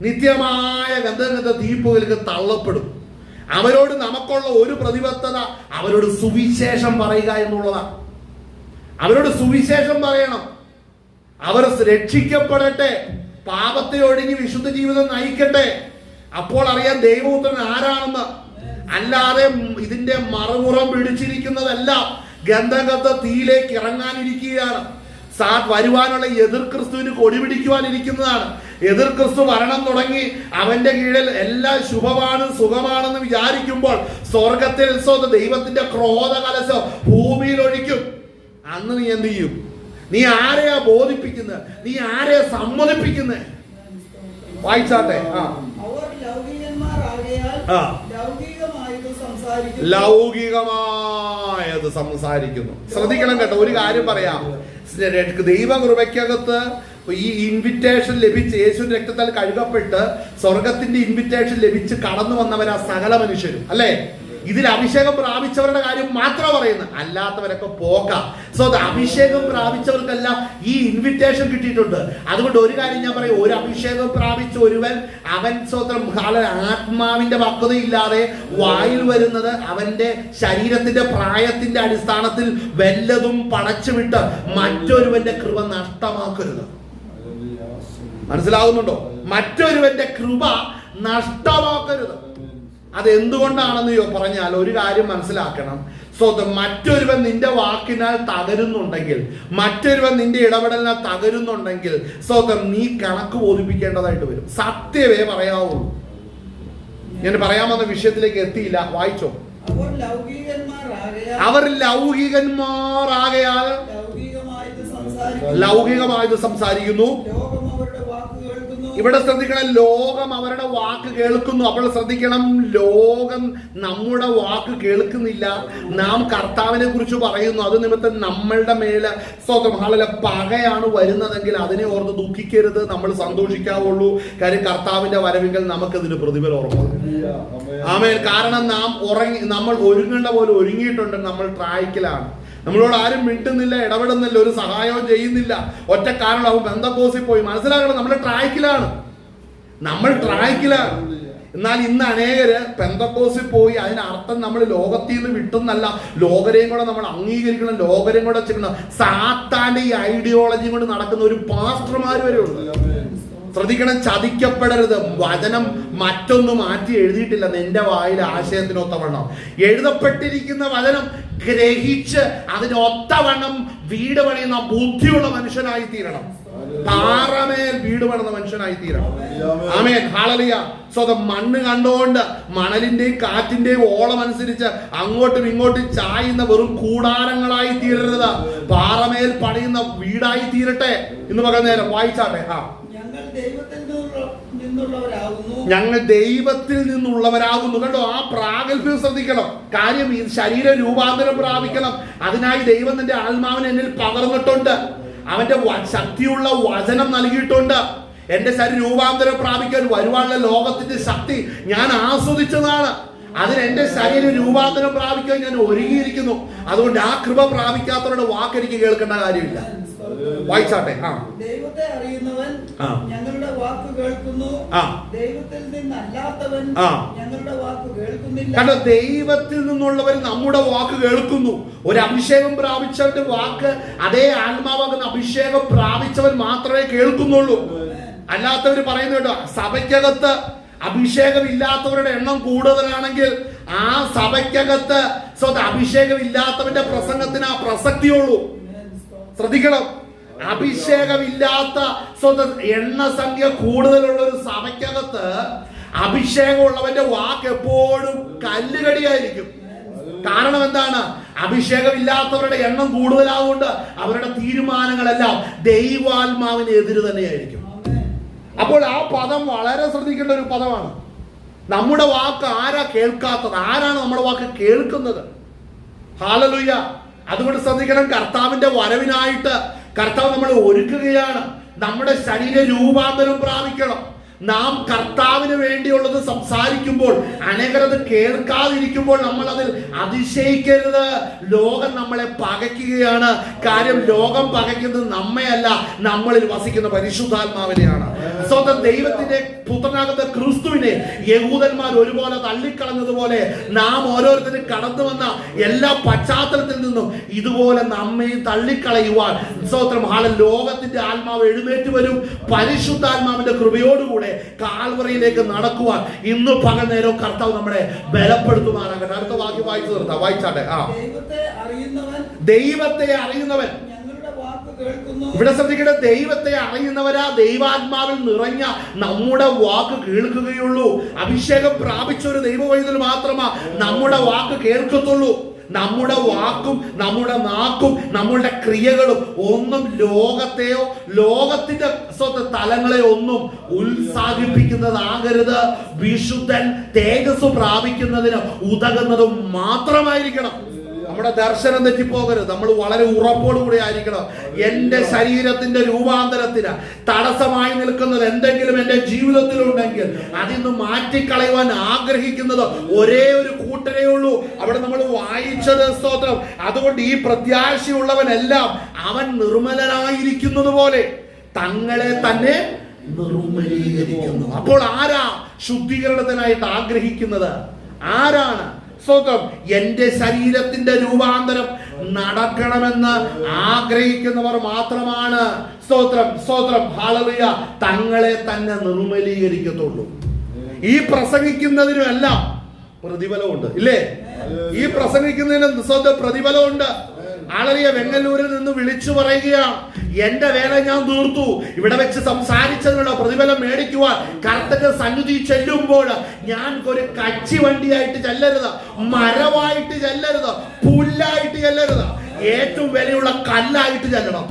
നിത്യമായ ഗന്ധഗന്ധ തീപ്പുകൾക്ക് തള്ളപ്പെടും. അവരോട് നമുക്കുള്ള ഒരു പ്രതിബദ്ധത അവരോട് സുവിശേഷം പറയുക എന്നുള്ളതാണ്. അവരോട് സുവിശേഷം പറയണം. അവർ രക്ഷിക്കപ്പെടട്ടെ, പാപത്തെ ഒഴിഞ്ഞ് വിശുദ്ധ ജീവിതം നയിക്കട്ടെ. അപ്പോൾ അറിയാൻ ദൈവപുത്രൻ ആരാണെന്ന്. അല്ലാതെ ഇതിന്റെ മറുപുറം പിടിച്ചിരിക്കുന്നതെല്ലാം ഗന്ധഗന്ധ തീയിലേക്ക് ഇറങ്ങാനിരിക്കുകയാണ്. വരുവാനുള്ള എതിർ ക്രിസ്തുവിന് കൊടി പിടിക്കുവാനിരിക്കുന്നതാണ്. എതിർ ക്രിസ്തു ഭരണം തുടങ്ങി അവന്റെ കീഴിൽ എല്ലാം ശുഭമാണ്, സുഖമാണെന്ന് വിചാരിക്കുമ്പോൾ സ്വർഗത്തിൽ ദൈവത്തിന്റെ ക്രോധ കലശം ഭൂമിയിൽ ഒഴിക്കും. അന്ന് നീ എന്ത് ചെയ്യും? നീ ആരെയാ ബോധിപ്പിക്കുന്നത്? നീ ആരെയാ സമ്മതിപ്പിക്കുന്നത്? വായിച്ചാട്ടെ. ലൗകികമായത് സംസാരിക്കുന്നു. ശ്രദ്ധിക്കണം കേട്ടോ, ഒരു കാര്യം പറയാം. ദൈവകൃപയ്ക്കകത്ത് ഈ ഇൻവിറ്റേഷൻ ലഭിച്ച് യേശുവിന്റെ രക്തത്താൽ കഴുകപ്പെട്ട് സ്വർഗത്തിന്റെ ഇൻവിറ്റേഷൻ ലഭിച്ച് കടന്നു വന്നവരാ സകല മനുഷ്യരും, അല്ലേ? ഇതിൽ അഭിഷേകം പ്രാപിച്ചവരുടെ കാര്യം മാത്രം പറയുന്നത്, അല്ലാത്തവരൊക്കെ പോകാം. സോ അഭിഷേകം പ്രാപിച്ചവർക്കെല്ലാം ഈ ഇൻവിറ്റേഷൻ കിട്ടിയിട്ടുണ്ട്. അതുകൊണ്ട് ഒരു കാര്യം ഞാൻ പറയും, ഒരു അഭിഷേകം പ്രാപിച്ച ഒരുവൻ അവൻ സ്വന്തം ആത്മാവിന്റെ പക്വതയില്ലാതെ വായിൽ വരുന്നത് അവന്റെ ശരീരത്തിന്റെ പ്രായത്തിന്റെ അടിസ്ഥാനത്തിൽ വല്ലതും പടച്ചുവിട്ട് മറ്റൊരുവന്റെ കൃപ നഷ്ടമാക്കരുത്. മനസ്സിലാകുന്നുണ്ടോ? മറ്റൊരുവന്റെ കൃപ നഷ്ടമാക്കരുത്. അതെന്തുകൊണ്ടാണെന്ന് പറഞ്ഞാൽ ഒരു കാര്യം മനസ്സിലാക്കണം. മറ്റൊരുവൻ നിന്റെ വാക്കിനാൽ തകരുന്നുണ്ടെങ്കിൽ, മറ്റൊരുവൻ നിന്റെ ഇടപെടലിനാൽ തകരുന്നുണ്ടെങ്കിൽ നീ കണക്ക് ബോധിപ്പിക്കേണ്ടതായിട്ട് വരും. സത്യമേ പറയാവുള്ളൂ. ഞാൻ പറയാൻ വന്ന വിഷയത്തിലേക്ക് എത്തിയില്ല, വായിച്ചോ. അവർ ലൗകികന്മാരാകയാൽ ലൗകികമായത് സംസാരിക്കുന്നു. ഇവിടെ ശ്രദ്ധിക്കണം, ലോകം അവരുടെ വാക്ക് കേൾക്കുന്നു. അപ്പോൾ ശ്രദ്ധിക്കണം, ലോകം നമ്മുടെ വാക്ക് കേൾക്കുന്നില്ല. നാം കർത്താവിനെ കുറിച്ച് പറയുന്നു, അത് നിമിത്തം നമ്മളുടെ മേലെ പകയാണ് വരുന്നതെങ്കിൽ അതിനെ ഓർത്ത് ദുഃഖിക്കരുത്, നമ്മൾ സന്തോഷിക്കാവുള്ളൂ. കാര്യം കർത്താവിന്റെ വരവെങ്കിൽ നമുക്കതിന് പ്രതിഫലം ഉറപ്പാണ്. ആമേൻ. കാരണം നമ്മൾ ഒരുങ്ങേണ്ട പോലെ ഒരുങ്ങിയിട്ടുണ്ട്. നമ്മൾ ട്രാക്കിലാണ്. നമ്മളോട് ആരും മിണ്ടുന്നില്ല, ഇടപെടുന്നില്ല, ഒരു സഹായവും ചെയ്യുന്നില്ല. ഒറ്റ കാരണം അവൻ പെന്തക്കോസിൽ പോയി. മനസ്സിലാക്കണം, നമ്മൾ ട്രാക്കിലാണ്. എന്നാൽ ഇന്ന് അനേകര് പെന്തക്കോസിൽ പോയി. അതിനർത്ഥം നമ്മൾ ലോകത്തിൽ നിന്ന് വിട്ടുന്നല്ല, ലോകരെയും കൂടെ നമ്മൾ അംഗീകരിക്കണം, ലോകരെയും കൂടെ ചെയ്യണം. സാത്താന്റെ ഈ ഐഡിയോളജി കൊണ്ട് നടക്കുന്ന ഒരു പാസ്റ്റർമാർ വരെ ഉണ്ട്. ശ്രദ്ധിക്കണം, ചതിക്കപ്പെടരുത്. വചനം മറ്റൊന്നും മാറ്റി എഴുതിയിട്ടില്ല. നിന്റെ വായിൽ ആശയത്തിനൊത്തവണ്ണം എഴുതപ്പെട്ടിരിക്കുന്ന വചനം ഗ്രഹിച്ച് അതിനൊത്തവണ്ണം വീട് പണിയുന്ന ബുദ്ധിയുള്ള മനുഷ്യനായി തീരണം. പാറമേൽ വീട് പണിത മനുഷ്യനായി തീരണം. ആമേൻ. ഹല്ലേലൂയ. മണ്ണ് കണ്ടുകൊണ്ട് മണലിന്റെയും കാറ്റിന്റെയും ഓളം അനുസരിച്ച് അങ്ങോട്ടും ഇങ്ങോട്ടും ചായുന്ന വെറും കൂടാരങ്ങളായി തീരരുത്. പാറമേൽ പണിയുന്ന വീടായി തീരട്ടെ. ഇന്ന് പകൽ നേരം വായിച്ചാട്ടെ. ഞങ്ങൾ ദൈവത്തിൽ നിന്നുള്ളവരാകുന്നു. കണ്ടോ, ആ പ്രാഗൽഭ്യം ശ്രദ്ധിക്കണം. കാര്യം ഈ ശരീര രൂപാന്തരം പ്രാപിക്കണം. അതിനായി ദൈവം നിന്റെ ആത്മാവിനെ എന്നിൽ പകർന്നിട്ടുണ്ട്. അവന്റെ ശക്തിയുള്ള വചനം നൽകിയിട്ടുണ്ട്. എന്റെ ശരീര രൂപാന്തരം പ്രാപിക്കാൻ വരുവാനുള്ള ലോകത്തിന്റെ ശക്തി ഞാൻ ആസ്വദിച്ചതാണ്. അതിന് എന്റെ ശരീര രൂപാന്തരം പ്രാപിക്കാൻ ഞാൻ ഒരുങ്ങിയിരിക്കുന്നു. അതുകൊണ്ട് ആ കൃപ പ്രാപിക്കാത്തവരുടെ വാക്ക് എനിക്ക് കേൾക്കേണ്ട കാര്യമില്ല. വായിച്ചാട്ടെ. ദൈവത്തെ അറിയുന്നവൻ ഞങ്ങളുടെ വാക്ക് കേൾക്കുന്നു, ദൈവത്തിൽ നിന്നല്ലാത്തവൻ ഞങ്ങളുടെ വാക്ക് കേൾക്കുന്നില്ല. കാരണം ദൈവത്തിൽ നിന്നുള്ളവർ നമ്മുടെ വാക്ക് കേൾക്കുന്നു. ഒരു അഭിഷേകം പ്രാപിച്ചവന്റെ വാക്ക് അതേ ആത്മാവാകുന്ന അഭിഷേകം പ്രാപിച്ചവൻ മാത്രമേ കേൾക്കുന്നുള്ളൂ. അല്ലാത്തവർ പറയുന്നു കേട്ടോ, സഭയ്ക്കകത്ത് അഭിഷേകം ഇല്ലാത്തവരുടെ എണ്ണം കൂടുതലാണെങ്കിൽ ആ സഭയ്ക്കകത്ത് അഭിഷേകം ഇല്ലാത്തവന്റെ പ്രസംഗത്തിന് ആ പ്രസക്തിയുള്ളൂ. ശ്രദ്ധിക്കണം, അഭിഷേകമില്ലാത്ത എണ്ണസംഖ്യ കൂടുതലുള്ള ഒരു സഭയ്ക്കകത്ത് അഭിഷേകമുള്ളവന്റെ വാക്ക് എപ്പോഴും കല്ലുകടിയായിരിക്കും. കാരണം എന്താണ്? അഭിഷേകമില്ലാത്തവരുടെ എണ്ണം കൂടുതലാവുകൊണ്ട് അവരുടെ തീരുമാനങ്ങളെല്ലാം ദൈവാത്മാവിന് എതിര് തന്നെയായിരിക്കും. അപ്പോൾ ആ പദം വളരെ ശ്രദ്ധിക്കേണ്ട ഒരു പദമാണ്. നമ്മുടെ വാക്ക് ആരാ കേൾക്കാത്തത്? ആരാണ് നമ്മുടെ വാക്ക് കേൾക്കുന്നത്? ഹല്ലേലൂയ. അതുകൊണ്ട് ശ്രദ്ധിക്കണം, കർത്താവിന്റെ വരവിനായിട്ട് കർത്താവ് നമ്മൾ ഒരുക്കുകയാണ്. നമ്മുടെ ശരീര രൂപാന്തരം പ്രാപിക്കണം. നാം കർത്താവിന് വേണ്ടിയുള്ളത് സംസാരിക്കുമ്പോൾ അനേകരത് കേൾക്കാതിരിക്കുമ്പോൾ നമ്മൾ അതിൽ അതിശയിക്കരുത്. ലോകം നമ്മളെ പകയ്ക്കുകയാണ്. കാര്യം ലോകം പകയ്ക്കുന്നത് നമ്മയല്ല, നമ്മളിൽ വസിക്കുന്ന പരിശുദ്ധാത്മാവിനെയാണ്. സ്വന്തം ദൈവത്തിന്റെ പുത്രനാകുന്ന ക്രിസ്തുവിനെ യഹൂദന്മാർ ഒരുപോലെ തള്ളിക്കളഞ്ഞതുപോലെ നാം ഓരോരുത്തരും കടന്നു വന്ന എല്ലാ പശ്ചാത്തലത്തിൽ നിന്നും ഇതുപോലെ നമ്മെ തള്ളിക്കളയുവാൻ ലോകത്തിന്റെ ആത്മാവ് എഴുന്നേറ്റ് വരും. പരിശുദ്ധാത്മാവിന്റെ കൃപയോടുകൂടെ കാൽവറിയിലേക്ക് നടക്കുവാൻ ഇന്ന് പകൽ നേരം കർത്താവ് നമ്മളെ ബലപ്പെടുത്തുമാറാകട്ടെ. അടുത്ത വാക്യം വായിച്ചു നിർത്താം. വായിച്ചാട്ടെ. ദൈവത്തെ അറിയുന്നവൻ. ഇവിടെ ശ്രദ്ധിക്കട്ടെ, ദൈവത്തെ അറിയുന്നവരാ ദൈവാത്മാവിൽ നിറഞ്ഞ നമ്മുടെ വാക്ക് കേൾക്കുകയുള്ളൂ. അഭിഷേകം പ്രാപിച്ച ഒരു ദൈവവൈദ്യന് മാത്രമാ നമ്മുടെ വാക്ക് കേൾക്കത്തുള്ളൂ. നമ്മുടെ വാക്കും നമ്മുടെ നാക്കും നമ്മളുടെ ക്രിയകളും ഒന്നും ലോകത്തെയോ ലോകത്തിന്റെ തലങ്ങളെ ഒന്നും ഉത്സാഹിപ്പിക്കുന്നതാകരുത്. വിശുദ്ധൻ തേജസ് പ്രാപിക്കുന്നതിന് ഉതകുന്നതും മാത്രമായിരിക്കണം. നമ്മുടെ ദർശനം തെറ്റിപ്പോകരുത്. നമ്മൾ വളരെ ഉറപ്പോടുകൂടി ആയിരിക്കണം. എന്റെ ശരീരത്തിന്റെ രൂപാന്തരത്തിന് തടസ്സമായി നിൽക്കുന്നത് എന്തെങ്കിലും എന്റെ ജീവിതത്തിലുണ്ടെങ്കിൽ അതിന്ന് മാറ്റിക്കളയുവാൻ ആഗ്രഹിക്കുന്നത് ഒരേ ഒരു കൂട്ടരേ ഉള്ളൂ. അവിടെ നമ്മൾ വായിച്ചത് സ്തോത്രം. അതുകൊണ്ട് ഈ പ്രത്യാശയുള്ളവനെല്ലാം അവൻ നിർമ്മലനായിരിക്കുന്നത് പോലെ തങ്ങളെ തന്നെ നിർമ്മലീകരിക്കുന്നു. അപ്പോൾ ആരാ ശുദ്ധീകരണത്തിനായിട്ട് ആഗ്രഹിക്കുന്നത്? ആരാണ്? സ്തോത്രം. എന്റെ ശരീരത്തിന്റെ രൂപാന്തരം നടക്കണമെന്ന് ആഗ്രഹിക്കുന്നവർ മാത്രമാണ് സ്തോത്രം സ്തോത്രം ഹല്ലേലൂയ തങ്ങളെ തന്നെ നിർമ്മലീകരിക്കത്തുള്ളൂ. ഈ പ്രസംഗിക്കുന്നതിനുമെല്ലാം പ്രതിഫലമുണ്ട്, ഇല്ലേ? ഈ പ്രസംഗിക്കുന്നതിന് പ്രതിഫലമുണ്ട്. ആളറിയ വെങ്ങല്ലൂരിൽ നിന്ന് വിളിച്ചു പറയുകയാണ്, എന്റെ വേല ഞാൻ തീർത്തു. ഇവിടെ വെച്ച് സംസാരിച്ചതിനുള്ള പ്രതിഫലം മേടിക്കുവാൻ കർത്തന്റെ സന്നിധി ചെല്ലുമ്പോൾ ഞാൻ ഒരു കച്ചി വണ്ടിയായിട്ട് ചെല്ലരുത്, മരമായിട്ട് ചെല്ലരുത്, പുല്ലായിട്ട് ചെല്ലരുത്, ഏറ്റവും വിലയുള്ള കല്ലായിട്ട് ചെല്ലണം.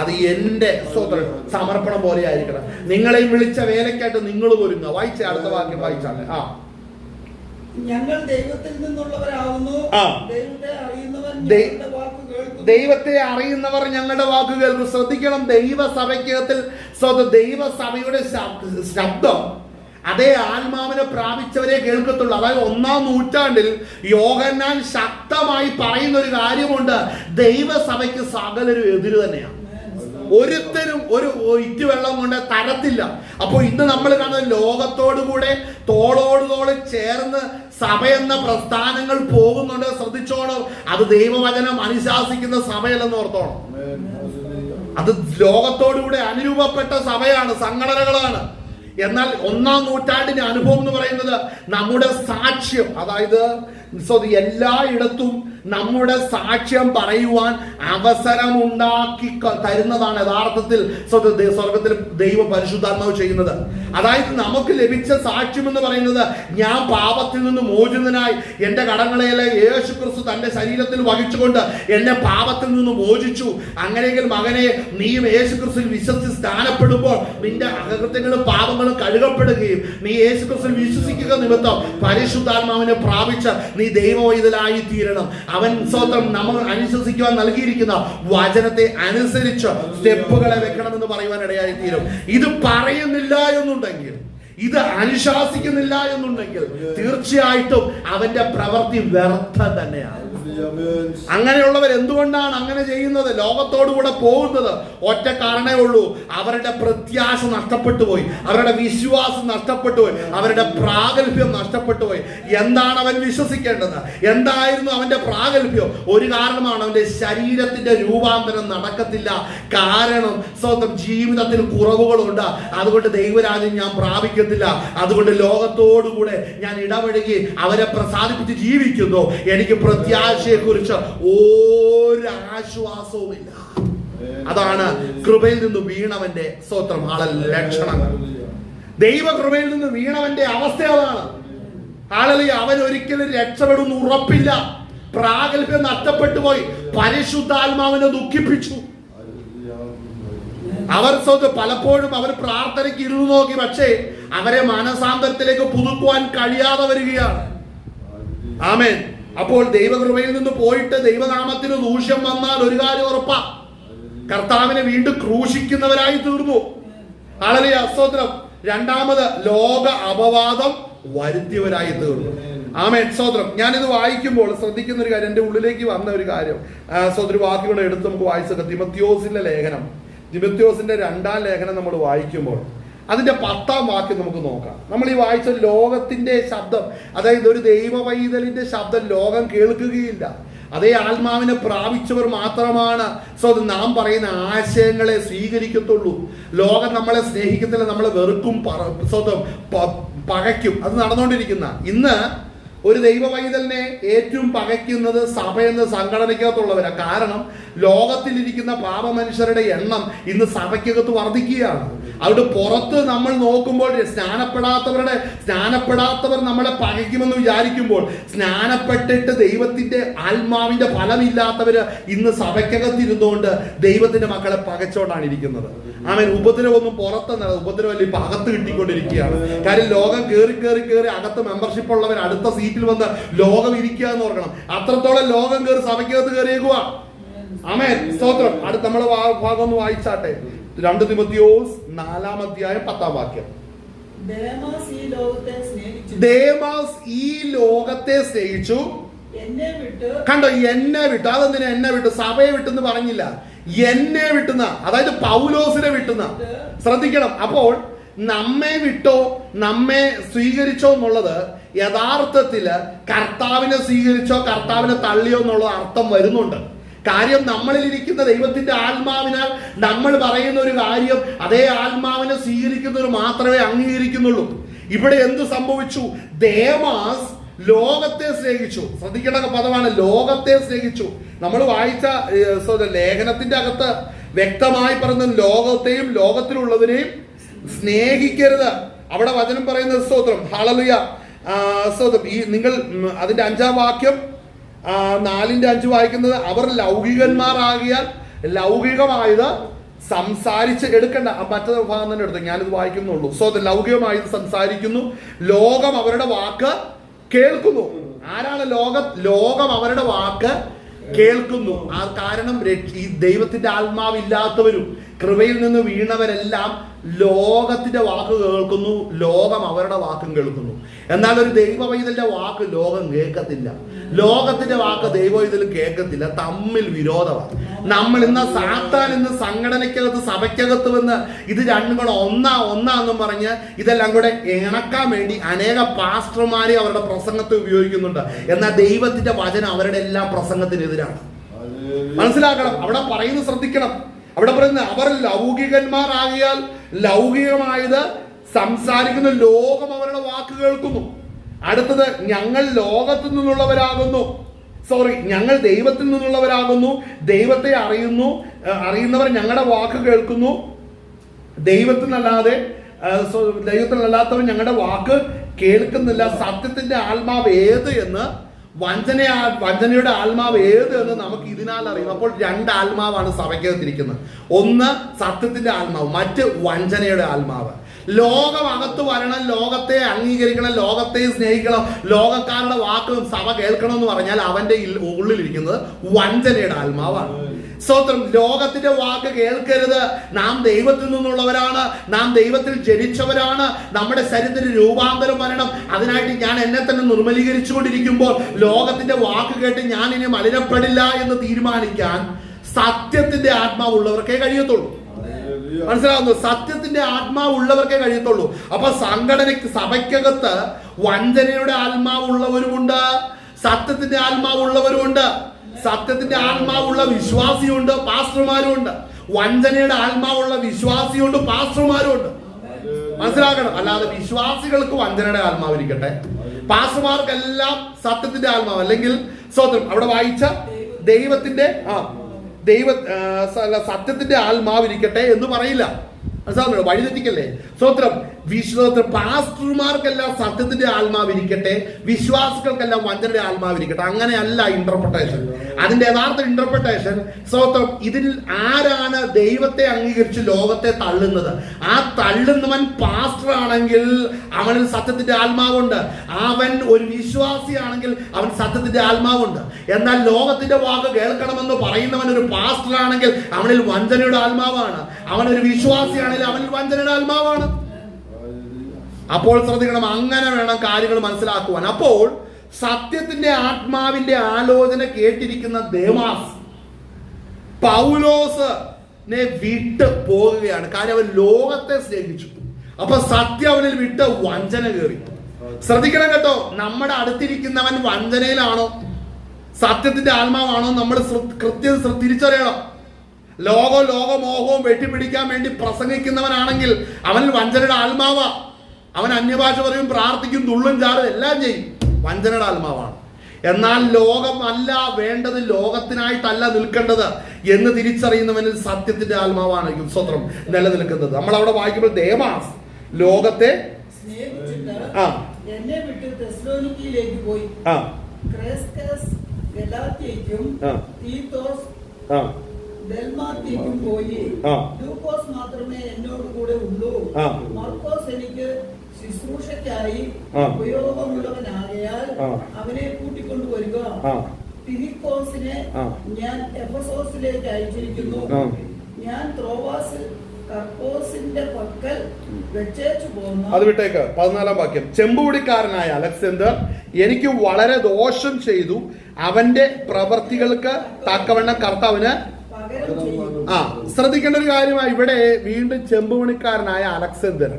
അത് എന്റെ സ്തോത്രം സമർപ്പണം പോലെ ആയിരിക്കണം. നിങ്ങളെയും വിളിച്ച വേലക്കായിട്ട് നിങ്ങൾ ഒരുങ്ങുക. വായിച്ച അടുത്ത വാക്യം വായിച്ചാണ്. ഞങ്ങൾ ദൈവത്തിൽ നിന്നുള്ളവരാകുന്നു, ദൈവത്തെ അറിയുന്നവർ ഞങ്ങളുടെ വാക്ക് കേൾക്കും. ശ്രദ്ധിക്കണം, ദൈവസഭയ്ക്കകത്തിൽ ദൈവസഭയുടെ ശബ്ദം അതേ ആത്മാവിനെ പ്രാപിച്ചവരെ കേൾക്കത്തുള്ളൂ. അതായത് 1-ാം നൂറ്റാണ്ടിൽ യോഹന്നാൻ ശക്തമായി പറയുന്ന ഒരു കാര്യമുണ്ട്, ദൈവസഭയ്ക്ക് സകലരും എതിര് തന്നെയാണ്. ഒരുത്തരും ഒരു ഇറ്റ് വെള്ളം കൊണ്ട് തരത്തില്ല. അപ്പോൾ ഇന്ന് നമ്മൾ കാണുന്ന ലോകത്തോടുകൂടെ തോളോട് തോള് ചേർന്ന് സഭ എന്ന പ്രസ്ഥാനങ്ങൾ പോകുന്നുണ്ട്. ശ്രദ്ധിച്ചോണം, അത് ദൈവവചനം അനുശാസിക്കുന്ന സഭയല്ലെന്ന് ഓർത്തോണം. അത് ലോകത്തോടുകൂടെ അനുരൂപപ്പെട്ട സഭയാണ്, സംഘടനകളാണ്. എന്നാൽ 1-ാം നൂറ്റാണ്ടിന്റെ അനുഭവം എന്ന് പറയുന്നത് നമ്മുടെ സാക്ഷ്യം, അതായത് എല്ലായിടത്തും നമ്മുടെ സാക്ഷ്യം പറയുവാൻ അവസരമുണ്ടാക്കി തരുന്നതാണ് യേഥാർത്ഥത്തിൽ സ്വർഗത്തിൽ ദൈവ പരിശുദ്ധാത്മാവ് ചെയ്യുന്നത്. അതായത് നമുക്ക് ലഭിച്ച സാക്ഷ്യം എന്ന് പറയുന്നത്, ഞാൻ പാപത്തിൽ നിന്ന് മോചിതനായി എന്റെ കടങ്ങളെയെല്ലാം യേശു ക്രിസ്തു തന്റെ ശരീരത്തിൽ വഹിച്ചുകൊണ്ട് എന്നെ പാപത്തിൽ നിന്ന് മോചിച്ചു. അങ്ങനെയെങ്കിൽ മകനെ, നീയും യേശു ക്രിസ്തുവിൽ വിശ്വസിച്ച് സ്നാനപ്പെടുമ്പോൾ നിന്റെ അകൃത്യങ്ങളും പാപങ്ങളും കഴുകപ്പെടുകയും നീ യേശു ക്രിസ്തുവിൽ വിശ്വസിക്കുക നിമിത്തം പരിശുദ്ധാത്മാവിനെ പ്രാപിച്ച് നീ ദൈവവൈതലായി തീരണം. അവൻ സ്വന്തം നമ്മൾ അനുശാസിക്കുവാൻ നൽകിയിരിക്കുന്ന വചനത്തെ അനുസരിച്ച് സ്റ്റെപ്പുകളെ വെക്കണമെന്ന് പറയുവാൻ ഇടയായി തീരും. ഇത് പറയുന്നില്ല എന്നുണ്ടെങ്കിൽ, ഇത് അനുശാസിക്കുന്നില്ല എന്നുണ്ടെങ്കിൽ തീർച്ചയായിട്ടും അവന്റെ പ്രവൃത്തി വ്യർത്ഥം തന്നെയാണ്. അങ്ങനെയുള്ളവർ എന്തുകൊണ്ടാണ് അങ്ങനെ ചെയ്യുന്നത്? ലോകത്തോടുകൂടെ പോകുന്നത് ഒറ്റ കാരണമേ ഉള്ളൂ, അവരുടെ പ്രത്യാശ നഷ്ടപ്പെട്ടു പോയി, അവരുടെ വിശ്വാസം നഷ്ടപ്പെട്ടു പോയി, അവരുടെ പ്രാഗൽഭ്യം നഷ്ടപ്പെട്ടു പോയി. എന്താണ് അവൻ വിശ്വസിക്കേണ്ടത്? എന്തായിരുന്നു അവന്റെ പ്രാഗൽഭ്യം? ഒരു കാരണമാണ്, അവന്റെ ശരീരത്തിന്റെ രൂപാന്തരം നടക്കത്തില്ല. കാരണം സ്വന്തം ജീവിതത്തിൽ കുറവുകളുണ്ട്. അതുകൊണ്ട് ദൈവരാജ്യം ഞാൻ പ്രാപിക്കത്തില്ല. അതുകൊണ്ട് ലോകത്തോടുകൂടെ ഞാൻ ഇടപഴകി അവരെ പ്രസാദിപ്പിച്ച് ജീവിക്കുന്നു. എനിക്ക് പ്രത്യാശയെ കുറിച്ച് ഒരു ആശ്വാസവുമില്ല. അതാണ് കൃപയിൽ നിന്ന് വീണവന്റെ സ്തോത്രം ലക്ഷണങ്ങൾ. ദൈവകൃപയിൽ നിന്ന് വീണവന്റെ അവസ്ഥ അതാണ്. ഹല്ലേലൂയ. അവൻ ഒരിക്കലും രക്ഷപ്പെടുന്ന ഉറപ്പില്ല. പ്രാഗൽഭ്യം നഷ്ടപ്പെട്ടു പോയി. പരിശുദ്ധാത്മാവിനെ ദുഃഖിപ്പിച്ചു. അവർ പലപ്പോഴും അവർ പ്രാർത്ഥനയ്ക്ക് ഇരുന്നു നോക്കി, പക്ഷേ അവരെ മാനസാന്തരത്തിലേക്ക് പുതുക്കുവാൻ കഴിയാതെ വരികയാണ്. ആമേൻ. അപ്പോൾ ദൈവകൃപയിൽ നിന്ന് പോയിട്ട് ദൈവനാമത്തിന് ദൂഷ്യം വന്നാൽ ഒരു കാര്യം ഉറപ്പാ, കർത്താവിനെ വീണ്ടും ക്രൂശിക്കുന്നവരായി തീർന്നു. ഹല്ലേലൂയ, സ്തോത്രം. രണ്ടാമത് ലോക അപവാദം വരുത്തിയവരായി തീർന്നു. ആമേൻ, സ്തോത്രം. ഞാനിത് വായിക്കുമ്പോൾ ശ്രദ്ധിക്കുന്ന ഒരു കാര്യം, എൻ്റെ ഉള്ളിലേക്ക് വന്ന ഒരു കാര്യം, സ്തോത്രം, വാക്കുകൾ എടുത്ത് നമുക്ക് വായിച്ചത് തിമോത്തിയോസിന്റെ ലേഖനം, തിമോത്തിയോസിന്റെ 2-ാം ലേഖനം നമ്മൾ വായിക്കുമ്പോൾ അതിന്റെ 10-ാം വാക്യം നമുക്ക് നോക്കാം. നമ്മൾ ഈ വായിച്ച ലോകത്തിന്റെ ശബ്ദം, അതായത് ഒരു ദൈവവൈതലിന്റെ ശബ്ദം ലോകം കേൾക്കുകയില്ല. അതേ ആത്മാവിനെ പ്രാപിച്ചവർ മാത്രമാണ് നാം പറയുന്ന ആശയങ്ങളെ സ്വീകരിക്കത്തുള്ളൂ. ലോകം നമ്മളെ സ്നേഹിക്കത്തില്ല, നമ്മളെ വെറുക്കും, പകയ്ക്കും. അത് നടന്നുകൊണ്ടിരിക്കുന്ന ഇന്ന് ഒരു ദൈവ പൈതലിനെ ഏറ്റവും പകയ്ക്കുന്നത് സഭയെന്ന സംഘടനയ്ക്കകത്തുള്ളവരാ. കാരണം ലോകത്തിലിരിക്കുന്ന പാപമനുഷ്യരുടെ എണ്ണം ഇന്ന് സഭയ്ക്കകത്ത് വർദ്ധിക്കുകയാണ്. അവിടെ പുറത്ത് നമ്മൾ നോക്കുമ്പോൾ സ്നാനപ്പെടാത്തവർ നമ്മളെ പകയ്ക്കുമെന്ന് വിചാരിക്കുമ്പോൾ, സ്നാനപ്പെട്ടിട്ട് ദൈവത്തിന്റെ ആത്മാവിന്റെ ഫലമില്ലാത്തവര് ഇന്ന് സഭയ്ക്കകത്ത് ഇരുന്നുകൊണ്ട് ദൈവത്തിന്റെ മക്കളെ പകച്ചോണ്ടാണ് ഇരിക്കുന്നത്. ആമേൻ. ഉപദ്രവമൊന്നും പുറത്തെന്നല്ല, ഉപദ്രവം ഇപ്പൊ അകത്ത് കിട്ടിക്കൊണ്ടിരിക്കുകയാണ്. കാര്യം ലോകം കേറി അകത്ത് മെമ്പർഷിപ്പ് ഉള്ളവർ അടുത്ത സീറ്റിൽ വന്ന് ലോകം ഇരിക്കുക എന്ന് ഓർക്കണം. അത്രത്തോളം ലോകം കയറി സഭയ്ക്കകത്ത് കയറിയേക്കുക. ആമേൻ. സ്തോത്രം. അടുത്ത നമ്മള് ഭാഗം ഒന്ന് വായിച്ചാട്ടെ. 2 തിമോത്തിയോസ് 4:10 ദേമാസ് ഈ ലോകത്തെ സ്നേഹിച്ചു. കണ്ടോ, എന്നെ വിട്ടു. അതെന്തിനാ എന്നെ വിട്ടു? സഭയെ വിട്ടെന്ന് പറഞ്ഞില്ല, എന്നെ വിട്ടുന്ന, അതായത് പൗലോസിനെ വിട്ടുന്ന. ശ്രദ്ധിക്കണം. അപ്പോൾ നമ്മെ വിട്ടോ നമ്മെ സ്വീകരിച്ചോ എന്നുള്ളത് യഥാർത്ഥത്തില് കർത്താവിനെ സ്വീകരിച്ചോ കർത്താവിനെ തള്ളിയോ എന്നുള്ള അർത്ഥം വരുന്നുണ്ട്. കാര്യം നമ്മളിൽ ഇരിക്കുന്ന ദൈവത്തിന്റെ ആത്മാവിനാൽ നമ്മൾ പറയുന്ന ഒരു കാര്യം അതേ ആത്മാവിനെ സ്വീകരിക്കുന്നവർ മാത്രമേ അംഗീകരിക്കുന്നുള്ളൂ. ഇവിടെ എന്ത് സംഭവിച്ചു? ദേമാസ് ലോകത്തെ സ്നേഹിച്ചു. ശ്രദ്ധിക്കേണ്ട പദമാണ് ലോകത്തെ സ്നേഹിച്ചു. നമ്മൾ വായിച്ച ലേഖനത്തിന്റെ അകത്ത് വ്യക്തമായി പറയുന്ന ലോകത്തെയും ലോകത്തിലുള്ളതിനെയും സ്നേഹിക്കരുത്. അവിടെ വചനം പറയുന്നത് സ്തോത്രം, ഹല്ലേലൂയ, സ്തോത്രം. ഈ നിങ്ങൾ അതിന്റെ 5-ാം വാക്യം 4:5 വായിക്കുന്നത്, അവർ ലൗകികന്മാരാകിയാൽ ലൗകികമായത് സംസാരിച്ച് എടുക്കണ്ട. മറ്റൊരു ഭാഗം തന്നെ എടുത്തു, ഞാനിത് വായിക്കുന്നുള്ളൂ. ലൗകികമായത് സംസാരിക്കുന്നു, ലോകം അവരുടെ വാക്ക് കേൾക്കുന്നു. ആരാണ് ലോകം അവരുടെ വാക്ക് കേൾക്കുന്നു? ആ കാരണം ഈ ദൈവത്തിന്റെ ആത്മാവില്ലാത്തവരും കൃപയിൽ നിന്ന് വീണവരെല്ലാം ലോകത്തിന്റെ വാക്ക് കേൾക്കുന്നു, ലോകം അവരുടെ വാക്കും കേൾക്കുന്നു. എന്നാൽ ഒരു ദൈവ പൈതലിന്റെ വാക്ക് ലോകം കേൾക്കത്തില്ല, ലോകത്തിന്റെ വാക്ക് ദൈവ പൈതലും കേൾക്കത്തില്ല. തമ്മിൽ വിരോധമാണ്. നമ്മൾ ഇന്ന് സാത്താൻ ഇന്ന് സംഘടനയ്ക്കകത്ത് സഭയ്ക്കകത്ത് വന്ന് ഇത് രണ്ടും കൂടെ ഒന്നാന്നും പറഞ്ഞ് ഇതെല്ലാം കൂടെ ഇണക്കാൻ വേണ്ടി അനേക പാസ്റ്റർമാരെ അവരുടെ പ്രസംഗത്തെ ഉപയോഗിക്കുന്നുണ്ട്. എന്നാൽ ദൈവത്തിന്റെ വചനം അവരുടെ എല്ലാ പ്രസംഗത്തിനെതിരാണ്. മനസ്സിലാക്കണം. അവിടെ പറയുന്നത് ശ്രദ്ധിക്കണം. അവിടെ പറയുന്നത് അവർ ലൗകികന്മാരാകിയാൽ ലൗകികമായത് സംസാരിക്കുന്ന, ലോകം അവരുടെ വാക്ക് കേൾക്കുന്നു. അടുത്തത്, ഞങ്ങൾ ലോകത്തിൽ നിന്നുള്ളവരാകുന്നു, ഞങ്ങൾ ദൈവത്തിൽ നിന്നുള്ളവരാകുന്നു, ദൈവത്തെ അറിയുന്നവർ ഞങ്ങളുടെ വാക്ക് കേൾക്കുന്നു. ദൈവത്തിനല്ലാത്തവർ ഞങ്ങളുടെ വാക്ക് കേൾക്കുന്നില്ല. സത്യത്തിന്റെ ആത്മാവ് ഏത് എന്ന്, വഞ്ചനയുടെ ആത്മാവ് ഏത് എന്ന് നമുക്ക് ഇതിനാൽ അറിയാം. അപ്പോൾ 2 ആത്മാവാണ് സഭയ്ക്കകത്തിരിക്കുന്നത്. ഒന്ന് സത്യത്തിന്റെ ആത്മാവ്, മറ്റ് വഞ്ചനയുടെ ആത്മാവ്. ലോകം അകത്ത് വരണം, ലോകത്തെ അംഗീകരിക്കണം, ലോകത്തെ സ്നേഹിക്കണം, ലോകക്കാരുടെ വാക്ക് സഭ കേൾക്കണം എന്ന് പറഞ്ഞാൽ അവന്റെ ഉള്ളിലിരിക്കുന്നത് വഞ്ചനയുടെ ആത്മാവാണ്. സ്തോത്രം. ലോകത്തിന്റെ വാക്ക് കേൾക്കരുത്. നാം ദൈവത്തിൽ നിന്നുള്ളവരാണ്, നാം ദൈവത്തിൽ ജനിച്ചവരാണ്, നമ്മുടെ ശരീരത്തിന് രൂപാന്തരം വരണം. അതിനായിട്ട് ഞാൻ എന്നെ തന്നെ നിർമ്മലീകരിച്ചു കൊണ്ടിരിക്കുമ്പോൾ ലോകത്തിന്റെ വാക്ക് കേട്ട് ഞാൻ ഇനി മലിനപ്പെടില്ല എന്ന് തീരുമാനിക്കാൻ സത്യത്തിന്റെ ആത്മാവുള്ളവർക്കേ കഴിയത്തുള്ളൂ. മനസ്സിലാവുന്നു? സത്യത്തിന്റെ ആത്മാവുള്ളവർക്കേ കഴിയത്തുള്ളൂ. അപ്പൊ സഭയ്ക്കകത്ത് വഞ്ചനയുടെ ആത്മാവുള്ളവരുമുണ്ട്, സത്യത്തിന്റെ ആത്മാവുള്ളവരുമുണ്ട്. സത്യത്തിന്റെ ആത്മാവുള്ള വിശ്വാസിയുണ്ട്, പാസ്റ്റർമാരുമുണ്ട്. വഞ്ചനയുടെ ആത്മാവുള്ള വിശ്വാസിയുണ്ട്, പാസ്റ്റർമാരുമുണ്ട്. മനസ്സിലാക്കണം. അല്ലാതെ വിശ്വാസികൾക്ക് വഞ്ചനയുടെ ആത്മാവിരിക്കട്ടെ, പാസ്റ്റർമാർക്കെല്ലാം സത്യത്തിന്റെ ആത്മാവ്. അല്ലെങ്കിൽ സ്വതന്ത്രം അവിടെ വായിച്ച ദൈവത്തിന്റെ സത്യത്തിന്റെ ആത്മാവിരിക്കട്ടെ എന്ന് പറയില്ല. വഴിതെറ്റിക്കല്ലേ? സ്വതന്ത്രം. പാസ്റ്റർമാർക്കെല്ലാം സത്യത്തിന്റെ ആത്മാവിരിക്കട്ടെ, വിശ്വാസികൾക്കെല്ലാം വഞ്ചനയുടെ ആത്മാവിരിക്കട്ടെ. അങ്ങനെയല്ല ഇന്റർപ്രിട്ടേഷൻ. അതിന്റെ യഥാർത്ഥ ഇന്റർപ്രിട്ടേഷൻ സ്വതന്ത്രം. ഇതിൽ ആരാണ് ദൈവത്തെ അംഗീകരിച്ച് ലോകത്തെ തള്ളുന്നത്? ആ തള്ളുന്നവൻ പാസ്റ്റർ ആണെങ്കിൽ അവനിൽ സത്യത്തിന്റെ ആത്മാവുണ്ട്. അവൻ ഒരു വിശ്വാസിയാണെങ്കിൽ അവൻ സത്യത്തിന്റെ ആത്മാവുണ്ട്. എന്നാൽ ലോകത്തിന്റെ വാക്ക് കേൾക്കണമെന്ന് പറയുന്നവൻ ഒരു പാസ്റ്റർ ആണെങ്കിൽ അവനിൽ വഞ്ചനയുടെ ആത്മാവാണ്. അവനൊരു വിശ്വാസിയാണെങ്കിൽ അവനിൽ വഞ്ചനയുടെ ആത്മാവാണ്. അപ്പോൾ ശ്രദ്ധിക്കണം. അങ്ങനെ വേണം കാര്യങ്ങൾ മനസ്സിലാക്കുവാൻ. അപ്പോൾ സത്യത്തിന്റെ ആത്മാവിന്റെ ആലോചന കേട്ടിരിക്കുന്ന ദേമാസ് പൗലോസിനെ വിട്ട് പോകുകയാണ്. കാര്യം അവൻ ലോകത്തെ സ്നേഹിച്ചു. അപ്പൊ സത്യം അവനിൽ വിട്ട് വഞ്ചന കയറി. ശ്രദ്ധിക്കണം കേട്ടോ. നമ്മുടെ അടുത്തിരിക്കുന്നവൻ വഞ്ചനയിലാണോ സത്യത്തിന്റെ ആത്മാവാണോ നമ്മൾ കൃത്യം തിരിച്ചറിയണം. ലോകമോഹവും വെട്ടിപ്പിടിക്കാൻ വേണ്ടി പ്രസംഗിക്കുന്നവനാണെങ്കിൽ അവനിൽ വഞ്ചനയുടെ ആത്മാവാ. അവൻ അന്യഭാഷ പറയും, പ്രാർത്ഥിക്കും, തുള്ളും ചാടും എല്ലാം ചെയ്യും. വഞ്ചനയുടെ ആത്മാവാണ്. എന്നാൽ ലോകം അല്ല വേണ്ടത്, ലോകത്തിനായിട്ടല്ല നിൽക്കേണ്ടത് എന്ന് തിരിച്ചറിയുന്നവനിൽ സത്യത്തിന്റെ ആത്മാവാണ് സ്തോത്രം നിലനിൽക്കുന്നത്. നമ്മൾ അവിടെ വായിക്കുമ്പോൾ ദേമാസ് ലോകത്തെ സ്നേഹിച്ചിട്ട് ആ എന്നെ വിട്ട് തെസ്സലോനിക്കയിലേക്ക് പോയി. ആ ക്രേസ്കസ് ഗലാത്യയ്ക്കും ആ തീത്തോസ് ആ ദൽമാത്യയ്ക്കും പോയി. ആ ലൂക്കോസ് മാത്രമേ എന്നോട് കൂടെ ഉള്ളൂ. ആ മർക്കോസ് എനിക്ക് ശുശ്രൂഷയ്ക്കായി ആ ഉപയോഗമുള്ളവനാകയാൽ ആ അവനെ കൂട്ടിക്കൊണ്ടുവരിക. ആ തിഹിക്കോസിനെ ആ ഞാൻ എഫെസോസിലേക്ക് അയച്ചിരിക്കുന്നു. ആ ഞാൻ ത്രോവാസിൽ കർപ്പോസിന്റെ പക്കൽ വെച്ചേച്ചു പോന്ന. അത് വിട്ടേക്ക്. 14-ാം വാക്യം. ചെമ്പുപിടിക്കാരനായ അലക്സാണ്ടർ എനിക്ക് വളരെ ദോഷം ചെയ്തു, അവന്റെ പ്രവർത്തികൾക്ക് തക്കവണ്ണം കർത്താവിന് പകരം ചെയ്യും. ആ ശ്രദ്ധിക്കേണ്ട ഒരു കാര്യമാണ് ഇവിടെ വീണ്ടും ചെമ്പുപണിക്കാരനായ അലക്സാണ്ടർ.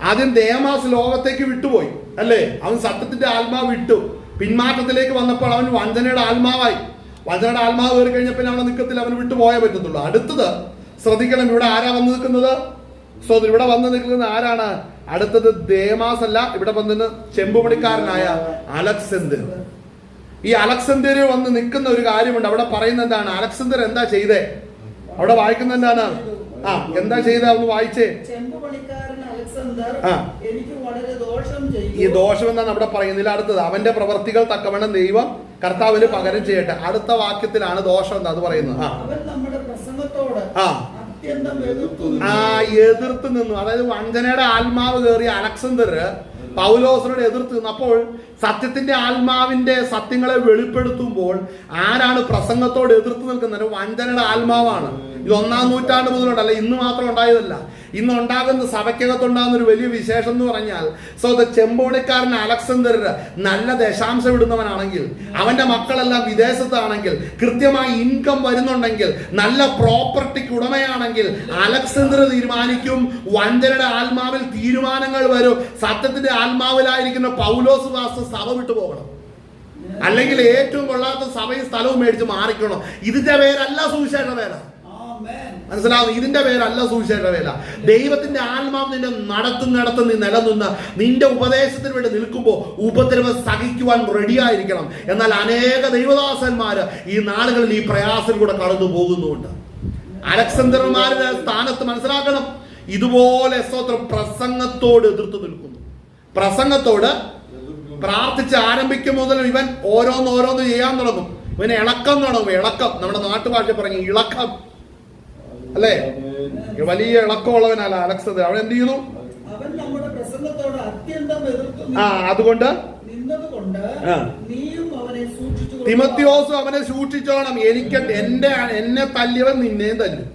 ആദ്യം ദേമാസ് ലോകത്തേക്ക് വിട്ടുപോയി അല്ലേ, അവൻ സത്യത്തിന്റെ ആത്മാവ് വിട്ടു. പിന്മാറ്റത്തിലേക്ക് വന്നപ്പോൾ അവൻ വഞ്ചനയുടെ ആത്മാവായി. വഞ്ചനയുടെ ആത്മാവ് കയറി കഴിഞ്ഞപ്പോൾ അവനെ നിൽക്കത്തില്ല, അവന് വിട്ടുപോയേ പറ്റത്തുള്ളൂ. അടുത്തത് ശ്രദ്ധിക്കണം, ഇവിടെ ആരാ വന്ന് നിൽക്കുന്നത്? ഇവിടെ വന്ന് നിൽക്കുന്നത് ആരാണ്? അടുത്തത് ദേമാസ് അല്ല, ഇവിടെ വന്നത് ചെമ്പുപണിക്കാരനായ അലക്സാണ്ടർ. ഈ അലക്സാണ്ടർ വന്ന് നിൽക്കുന്ന ഒരു കാര്യമുണ്ട്. അവിടെ പറയുന്നത് എന്താണ്? അലക്സാണ്ടർ എന്താ ചെയ്തേ? അവിടെ വായിക്കുന്ന എന്താണ്? ആ എന്താ ചെയ്ത ഒന്ന് വായിച്ചേ. ചെമ്പുപണിക്കാരൻ അലക്സാണ്ടർ ആ എനിക്ക് വളരെ ദോഷം ചെയ്തു. ഈ ദോഷം എന്നാണ് അവിടെ പറയുന്നില്ല. അടുത്തത് അവന്റെ പ്രവർത്തികൾ തക്കവണ്ണം ദൈവം കർത്താവിന് പകരം ചെയ്യട്ടെ. അടുത്ത വാക്യത്തിലാണ് ദോഷം എന്താ അത് പറയുന്നത്. അവൻ നമ്മുടെ പ്രസംഗത്തോട് ആ അത്യന്തം എതിർത്ത് നിന്നു. അതായത് വഞ്ചനയുടെ ആത്മാവ് കയറിയ അലക്സാണ്ടർ പൗലോസിനോട് എതിർത്ത് നിന്നു. അപ്പോൾ സത്യത്തിന്റെ ആത്മാവിന്റെ സത്യങ്ങളെ വെളിപ്പെടുത്തുമ്പോൾ ആരാണ് പ്രസംഗത്തോട് എതിർത്ത് നിൽക്കുന്നത്? വഞ്ചനയുടെ ആത്മാവാണ്. ഇത് 1-ാം നൂറ്റാണ്ട് മുതലുണ്ടല്ല, ഇന്ന് മാത്രം ഉണ്ടായതല്ല. ഇന്ന് ഉണ്ടാകുന്ന സഭയ്ക്കകത്തുണ്ടാകുന്ന ഒരു വലിയ വിശേഷം എന്ന് പറഞ്ഞാൽ ചെമ്പോണിക്കാരൻ അലക്സാണ്ടർ നല്ല ദശാംശം ഇടുന്നവനാണെങ്കിൽ, അവന്റെ മക്കളെല്ലാം വിദേശത്താണെങ്കിൽ, കൃത്യമായി ഇൻകം വരുന്നുണ്ടെങ്കിൽ, നല്ല പ്രോപ്പർട്ടിക്ക് ഉടമയാണെങ്കിൽ അലക്സാണ്ടർ തീരുമാനിക്കും. വഞ്ചനയുടെ ആത്മാവിൽ തീരുമാനങ്ങൾ വരും. സത്യത്തിന്റെ ആത്മാവിലായിരിക്കുന്ന പൗലോസ് വാസ്തു സഭ വിട്ടു പോകണം, അല്ലെങ്കിൽ ഏറ്റവും കൊള്ളാത്ത സഭയും സ്ഥലവും മേടിച്ച് മാറിക്കണം. ഇതിന്റെ പേരല്ല സുവിശേഷ വേല. മനസ്സിലാവുന്നു? ഇതിന്റെ പേരല്ല സുവിശേഷ വേല. ദൈവത്തിന്റെ ആത്മാവ് നിന്നെ നടത്തുന്നിടത്ത് നീ നിലനിന്ന് നിന്റെ ഉപദേശത്തിന് വേണ്ടി നിൽക്കുമ്പോൾ ഉപദ്രവം സഹിക്കുവാൻ റെഡിയായിരിക്കണം. എന്നാൽ അനേക ദൈവദാസന്മാര് ഈ നാളുകളിൽ ഈ പ്രയാസത്തിലൂടെ കടന്നു പോകുന്നുണ്ട്. അലക്സാണ്ടർമാരുടെ സ്ഥാനത്ത് മനസ്സിലാക്കണം, ഇതുപോലെ സ്തോത്രം പ്രസംഗത്തോട് എതിർത്ത് നിൽക്കുന്നു. പ്രസംഗത്തോട് പ്രാർത്ഥിച്ച് ആരംഭിക്കും മുതൽ ഇവൻ ഓരോന്ന് ചെയ്യാൻ തുടങ്ങും. ഇവന് ഇളക്കം തുടങ്ങും. ഇളക്കം, നമ്മുടെ നാട്ടുഭാഷ പറഞ്ഞു ഇളക്കം അല്ലേ, വലിയ ഇളക്കമുള്ളവനല്ല അലക്സാണ്ടർ. അവൻ എന്ത് ചെയ്യുന്നു? അവൻ നമ്മുടെ പ്രസംഗത്തോട് അത്യന്തം എതിർത്തു അതുകൊണ്ട് നിന്നതുകൊണ്ട് നീയും അവനെ സൂക്ഷിച്ചു. തിമോത്തിയോസും അവനെ സൂക്ഷിച്ചോണം. എന്നെ തല്ലിയവൻ നിന്നെയും തല്ലും.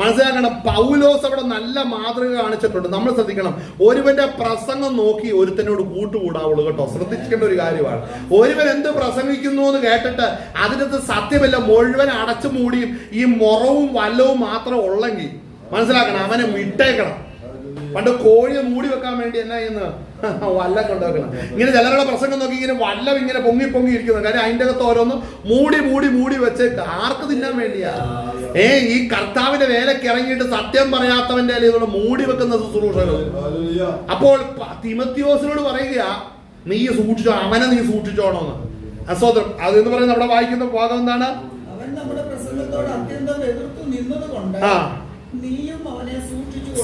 മനസ്സിലാക്കണം, പൗലോസ് അവിടെ നല്ല മാതൃക കാണിച്ചിട്ടുണ്ട്. നമ്മൾ ശ്രദ്ധിക്കണം, ഒരുവന്റെ പ്രസംഗം നോക്കി ഒരുത്തനോട് കൂട്ടുകൂടാവുള്ളൂ കേട്ടോ. ശ്രദ്ധിക്കേണ്ട ഒരു കാര്യമാണ്. ഒരുവൻ എന്ത് പ്രസംഗിക്കുന്നു എന്ന് കേട്ടിട്ട് അതിനകത്ത് സത്യമില്ല, മുഴുവൻ അടച്ചു മൂടിയും ഈ മുറവും വല്ലവും മാത്രം ഉള്ളെങ്കിൽ മനസ്സിലാക്കണം, അവനെ വിട്ടേക്കണം. പണ്ട് കോഴിയെ മൂടി വെക്കാൻ വേണ്ടി എന്നാ ചെയ്യുന്നത്? വല്ലം കൊണ്ടുവെക്കണം. ഇങ്ങനെ ചിലരുടെ പ്രസംഗം നോക്കി ഇങ്ങനെ വല്ലം ഇങ്ങനെ പൊങ്ങി ഇരിക്കുന്നത്. കാര്യം അതിൻ്റെ അകത്ത് ഓരോന്ന് മൂടി വെച്ച് ആർക്ക് തിന്നാൻ വേണ്ടിയാ? ഈ കർത്താവിന്റെ വേലക്ക് ഇറങ്ങിയിട്ട് സത്യം പറയാത്തവന്റെ ഇതുകൊണ്ട് മൂടി വെക്കുന്ന ശുശ്രൂഷകൾ. അപ്പോൾ തിമോത്തിയോസിനോട് പറയുക, നീ സൂക്ഷിച്ചോ, അവനെ നീ സൂക്ഷിച്ചോണോന്ന്. അസ്തോത്രം. അതെന്ന് പറയുന്നത് നമ്മുടെ വായിക്കുന്ന ഭാഗം എന്താണ്? അവൻ നമ്മുടെ പ്രസംഗത്തോട് അത്യന്തം എതിർത്തു നിന്നതുകൊണ്ട് നീയും അവനെ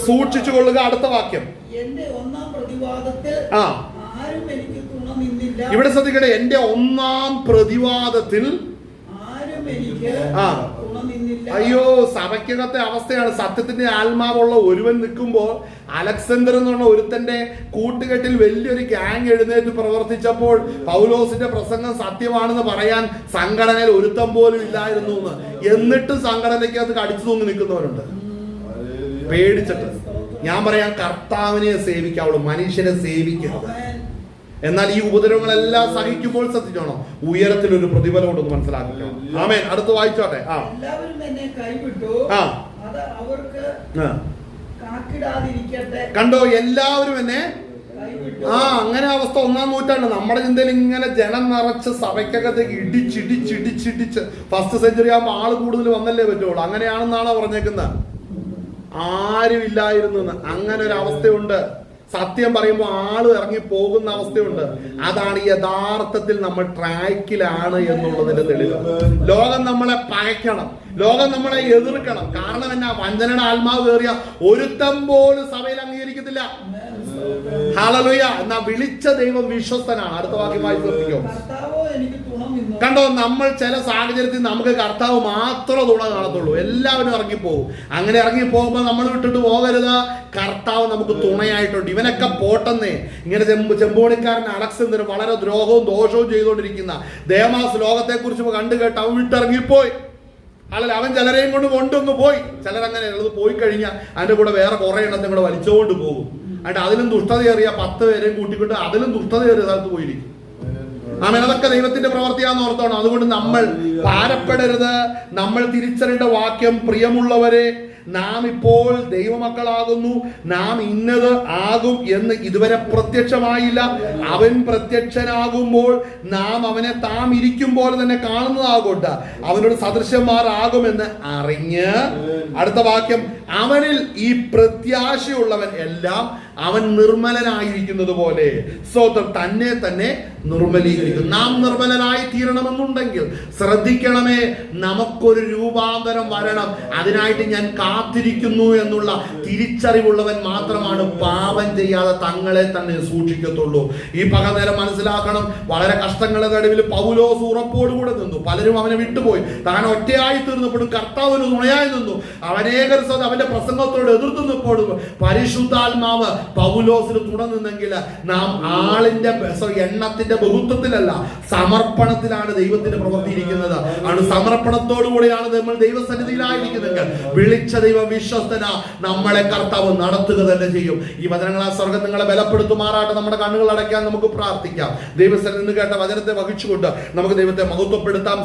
സൂക്ഷിച്ചു കൊള്ളുക. അടുത്ത വാക്യം, എന്റെ ഒന്നാം പ്രതിവാദത്തിൽ ആരും എനിക്ക് തുണ നിന്നില്ല. ഇവിടെ ശ്രദ്ധിക്കട്ടെ, എന്റെ ഒന്നാം പ്രതിവാദത്തിൽ ആരും എനിക്ക് തുണ നിന്നില്ല. അയ്യോ, സഭയ്ക്കകത്തെ അവസ്ഥയാണ്. സത്യത്തിന്റെ ആത്മാവുള്ള ഒരുവൻ നിൽക്കുമ്പോൾ അലക്സാണ്ടർ എന്ന് പറഞ്ഞ ഒരുത്തന്റെ കൂട്ടുകെട്ടിൽ വലിയൊരു ഗ്യാങ് എഴുന്നേറ്റ് പ്രവർത്തിച്ചപ്പോൾ പൗലോസിന്റെ പ്രസംഗം സത്യമാണെന്ന് പറയാൻ സംഘടനയിൽ ഒരുത്തം പോലും ഇല്ലായിരുന്നു എന്ന്. എന്നിട്ടും സംഘടനയ്ക്കകത്ത് കടിച്ചു തൂങ്ങി നിൽക്കുന്നവരുണ്ട് പേടിച്ചിട്ട്. ഞാൻ പറയാം, കർത്താവിനെ സേവിക്കാവുള്ളൂ, മനുഷ്യനെ സേവിക്കരുത്. എന്നാൽ ഈ ഉപദ്രവങ്ങളെല്ലാം സഹിക്കുമ്പോൾ ശ്രദ്ധിച്ചോണം, ഉയരത്തിലൊരു പ്രതിഫലം ഉണ്ടെന്ന് മനസ്സിലാക്കണം. ആമേൻ. അടുത്ത് വായിച്ചോട്ടെ. എല്ലാവരും എന്നെ കൈവിട്ടു, അത് അവർക്ക് കാക്കിടാതിരിക്കട്ടെ. കണ്ടോ, എല്ലാവരും എന്നെ അങ്ങനെ അവസ്ഥ 1-ാം നൂറ്റാണ്ട്. നമ്മുടെ ചിന്തയിൽ ഇങ്ങനെ ജനം നിറച്ച് സഭയ്ക്കകത്തേക്ക് ഇടിച്ചിടിച്ച് ഫസ്റ്റ് സെഞ്ചുറി ആകുമ്പോൾ ആള് കൂടുതൽ വന്നല്ലേ പറ്റുള്ളൂ. അങ്ങനെയാണെന്നാണോ പറഞ്ഞേക്കുന്നത്? ആരും ഇല്ലായിരുന്നു. അങ്ങനെ ഒരു അവസ്ഥയുണ്ട്. സത്യം പറയുമ്പോൾ ആള് ഇറങ്ങി പോകുന്ന അവസ്ഥയുണ്ട്. അതാണ് യഥാർത്ഥത്തിൽ നമ്മൾ ട്രാക്കിലാണ് എന്നുള്ളതിന്റെ തെളിവ്. ലോകം നമ്മളെ പകയ്ക്കണം, ലോകം നമ്മളെ എതിർക്കണം. കാരണം എന്നാ? വഞ്ചനയുടെ ആത്മാവ് കയറിയ ഒരുത്തം പോലും സഭയിൽ അംഗീകരിക്കത്തില്ല. ഹല്ലേലൂയ. എന്നാ വിളിച്ച ദൈവം വിശ്വസ്തനാണ്. അടുത്ത വാക്യമായി ശ്രദ്ധിക്കും. കണ്ടോ, നമ്മൾ ചില സാഹചര്യത്തിൽ നമുക്ക് കർത്താവ് മാത്രമേ തുണ കാണത്തുള്ളൂ, എല്ലാവരും ഇറങ്ങിപ്പോകും. അങ്ങനെ ഇറങ്ങി പോകുമ്പോൾ നമ്മൾ വിട്ടിട്ട് പോകരുത്. കർത്താവ് നമുക്ക് തുണയായിട്ടുണ്ട്. ഇവനൊക്കെ പോട്ടെന്നേ. ഇങ്ങനെ ചെമ്പോണിക്കാരൻ അലക്സാണ്ടർ വളരെ ദ്രോഹവും ദോഷവും ചെയ്തുകൊണ്ടിരിക്കുന്ന ദേമാസ് ലോകത്തെ കുറിച്ച് കണ്ടു കേട്ട് അവൻ വിട്ടിറങ്ങിപ്പോയി. അല്ല, അവൻ ചിലരെയും കൊണ്ട് കൊണ്ടൊന്ന് പോയി. ചിലരങ്ങനെ ഉള്ളത് പോയി കഴിഞ്ഞാൽ അതിന്റെ കൂടെ വേറെ കുറെ എണ്ണത്തെ കൂടെ വലിച്ചുകൊണ്ട് പോകും. എന്നിട്ട് അതിലും ദുഷ്ടതയേറിയ 10 പേരെയും കൂട്ടിക്കൊണ്ട് അതിലും ദുഷ്ടതയേറിയ സ്ഥലത്ത് പോയിരിക്കും. ആമേൻ. അതൊക്കെ ദൈവത്തിന്റെ പ്രവൃത്തിയാന്ന് ഓർത്തോണം. അതുകൊണ്ട് നമ്മൾ ഭാരപ്പെടരുത്. നമ്മൾ തിരിച്ചറിയേണ്ട വാക്യം, പ്രിയമുള്ളവരെ, നാം ഇപ്പോൾ ദൈവമക്കളാകുന്നു, നാം ഇന്നത് ആകും എന്ന് ഇതുവരെ പ്രത്യക്ഷമായില്ല. അവൻ പ്രത്യക്ഷനാകുമ്പോൾ നാം അവനെ താം ഇരിക്കും പോലെ തന്നെ കാണുന്നതാകൊണ്ട് അവനോട് സദൃശന്മാരാകുമെന്ന് അറിഞ്ഞ്, അടുത്ത വാക്യം, അവനിൽ ഈ പ്രത്യാശയുള്ളവൻ എല്ലാം അവൻ നിർമ്മലനായിരിക്കുന്നത് പോലെ സ്വതം തന്നെ തന്നെ നിർമ്മലീകരിക്കും. നാം നിർമ്മലനായി തീരണമെന്നുണ്ടെങ്കിൽ ശ്രദ്ധിക്കണമേ, നമുക്കൊരു രൂപാന്തരം വരണം. അതിനായിട്ട് ഞാൻ കാത്തിരിക്കുന്നു എന്നുള്ള തിരിച്ചറിവുള്ളവൻ മാത്രമാണ് പാപം ചെയ്യാതെ തങ്ങളെ തന്നെ സൂക്ഷിക്കത്തുള്ളൂ. ഈ പകനേരം മനസ്സിലാക്കണം. വളരെ കഷ്ടങ്ങളുടെ നടുവിൽ പൗലോസ് ഉറപ്പോടുകൂടെ നിന്നു. പലരും അവനെ വിട്ടുപോയി. താൻ ഒറ്റയായി തീർന്നപ്പോഴും കർത്താവിന് തുണയായി നിന്നു. അവനേകർ അവന്റെ പ്രസംഗത്തോട് എതിർത്ത് നിന്നപ്പോഴും പരിശുദ്ധാത്മാവ് പൗലോസിന് തുണ നിന്നെങ്കിൽ നാം ആളിന്റെ എണ്ണത്തിന്റെ ബഹുത്വത്തിലല്ല, സമർപ്പണത്തിലാണ് ദൈവത്തിന്റെ പ്രവർത്തിയിരിക്കുന്നത്. ആണ് സമർപ്പണത്തോടുകൂടിയാണ് നമ്മൾ ദൈവസന്നിധിയിലായിരിക്കുന്നത്. വിളിച്ച ദൈവം വിശ്വസ്തന, നമ്മളെ കർത്താവ് നടത്തുക തന്നെ ചെയ്യും. ഈ വചനങ്ങൾ ആ സ്വർഗ്ഗം നിങ്ങളെ ബലപ്പെടുത്തുമാറാട്ടെ. നമ്മുടെ കണ്ണുകൾ അടയ്ക്കാൻ നമുക്ക് പ്രാർത്ഥിക്കാം. ദൈവസന്നിധിയിൽ നിന്ന് കേട്ട വചനത്തെ വഹിച്ചുകൊണ്ട് നമുക്ക് ദൈവത്തെ മഹത്വപ്പെടുത്താം.